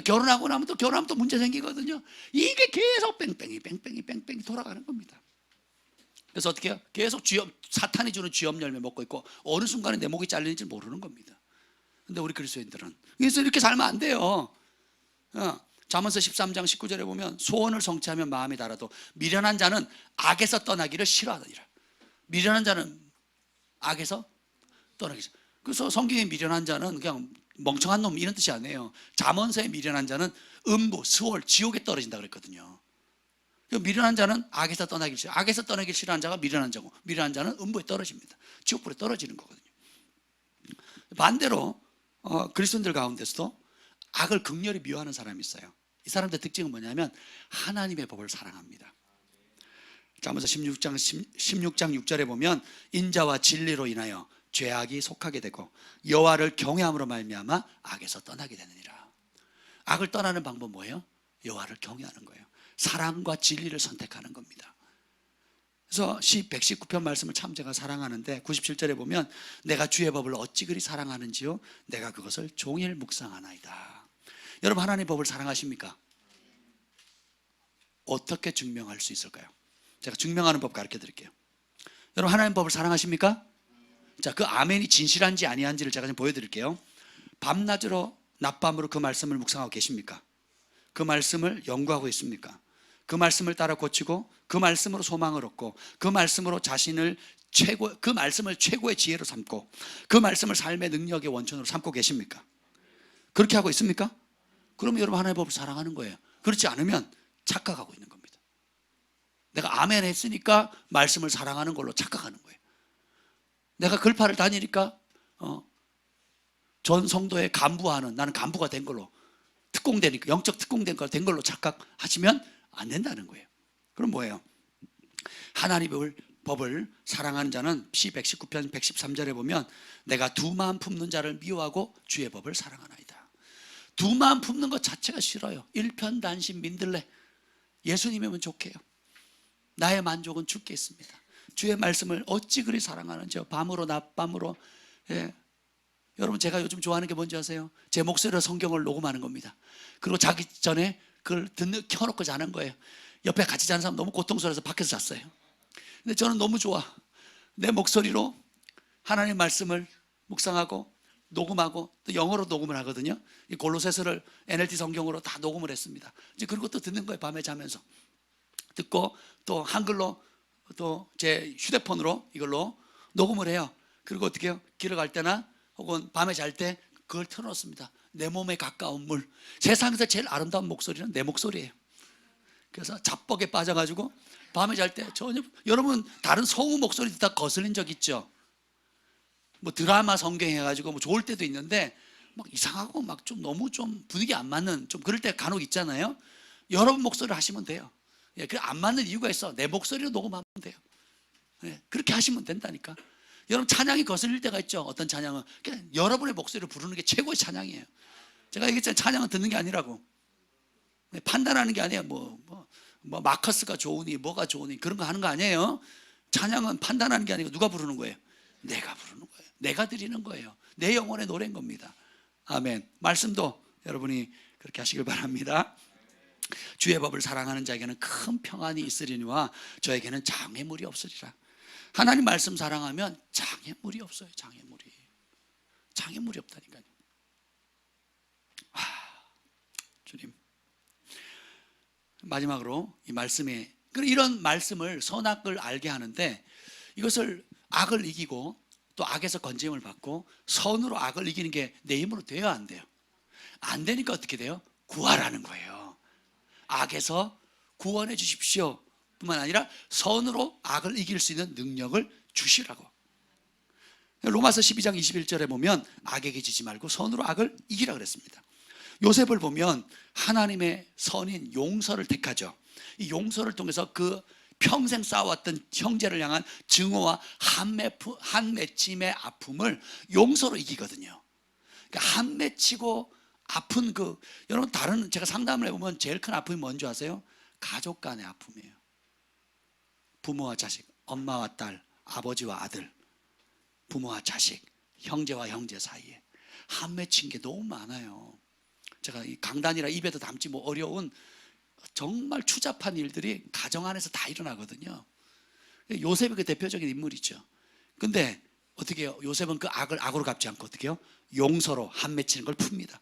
결혼하고 나면 또 문제 생기거든요. 이게 계속 뺑뺑이 돌아가는 겁니다. 그래서 어떻게 해요? 계속 사탄이 주는 쥐엄 열매 먹고 있고 어느 순간에 내 목이 잘리는지 모르는 겁니다. 근데 우리 그리스도인들은 그래서 이렇게 살면 안 돼요. 잠언서 13장 19절에 보면 소원을 성취하면 마음이 달아도 미련한 자는 악에서 떠나기를 싫어하느니라. 미련한 자는 악에서 떠나기 싫어. 그래서 성경에 미련한 자는 그냥 멍청한 놈 이런 뜻이 아니에요. 잠언서에 미련한 자는 음부, 스월, 지옥에 떨어진다 그랬거든요. 미련한 자는 악에서 떠나기 싫어. 악에서 떠나기 싫어하는 자가 미련한 자고 미련한 자는 음부에 떨어집니다. 지옥불에 떨어지는 거거든요. 반대로 그리스도인들 가운데서도 악을 극렬히 미워하는 사람이 있어요. 이 사람들의 특징은 뭐냐면 하나님의 법을 사랑합니다. 잠언서 16장 6절에 보면 인자와 진리로 인하여 죄악이 속하게 되고 여호와를 경외함으로 말미암아 악에서 떠나게 되느니라. 악을 떠나는 방법 뭐예요? 여호와를 경외하는 거예요. 사랑과 진리를 선택하는 겁니다. 그래서 시 119편 말씀을 참 제가 사랑하는데 97절에 보면 내가 주의 법을 어찌 그리 사랑하는지요 내가 그것을 종일 묵상하나이다. 여러분 하나님의 법을 사랑하십니까? 어떻게 증명할 수 있을까요? 제가 증명하는 법 가르쳐 드릴게요. 여러분 하나님의 법을 사랑하십니까? 자, 그 아멘이 진실한지 아니한지를 제가 좀 보여드릴게요. 밤낮으로 낮밤으로 그 말씀을 묵상하고 계십니까? 그 말씀을 연구하고 있습니까? 그 말씀을 따라 고치고 그 말씀으로 소망을 얻고 그 말씀으로 그 말씀을 최고의 지혜로 삼고 그 말씀을 삶의 능력의 원천으로 삼고 계십니까? 그렇게 하고 있습니까? 그러면 여러분 하나님의 법을 사랑하는 거예요. 그렇지 않으면 착각하고 있는 겁니다. 내가 아멘 했으니까 말씀을 사랑하는 걸로 착각하는 거예요. 내가 글파를 다니니까 전 성도에 간부하는, 나는 간부가 된 걸로, 특공되니까 영적 특공된 걸로 착각하시면 안 된다는 거예요. 그럼 뭐예요? 하나님의 법을 사랑하는 자는 시 119편 113절에 보면 내가 두 마음 품는 자를 미워하고 주의 법을 사랑하나이다. 두 마음 품는 것 자체가 싫어요. 일편단심 민들레. 예수님이면 좋게요. 나의 만족은 주께 있습니다. 주의 말씀을 어찌 그리 사랑하는지요. 밤으로 낮밤으로. 예. 여러분, 제가 요즘 좋아하는 게 뭔지 아세요? 제 목소리로 성경을 녹음하는 겁니다. 그리고 자기 전에 그걸 켜놓고 자는 거예요. 옆에 같이 자는 사람 너무 고통스러워서 밖에서 잤어요. 근데 저는 너무 좋아. 내 목소리로 하나님의 말씀을 묵상하고 녹음하고 또 영어로 녹음을 하거든요. 이 골로새서를 NLT 성경으로 다 녹음을 했습니다. 이제 그리고 또 듣는 거예요. 밤에 자면서 듣고 또 한글로 또 제 휴대폰으로 이걸로 녹음을 해요. 그리고 어떻게 해요? 길을 갈 때나 혹은 밤에 잘 때 그걸 틀어놓습니다. 내 몸에 가까운 물. 세상에서 제일 아름다운 목소리는 내 목소리예요. 그래서 잡벅에 빠져가지고 밤에 잘 때 전혀, 여러분 다른 성우 목소리 듣다 거슬린 적 있죠? 뭐 드라마 성경 해가지고 뭐 좋을 때도 있는데 막 이상하고 막 좀 너무 좀 분위기 안 맞는 좀 그럴 때 간혹 있잖아요. 여러분 목소리를 하시면 돼요. 예, 그 안 맞는 이유가 있어. 내 목소리로 녹음하면 돼요. 예, 그렇게 하시면 된다니까. 여러분 찬양이 거슬릴 때가 있죠. 어떤 찬양은 그냥 여러분의 목소리를 부르는 게 최고의 찬양이에요. 제가 얘기했잖아요. 찬양은 듣는 게 아니라고. 네, 판단하는 게 아니에요. 뭐 마커스가 좋으니 뭐가 좋으니 그런 거 하는 거 아니에요. 찬양은 판단하는 게 아니고 누가 부르는 거예요? 내가 부르는 거예요. 내가 드리는 거예요. 내 영혼의 노래인 겁니다. 아멘. 말씀도 여러분이 그렇게 하시길 바랍니다. 주의 법을 사랑하는 자에게는 큰 평안이 있으리니와 저에게는 장애물이 없으리라. 하나님 말씀 사랑하면 장애물이 없어요. 장애물이 없다니까요. 주님, 마지막으로 이 말씀에 이런 말씀을 선악을 알게 하는데 이것을 악을 이기고 또 악에서 건짐을 받고 선으로 악을 이기는 게 내 힘으로 돼요, 안 돼요? 안 되니까 어떻게 돼요? 구하라는 거예요. 악에서 구원해 주십시오 뿐만 아니라 선으로 악을 이길 수 있는 능력을 주시라고. 로마서 12장 21절에 보면 악에게 지지 말고 선으로 악을 이기라 그랬습니다. 요셉을 보면 하나님의 선인 용서를 택하죠. 이 용서를 통해서 그 평생 쌓아왔던 형제를 향한 증오와 한 맺힘의 아픔을 용서로 이기거든요. 그러니까 한 맺히고 아픈 여러분 다른 제가 상담을 해보면 제일 큰 아픔이 뭔지 아세요? 가족 간의 아픔이에요. 부모와 자식, 엄마와 딸, 아버지와 아들, 부모와 자식, 형제와 형제 사이에 한 맺힌 게 너무 많아요. 제가 이 강단이라 입에도 담지 뭐 어려운 정말 추잡한 일들이 가정 안에서 다 일어나거든요. 요셉이 그 대표적인 인물이죠. 근데 어떻게 해요? 요셉은 그 악을 악으로 갚지 않고 어떻게 해요? 용서로 한 맺히는 걸 풉니다.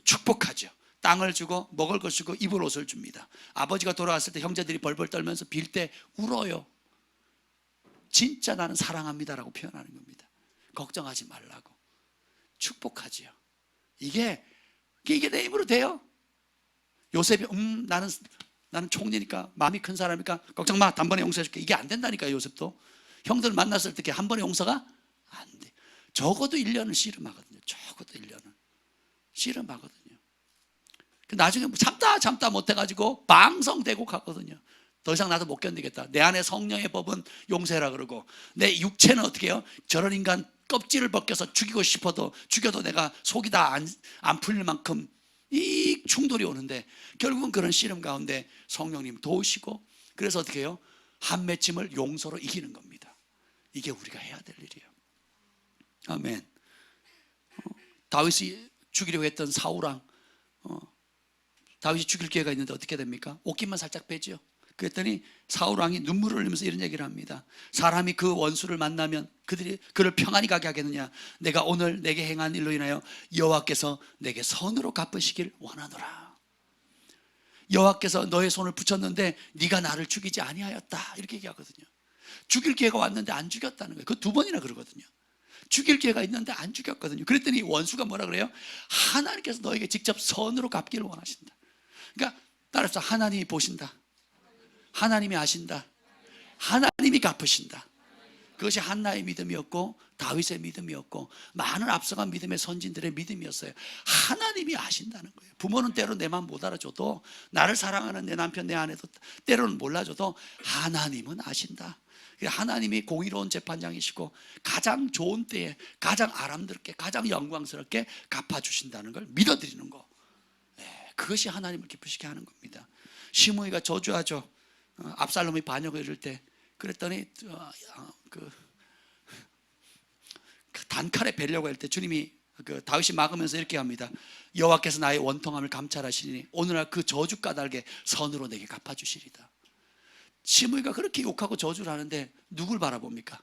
축복하죠. 땅을 주고 먹을 것 주고 입을 옷을 줍니다. 아버지가 돌아왔을 때 형제들이 벌벌 떨면서 빌 때 울어요. 진짜 나는 사랑합니다라고 표현하는 겁니다. 걱정하지 말라고 축복하지요. 이게 내 힘으로 돼요. 요셉이 나는 총리니까 마음이 큰 사람이니까 걱정 마, 단번에 용서해줄게. 이게 안 된다니까요. 요셉도 형들 만났을 때 한 번에 용서가 안 돼. 적어도 1년을 씨름하거든요. 적어도 1년을 씨름하거든요. 나중에 참다 못해가지고 방성대고 가거든요. 더 이상 나도 못 견디겠다. 내 안에 성령의 법은 용서해라 그러고 내 육체는 어떻게 해요? 저런 인간 껍질을 벗겨서 죽이고 싶어도 죽여도 내가 속이 다 안 풀릴 만큼 이 충돌이 오는데 결국은 그런 씨름 가운데 성령님 도우시고 그래서 어떻게 해요? 한 맺힘을 용서로 이기는 겁니다. 이게 우리가 해야 될 일이에요. 아멘. 다윗이 죽이려고 했던 사울왕 다윗이 죽일 기회가 있는데 어떻게 됩니까? 옷깃만 살짝 빼죠. 그랬더니 사울왕이 눈물을 흘리면서 이런 얘기를 합니다. 사람이 그 원수를 만나면 그를 평안히 가게 하겠느냐? 내가 오늘 내게 행한 일로 인하여 여호와께서 내게 선으로 갚으시길 원하노라. 여호와께서 너의 손을 붙였는데 네가 나를 죽이지 아니하였다. 이렇게 얘기하거든요. 죽일 기회가 왔는데 안 죽였다는 거예요. 그 2번이나 그러거든요. 죽일 기회가 있는데 안 죽였거든요. 그랬더니 원수가 뭐라 그래요? 하나님께서 너에게 직접 선으로 갚기를 원하신다. 그러니까 따라서 하나님이 보신다. 하나님이 아신다. 하나님이 갚으신다. 그것이 한나의 믿음이었고 다윗의 믿음이었고 많은 앞서간 믿음의 선진들의 믿음이었어요. 하나님이 아신다는 거예요. 부모는 때로 내 맘 못 알아줘도, 나를 사랑하는 내 남편 내 아내도 때로는 몰라줘도 하나님은 아신다. 하나님이 공의로운 재판장이시고 가장 좋은 때에 가장 아름답게 가장 영광스럽게 갚아주신다는 걸 믿어드리는 거, 그것이 하나님을 기쁘시게 하는 겁니다. 시므이가 저주하죠. 압살롬이 반역을 이룰 때 그랬더니 그 단칼에 베려고 할 때 주님이 다윗이 막으면서 이렇게 합니다. 여호와께서 나의 원통함을 감찰하시니 오늘날 그 저주 까닭에 선으로 내게 갚아주시리다. 시므이가 그렇게 욕하고 저주를 하는데 누굴 바라봅니까?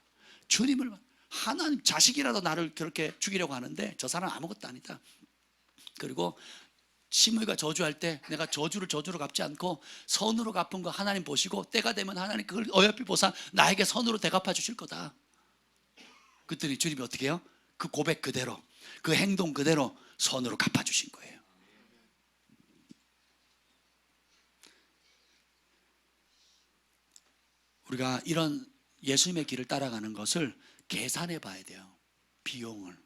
주님을. 하나님, 자식이라도 나를 그렇게 죽이려고 하는데 저 사람 아무것도 아니다. 그리고 시므이가 저주할 때 내가 저주를 저주로 갚지 않고 선으로 갚은 거 하나님 보시고 때가 되면 하나님 그걸 어여삐 보사 나에게 선으로 대갚아 주실 거다. 그랬더니 주님이 어떻게 해요? 그 고백 그대로, 그 행동 그대로 선으로 갚아 주신 거예요. 우리가 이런 예수님의 길을 따라가는 것을 계산해 봐야 돼요. 비용을.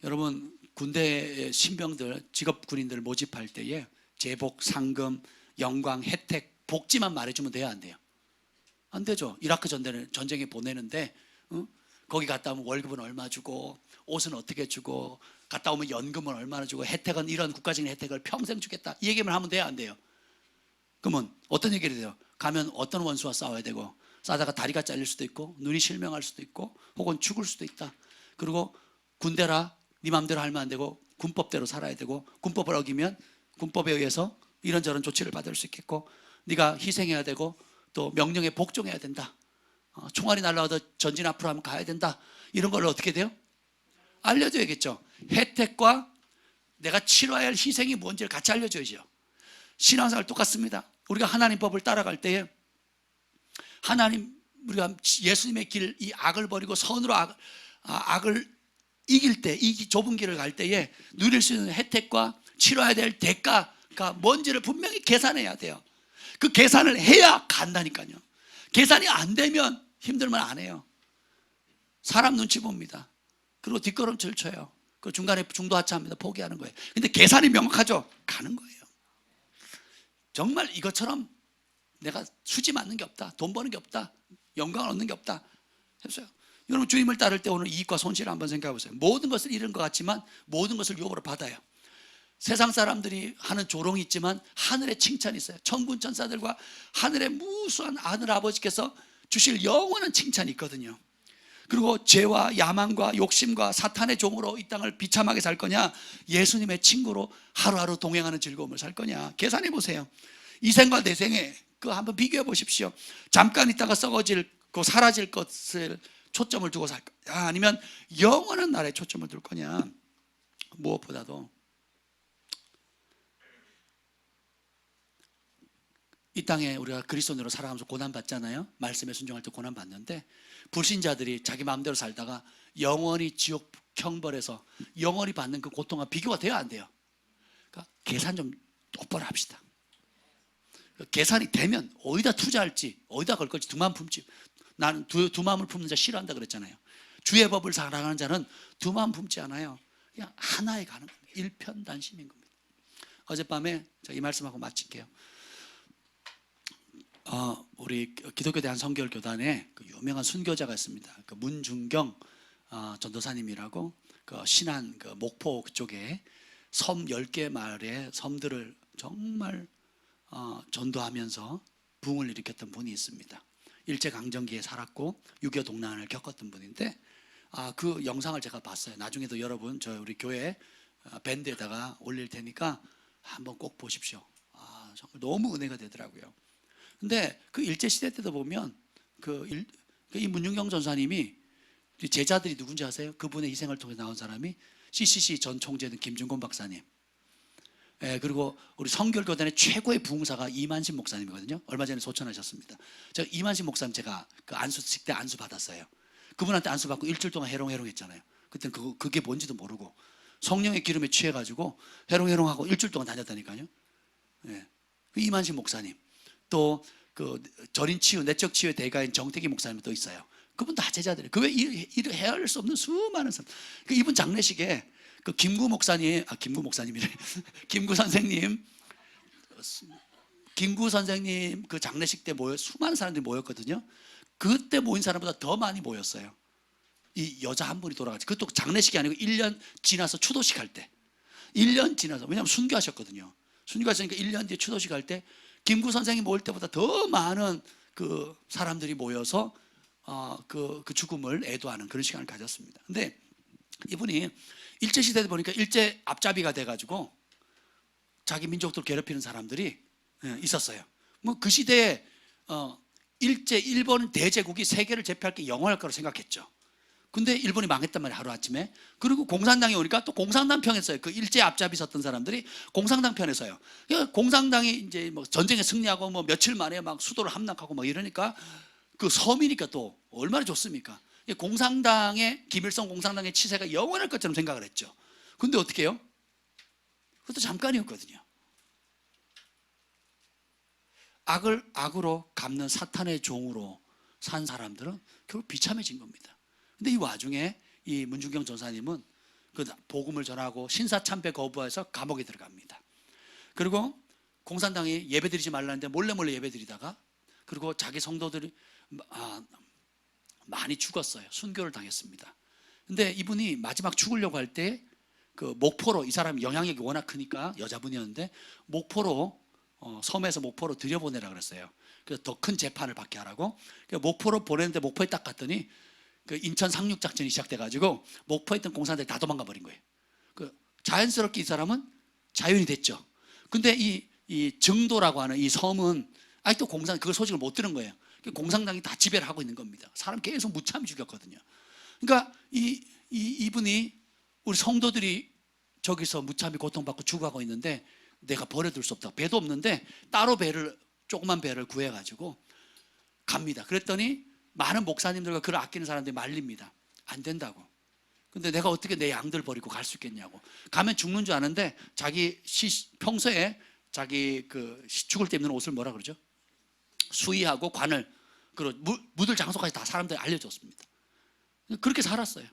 여러분, 군대 신병들, 직업 군인들 모집할 때에 제복, 상금, 영광, 혜택, 복지만 말해주면 돼요, 안 돼요? 안 되죠. 이라크 전쟁에 보내는데 거기 갔다 오면 월급은 얼마 주고, 옷은 어떻게 주고, 갔다 오면 연금은 얼마나 주고, 혜택은 이런 국가적인 혜택을 평생 주겠다, 이 얘기만 하면 돼요, 안 돼요? 그러면 어떤 얘기를 해요? 가면 어떤 원수와 싸워야 되고, 싸다가 다리가 잘릴 수도 있고 눈이 실명할 수도 있고 혹은 죽을 수도 있다. 그리고 군대라 네 맘대로 하면 안 되고 군법대로 살아야 되고, 군법을 어기면 군법에 의해서 이런저런 조치를 받을 수 있겠고, 네가 희생해야 되고 또 명령에 복종해야 된다. 총알이 날라와도 전진 앞으로 하면 가야 된다. 이런 걸 어떻게 돼요? 알려줘야겠죠. 혜택과 내가 치러야 할 희생이 뭔지를 같이 알려줘야죠. 신앙생활 똑같습니다. 우리가 하나님 법을 따라갈 때에 우리가 예수님의 길, 이 악을 버리고 선으로 악을 이길 때, 이 좁은 길을 갈 때에 누릴 수 있는 혜택과 치러야 될 대가가 뭔지를 분명히 계산해야 돼요. 그 계산을 해야 간다니까요. 계산이 안 되면 힘들면 안 해요. 사람 눈치 봅니다. 그리고 뒷걸음질 쳐요. 그 중간에 중도하차합니다. 포기하는 거예요. 근데 계산이 명확하죠. 가는 거예요. 정말 이것처럼 내가 수지 맞는 게 없다, 돈 버는 게 없다, 영광을 얻는 게 없다 했어요. 여러분, 주님을 따를 때 오늘 이익과 손실을 한번 생각해 보세요. 모든 것을 잃은 것 같지만 모든 것을 유업으로 받아요. 세상 사람들이 하는 조롱이 있지만 하늘의 칭찬이 있어요. 천군 천사들과 하늘의 무수한 하늘 아버지께서 주실 영원한 칭찬이 있거든요. 그리고 죄와 야망과 욕심과 사탄의 종으로 이 땅을 비참하게 살 거냐, 예수님의 친구로 하루하루 동행하는 즐거움을 살 거냐, 계산해 보세요. 이 생과 내 생에 그거 한번 비교해 보십시오. 잠깐 있다가 썩어질고 사라질 것을 초점을 두고 살 거냐, 아니면 영원한 나라에 초점을 둘 거냐. 무엇보다도 이 땅에 우리가 그리스도인으로 살아가면서 고난받잖아요. 말씀에 순종할 때 고난받는데, 불신자들이 자기 마음대로 살다가 영원히 지옥 형벌에서 영원히 받는 그 고통과 비교가 돼야 안 돼요. 그러니까 계산 좀 똑바로 합시다. 계산이 되면 어디다 투자할지, 어디다 걸 걸지 두 마음 품지. 나는 두 마음을 품는 자 싫어한다 그랬잖아요. 주의 법을 사랑하는 자는 두 마음 품지 않아요. 그냥 하나에 가는 겁니다. 일편단심인 겁니다. 어젯밤에 제가 이 말씀하고 마칠게요. 우리 기독교 대한 성결 교단에 그 유명한 순교자가 있습니다. 그 문중경 전도사님이라고, 그 신안 그 목포 그쪽에 섬 10개 마을의 섬들을 정말 전도하면서 부흥을 일으켰던 분이 있습니다. 일제강점기에 살았고 6.25 동란을 겪었던 분인데, 그 영상을 제가 봤어요. 나중에도 여러분 우리 교회 밴드에다가 올릴 테니까 한번 꼭 보십시오. 정말 너무 은혜가 되더라고요. 근데 그 일제시대 때도 보면 이 문중경 전사님이 제자들이 누군지 아세요? 그분의 희생을 통해 나온 사람이 CCC 전 총재는 김준곤 박사님, 그리고 우리 성결교단의 최고의 부흥사가 이만신 목사님이거든요. 얼마 전에 소천하셨습니다. 제가 이만신 목사님 제가 그 안수식 때 안수 받았어요. 그분한테 안수 받고 일주일 동안 해롱해롱 했잖아요. 그때는 그게 뭔지도 모르고 성령의 기름에 취해가지고 해롱해롱하고 일주일 동안 다녔다니까요. 이만식 목사님, 또 그 절인 치유, 내적 치유의 대가인 정태기 목사님 또 있어요. 그분 다 제자들이에요. 그 외에 일을 헤아릴 수 없는 수많은 사람. 그 이분 장례식에 그 김구 목사님, 김구 목사님이래. 김구 선생님, 김구 선생님 그 장례식 때 수많은 사람들이 모였거든요. 그때 모인 사람보다 더 많이 모였어요. 이 여자 한 분이 돌아가지. 그것도 장례식이 아니고 1년 지나서 추도식 할 때. 1년 지나서, 왜냐하면 순교하셨거든요. 순교하시니까 1년 뒤에 추도식 할 때 김구 선생이 모일 때보다 더 많은 그 사람들이 모여서 그 죽음을 애도하는 그런 시간을 가졌습니다. 근데 이분이 일제시대에 보니까 일제 앞잡이가 돼가지고 자기 민족들 괴롭히는 사람들이 있었어요. 뭐 그 시대에 일본 대제국이 세계를 제패할 게 영원할 거라고 생각했죠. 근데 일본이 망했단 말이에요, 하루아침에. 그리고 공산당이 오니까 또 공산당 편에 서요. 그 일제 앞잡이 섰던 사람들이 공산당 편에 서요. 그러니까 공산당이 이제 뭐 전쟁에 승리하고 뭐 며칠 만에 막 수도를 함락하고 막 이러니까 그 섬이니까 또 얼마나 좋습니까? 공산당의, 김일성 공산당의 치세가 영원할 것처럼 생각을 했죠. 근데 어떻게 해요? 그것도 잠깐이었거든요. 악을 악으로 갚는 사탄의 종으로 산 사람들은 결국 비참해진 겁니다. 근데 이 와중에 이 문중경 전사님은 그 복음을 전하고 신사참배 거부해서 감옥에 들어갑니다. 그리고 공산당이 예배드리지 말라는데 몰래 예배드리다가, 그리고 자기 성도들이 많이 죽었어요. 순교를 당했습니다. 근데 이분이 마지막 죽으려고 할 때 그 목포로, 이 사람이 영향력이 워낙 크니까 여자분이었는데 목포로, 섬에서 목포로 들여보내라 그랬어요. 그래서 더 큰 재판을 받게 하라고. 목포로 보냈는데 목포에 딱 갔더니 그 인천 상륙 작전이 시작돼가지고 목포에 있던 공산당이 다 도망가 버린 거예요. 그 자연스럽게 이 사람은 자연이 됐죠. 근데 이 정도라고 하는 이 섬은 아직도 그걸 소식을 못 들은 거예요. 공산당이 다 지배를 하고 있는 겁니다. 사람 계속 무참히 죽였거든요. 그러니까 이분이, 우리 성도들이 저기서 무참히 고통받고 죽어가고 있는데 내가 버려둘 수 없다. 배도 없는데 따로 조그만 배를 구해가지고 갑니다. 그랬더니 많은 목사님들과 그를 아끼는 사람들이 말립니다. 안 된다고. 근데 내가 어떻게 내 양들 버리고 갈 수 있겠냐고. 가면 죽는 줄 아는데 자기 평소에 자기 죽을 때 입는 옷을 뭐라 그러죠? 수의하고 관을, 그리고 묻을 장소까지 다 사람들이 알려줬습니다. 그렇게 살았어요.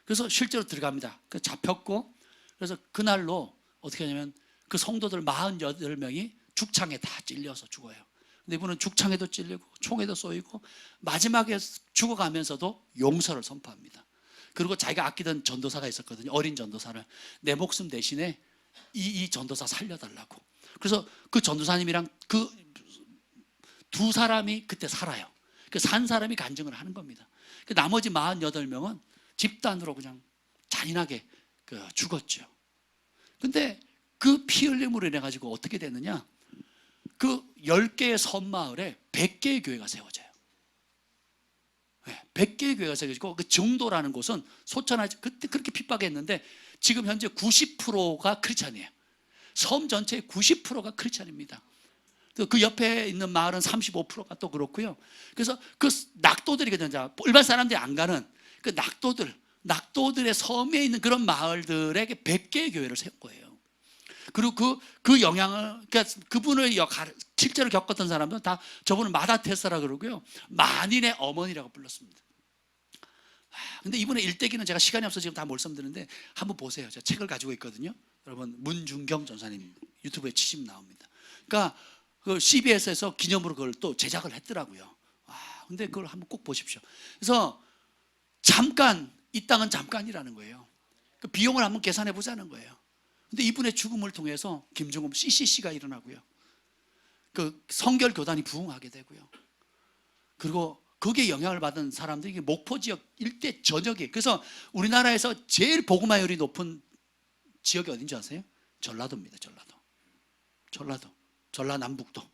그래서 실제로 들어갑니다. 잡혔고, 그래서 그날로 어떻게 하냐면 그 성도들 48명이 죽창에 다 찔려서 죽어요. 근데 이분은 죽창에도 찔리고 총에도 쏘이고 마지막에 죽어가면서도 용서를 선포합니다. 그리고 자기가 아끼던 전도사가 있었거든요. 어린 전도사를. 내 목숨 대신에 이 전도사 살려달라고. 그래서 그 전도사님이랑 그 두 사람이 그때 살아요. 그 산 사람이 간증을 하는 겁니다. 그 나머지 48명은 집단으로 그냥 잔인하게 죽었죠. 근데 그 피 흘림으로 인해 가지고 어떻게 됐느냐? 그 10개의 섬마을에 100개의 교회가 세워져요. 100개의 교회가 세워지고, 그 정도라는 곳은 소천하지, 그때 그렇게 핍박했는데 지금 현재 90%가 크리스찬이에요. 섬 전체의 90%가 크리스찬입니다. 그 옆에 있는 마을은 35%가 또 그렇고요. 그래서 그 낙도들이거든요. 일반 사람들이 안 가는 그 낙도들의 섬에 있는 그런 마을들에게 100개의 교회를 세운 거예요. 그리고 그 영향을, 그러니까 그분을 실제로 겪었던 사람들은 다 저분을 마다테사라 그러고요, 만인의 어머니라고 불렀습니다. 근데 이분의 일대기는 제가 시간이 없어서 지금 다 말씀드리는데 한번 보세요. 제가 책을 가지고 있거든요. 여러분, 문중경 전사님 유튜브에 치시면 나옵니다. 그러니까 그 CBS에서 기념으로 그걸 또 제작을 했더라고요. 근데 그걸 한번 꼭 보십시오. 그래서 잠깐, 이 땅은 잠깐이라는 거예요. 그 비용을 한번 계산해 보자는 거예요. 근데 이분의 죽음을 통해서 김중흠 CCC가 일어나고요, 그 성결 교단이 부흥하게 되고요, 그리고 거기에 영향을 받은 사람들이 목포 지역 일대 전역이, 그래서 우리나라에서 제일 복음화율이 높은 지역이 어딘지 아세요? 전라도입니다. 전라남북도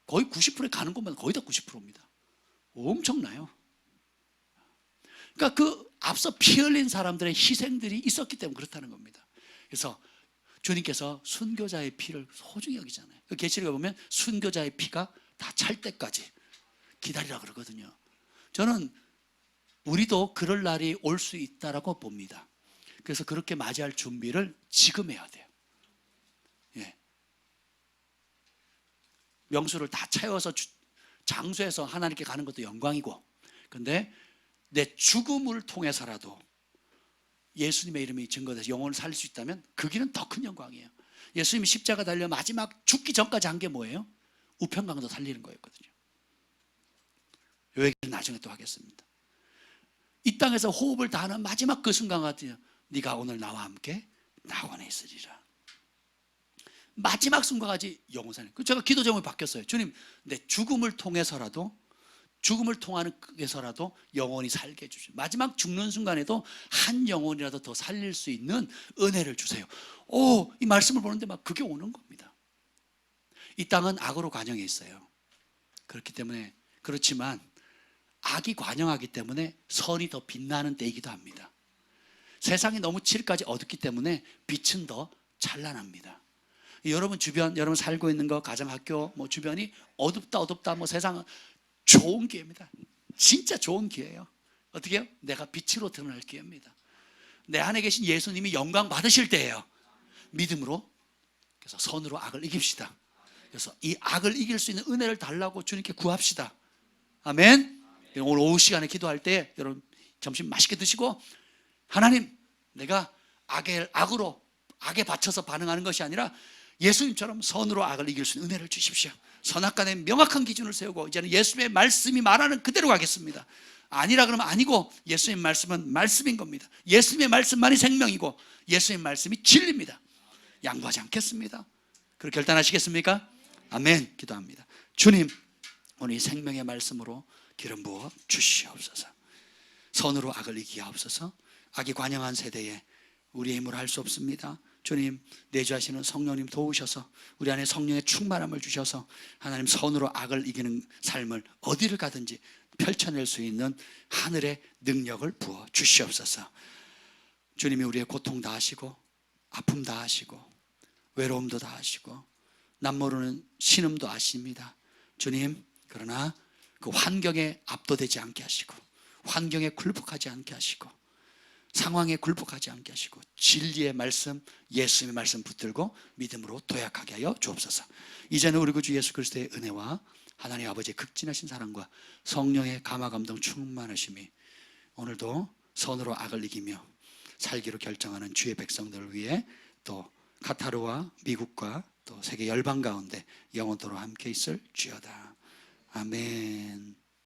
거의 90%에 가는 곳마다 거의 다 90%입니다. 엄청나요. 그러니까 그 앞서 피 흘린 사람들의 희생들이 있었기 때문에 그렇다는 겁니다. 그래서 주님께서 순교자의 피를 소중히 여기잖아요. 그 계시록에 보면 순교자의 피가 다 찰 때까지 기다리라 그러거든요. 저는 우리도 그럴 날이 올 수 있다라고 봅니다. 그래서 그렇게 맞이할 준비를 지금 해야 돼요. 예. 명수를 다 채워서 장수해서 하나님께 가는 것도 영광이고, 근데 내 죽음을 통해서라도 예수님의 이름이 증거돼서 영혼을 살릴 수 있다면 그 길은 더 큰 영광이에요. 예수님이 십자가 달려 마지막 죽기 전까지 한 게 뭐예요? 우편강도 살리는 거였거든요. 이 얘기는 나중에 또 하겠습니다. 이 땅에서 호흡을 다하는 마지막 그 순간 같아요. 네가 오늘 나와 함께 낙원에 있으리라. 마지막 순간까지 영원 살림. 제가 기도 제목이 바뀌었어요. 주님, 내 죽음을 통해서라도, 죽음을 통해서라도 영원히 살게 해주시오. 마지막 죽는 순간에도 한 영혼이라도 더 살릴 수 있는 은혜를 주세요. 이 말씀을 보는데 막 그게 오는 겁니다. 이 땅은 악으로 관영해 있어요. 그렇기 때문에, 그렇지만 악이 관영하기 때문에 선이 더 빛나는 때이기도 합니다. 세상이 너무 칠까지 어둡기 때문에 빛은 더 찬란합니다. 여러분 주변, 여러분 살고 있는 거, 가정, 학교, 뭐 주변이 어둡다, 뭐 세상은 좋은 기회입니다. 진짜 좋은 기회예요. 어떻게 해요? 내가 빛으로 드러날 기회입니다. 내 안에 계신 예수님이 영광 받으실 때예요. 믿음으로, 그래서 선으로 악을 이깁시다. 그래서 이 악을 이길 수 있는 은혜를 달라고 주님께 구합시다. 아멘. 오늘 오후 시간에 기도할 때 여러분 점심 맛있게 드시고, 하나님, 내가 악에 받쳐서 반응하는 것이 아니라 예수님처럼 선으로 악을 이길 수 있는 은혜를 주십시오. 선악간에 명확한 기준을 세우고 이제는 예수님의 말씀이 말하는 그대로 가겠습니다. 아니라 그러면 아니고, 예수님의 말씀은 말씀인 겁니다. 예수님의 말씀만이 생명이고 예수님의 말씀이 진리입니다. 양보하지 않겠습니다. 그렇게 결단하시겠습니까? 아멘. 기도합니다. 주님, 오늘 이 생명의 말씀으로 기름 부어 주시옵소서. 선으로 악을 이기게 하옵소서. 악이 관영한 세대에 우리의 힘으로 할 수 없습니다. 주님, 내주하시는 성령님 도우셔서 우리 안에 성령의 충만함을 주셔서 하나님 선으로 악을 이기는 삶을 어디를 가든지 펼쳐낼 수 있는 하늘의 능력을 부어 주시옵소서. 주님이 우리의 고통 다 하시고 아픔 다 하시고 외로움도 다 하시고 남모르는 신음도 아십니다. 주님, 그러나 그 환경에 압도되지 않게 하시고 환경에 굴복하지 않게 하시고 상황에 굴복하지 않게 하시고 진리의 말씀, 예수님의 말씀 붙들고 믿음으로 도약하게 하여 주옵소서. 이제는 우리 구주 예수 그리스도의 은혜와 하나님 아버지의 극진하신 사랑과 성령의 감화 감동 충만하심이 오늘도 선으로 악을 이기며 살기로 결정하는 주의 백성들을 위해 또 카타르와 미국과 또 세계 열방 가운데 영원토록 함께 있을 주여다. 아멘.